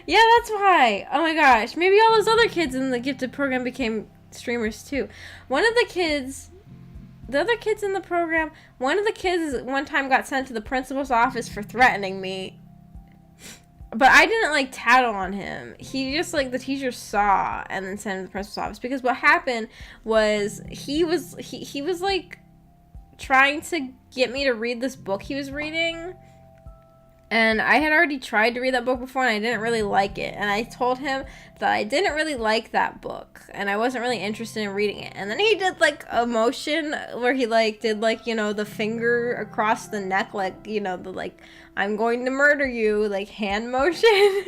Yeah, that's why. Oh my gosh. Maybe all those other kids in the gifted program became streamers too. The other kids in the program, one of the kids one time got sent to the principal's office for threatening me. But I didn't, like, tattle on him. He just, like, the teacher saw and then sent him to the principal's office. Because what happened was he was, like, trying to get me to read this book he was reading, and I had already tried to read that book before and I didn't really like it, and I told him that I didn't really like that book and I wasn't really interested in reading it. And then he did, like, a motion where he, like, did, like, you know, the finger across the neck, like, you know, the, like, I'm going to murder you, like, hand motion.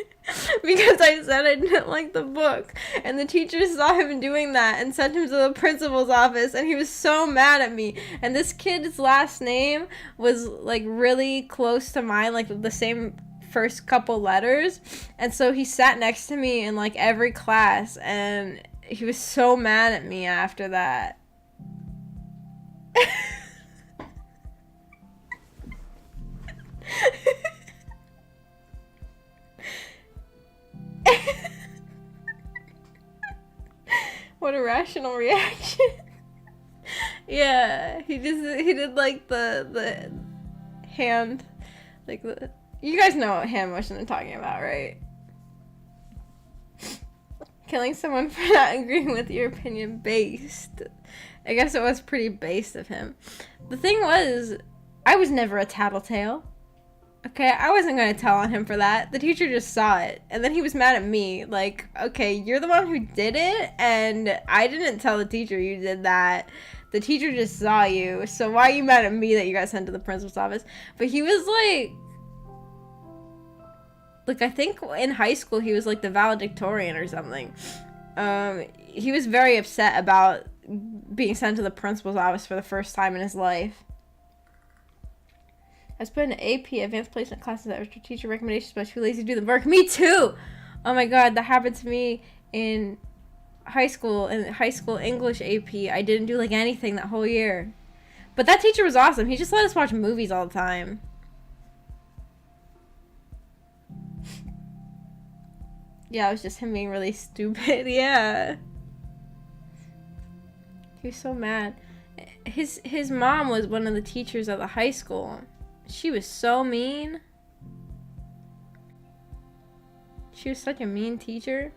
Because I said I didn't like the book. And the teacher saw him doing that and sent him to the principal's office, and he was so mad at me. And this kid's last name was, like, really close to mine, like, the same first couple letters. And so he sat next to me in, like, every class, and he was so mad at me after that. What a rational reaction. Yeah, he did like the hand, like you guys know what hand motion I'm talking about, right? Killing someone for not agreeing with your opinion, based. I guess it was pretty based of him. The thing was, I was never a tattletale. Okay, I wasn't going to tell on him for that. The teacher just saw it, and then he was mad at me. Like, okay, you're the one who did it, and I didn't tell the teacher you did that. The teacher just saw you, so why are you mad at me that you got sent to the principal's office? But he was like, I think in high school he was like the valedictorian or something. he was very upset about being sent to the principal's office for the first time in his life. I was put in AP, advanced placement classes that were teacher recommendations, but I was too lazy to do the work. Me too! Oh my god, that happened to me in high school English AP. I didn't do like anything that whole year. But that teacher was awesome. He just let us watch movies all the time. Yeah, it was just him being really stupid. Yeah. He was so mad. His mom was one of the teachers at the high school. She was so mean. She was such a mean teacher.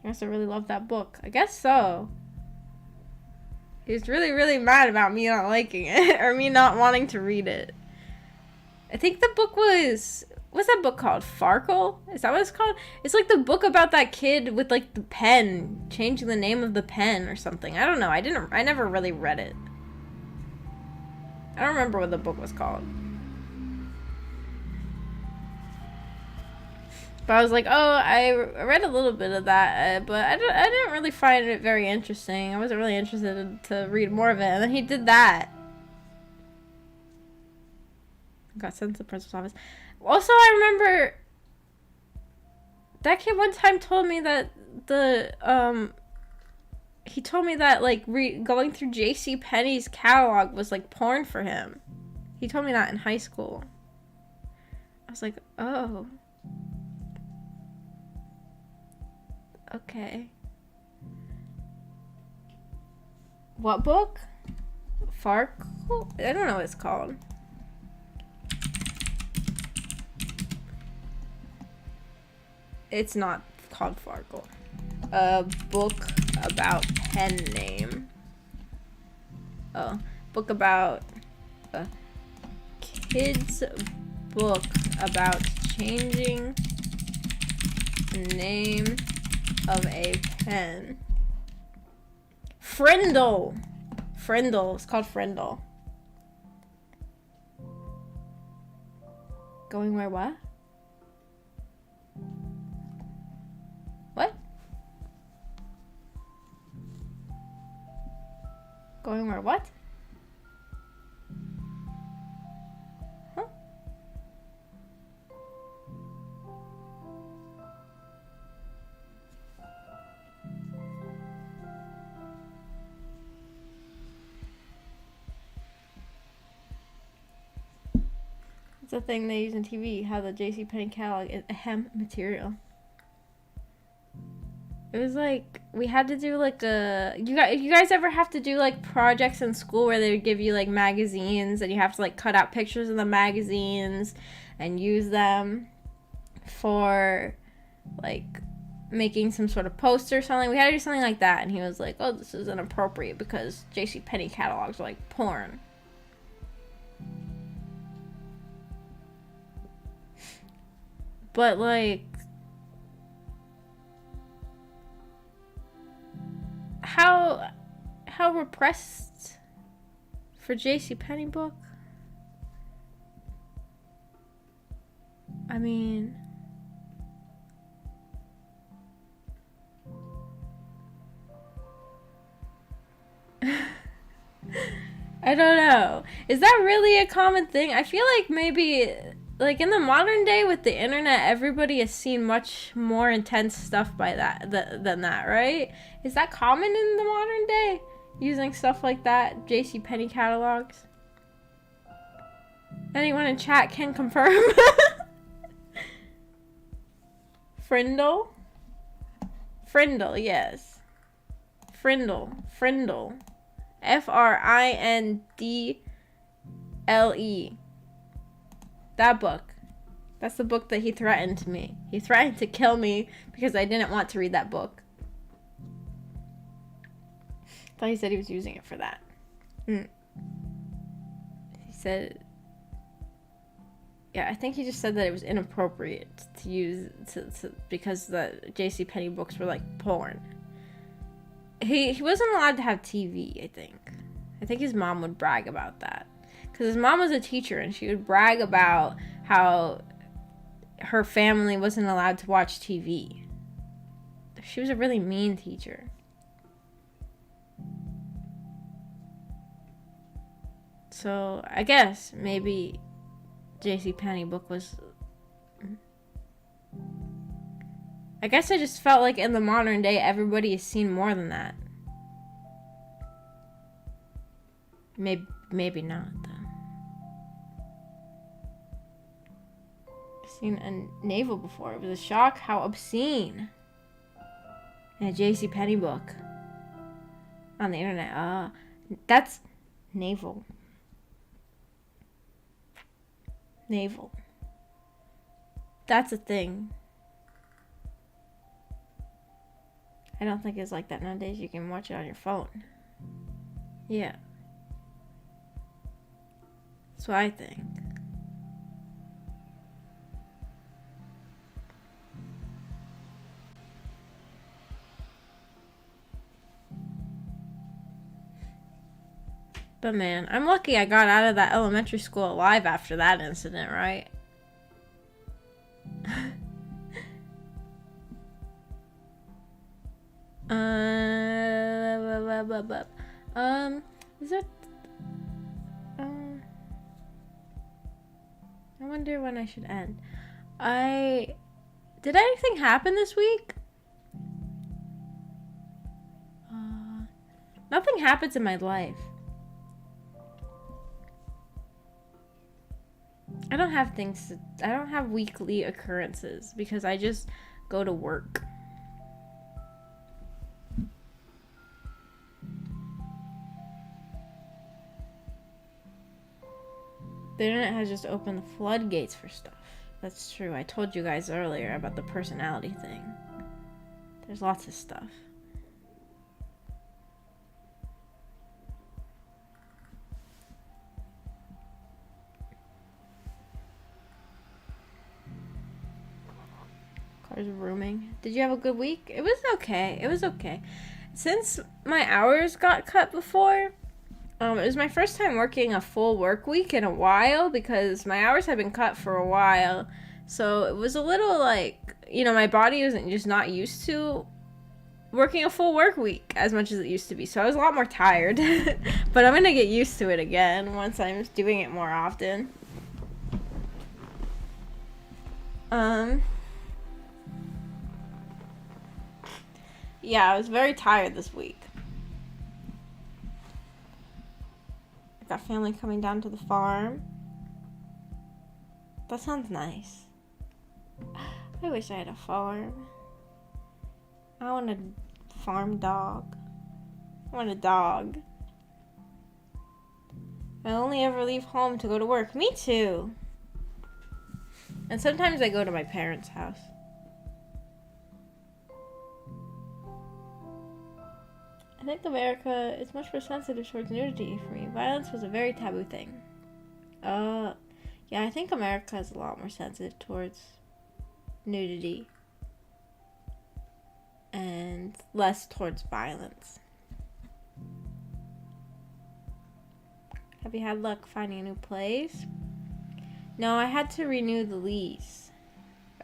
I must have really loved that book. I guess so. He was really, really mad about me not liking it. Or me not wanting to read it. I think the book was... What's that book called? Farkle? Is that what it's called? It's like the book about that kid with like the pen. Changing the name of the pen or something. I don't know. I never really read it. I don't remember what the book was called. But I was like, oh, I read a little bit of that, but I didn't really find it very interesting. I wasn't really interested to read more of it. And then he did that. Got sent to the principal's office. Also, I remember that kid one time told me that he told me that like going through J.C. Penney's catalog was like porn for him. He told me that in high school. I was like, oh. Okay. What book? Farkle? I don't know what it's called. It's not called Farkle. A book about pen name. Oh, book about a kid's book about changing the name of a pen. Frindle. Frindle. It's called Frindle. Going where what? What? Going where what? Huh? It's a thing they use in TV, how the JCPenney catalog is ahem material. It was like, we had to do like you guys ever have to do like projects in school where they would give you like magazines and you have to like cut out pictures of the magazines and use them for like making some sort of poster or something? We had to do something like that, and he was like, oh, this is inappropriate because JCPenney catalogs are like porn. But like, how repressed for JCPenney book? I mean, I don't know. Is that really a common thing? I feel like maybe, like in the modern day with the internet, everybody has seen much more intense stuff by than that, right? Is that common in the modern day? Using stuff like that, JCPenney catalogs? Anyone in chat can confirm. Frindle? Frindle, yes. Frindle. Frindle. Frindle. That book. That's the book that he threatened me. He threatened to kill me because I didn't want to read that book. I thought he said he was using it for that. He said... Yeah, I think he just said that it was inappropriate to use because the JCPenney books were like porn. He wasn't allowed to have TV, I think. I think his mom would brag about that. Because his mom was a teacher and she would brag about how her family wasn't allowed to watch TV. She was a really mean teacher. So I guess maybe JCPenney book was... I guess I just felt like in the modern day, everybody has seen more than that. Maybe not, though. I've seen a navel before. It was a shock how obscene. In a JCPenney book. On the internet. That's navel. Navel. That's a thing. I don't think it's like that nowadays. You can watch it on your phone. Yeah. That's what I think. But man, I'm lucky I got out of that elementary school alive after that incident, right? Is it? I wonder when I should end. Did anything happen this week? Nothing happens in my life. I don't have weekly occurrences because I just go to work. The internet has just opened the floodgates for stuff. That's true. I told you guys earlier about the personality thing. There's lots of stuff. Cars rooming. Did you have a good week? It was okay. It was okay. Since my hours got cut before, it was my first time working a full work week in a while because my hours had been cut for a while. So it was a little like, my body wasn't just not used to working a full work week as much as it used to be. So I was a lot more tired. But I'm going to get used to it again once I'm doing it more often. Yeah, I was very tired this week. I got family coming down to the farm. That sounds nice. I wish I had a farm. I want a farm dog. I want a dog. I only ever leave home to go to work. Me too. And sometimes I go to my parents' house. I think America is much more sensitive towards nudity for me. Violence was a very taboo thing. Yeah, I think America is a lot more sensitive towards nudity. And less towards violence. Have you had luck finding a new place? No, I had to renew the lease.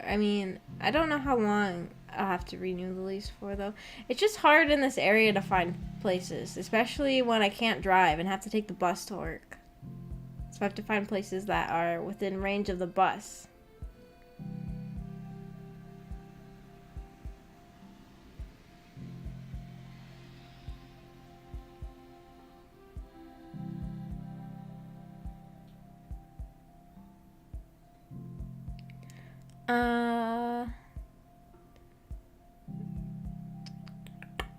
I mean, I don't know how long I'll have to renew the lease for, though. It's just hard in this area to find places, especially when I can't drive and have to take the bus to work. So I have to find places that are within range of the bus.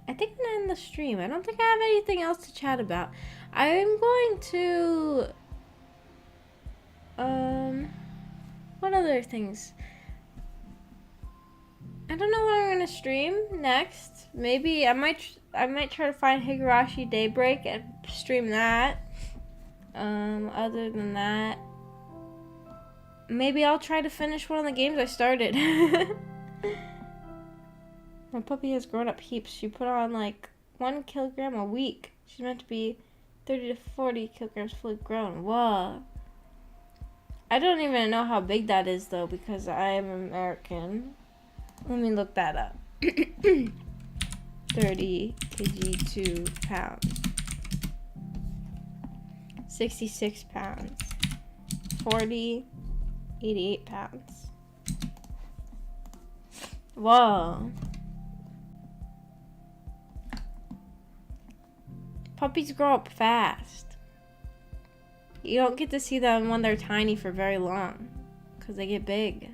I think I'm gonna end the stream. I don't think I have anything else to chat about. I'm going to what other things? I don't know what I'm gonna stream next. Maybe I might try to find Higurashi Daybreak and stream that. Other than that, maybe I'll try to finish one of the games I started. My puppy has grown up heaps. She put on like 1 kilogram a week. She's meant to be 30 to 40 kilograms fully grown. Whoa. I don't even know how big that is though because I am American. Let me look that up. 30 kg 2 pounds. 66 pounds. 40, 88 pounds. Whoa. Puppies grow up fast. You don't get to see them when they're tiny for very long because they get big.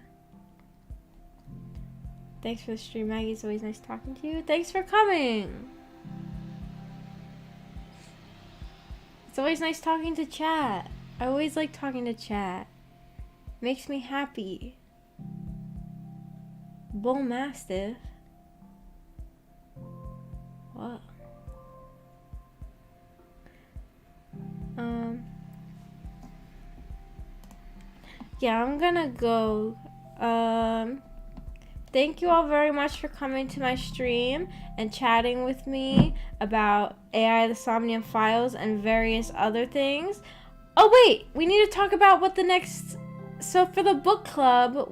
Thanks for the stream, Maggie. It's always nice talking to you. Thanks for coming. It's always nice talking to chat. I always like talking to chat. Makes me happy. Bull Mastiff. What? Yeah, I'm gonna go. Thank you all very much for coming to my stream and chatting with me about AI, the Somnium files, and various other things. Oh wait, we need to talk about what the next. So for the book club,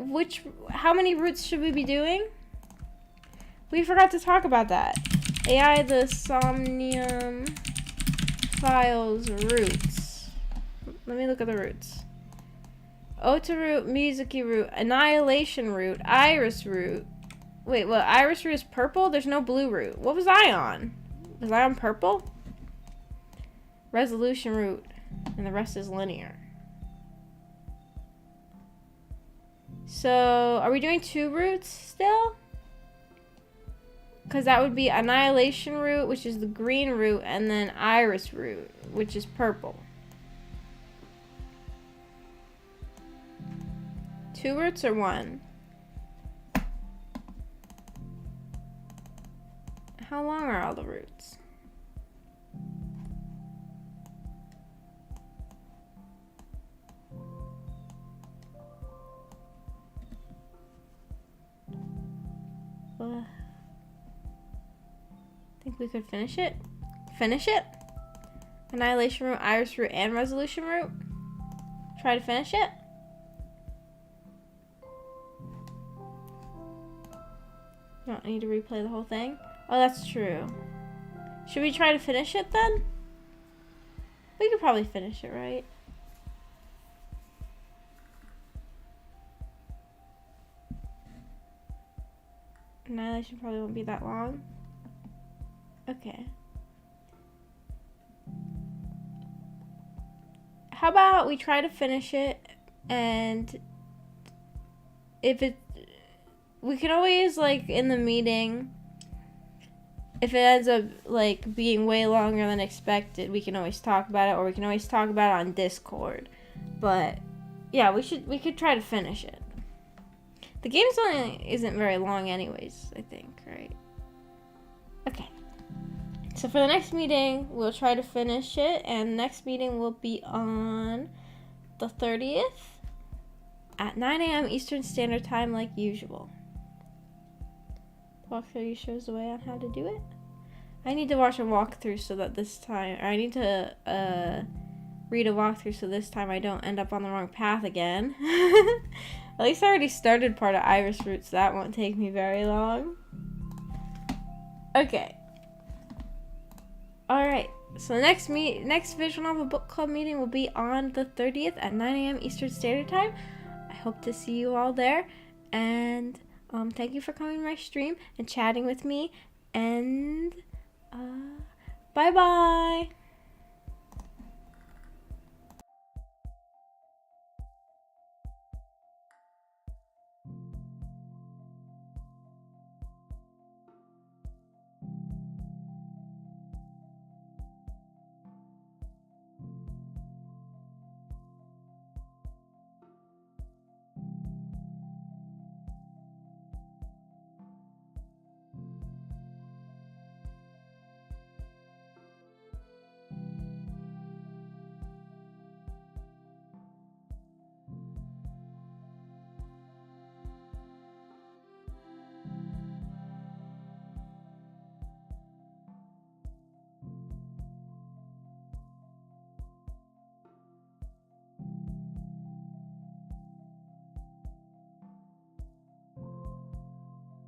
how many routes should we be doing? We forgot to talk about that. AI, the Somnium files routes. Let me look at the routes. Ota route, Mizuki route, Annihilation route, Iris route. Wait, what? Iris route is purple? There's no blue route. What was I on? Was I on purple? Resolution route, and the rest is linear. So, are we doing 2 routes still? Because that would be Annihilation route, which is the green route, and then Iris route, which is purple. 2 routes or 1? How long are all the routes? Think we could finish it? Finish it? Annihilation route, Iris route, and Resolution route? Try to finish it? You don't need to replay the whole thing? Oh, that's true. Should we try to finish it then? We could probably finish it, right? Annihilation probably won't be that long. Okay. How about we try to finish it, and if it, we can always, like, in the meeting, if it ends up, like, being way longer than expected, we can always talk about it, or we can always talk about it on Discord. But yeah, we could try to finish it. The game's only isn't very long anyways, I think, right? Okay. So for the next meeting, we'll try to finish it, and the next meeting will be on the 30th at 9 a.m. Eastern Standard Time like usual. Walkthrough shows the way on how to do it. I need to watch a walkthrough so that this time, or I need to read a walkthrough so this time I don't end up on the wrong path again. At least I already started part of Iris route, so that won't take me very long. Okay. Alright, so the next Visual Novel Book Club meeting will be on the 30th at 9 a.m. Eastern Standard Time. I hope to see you all there, and thank you for coming to my stream and chatting with me, and bye-bye!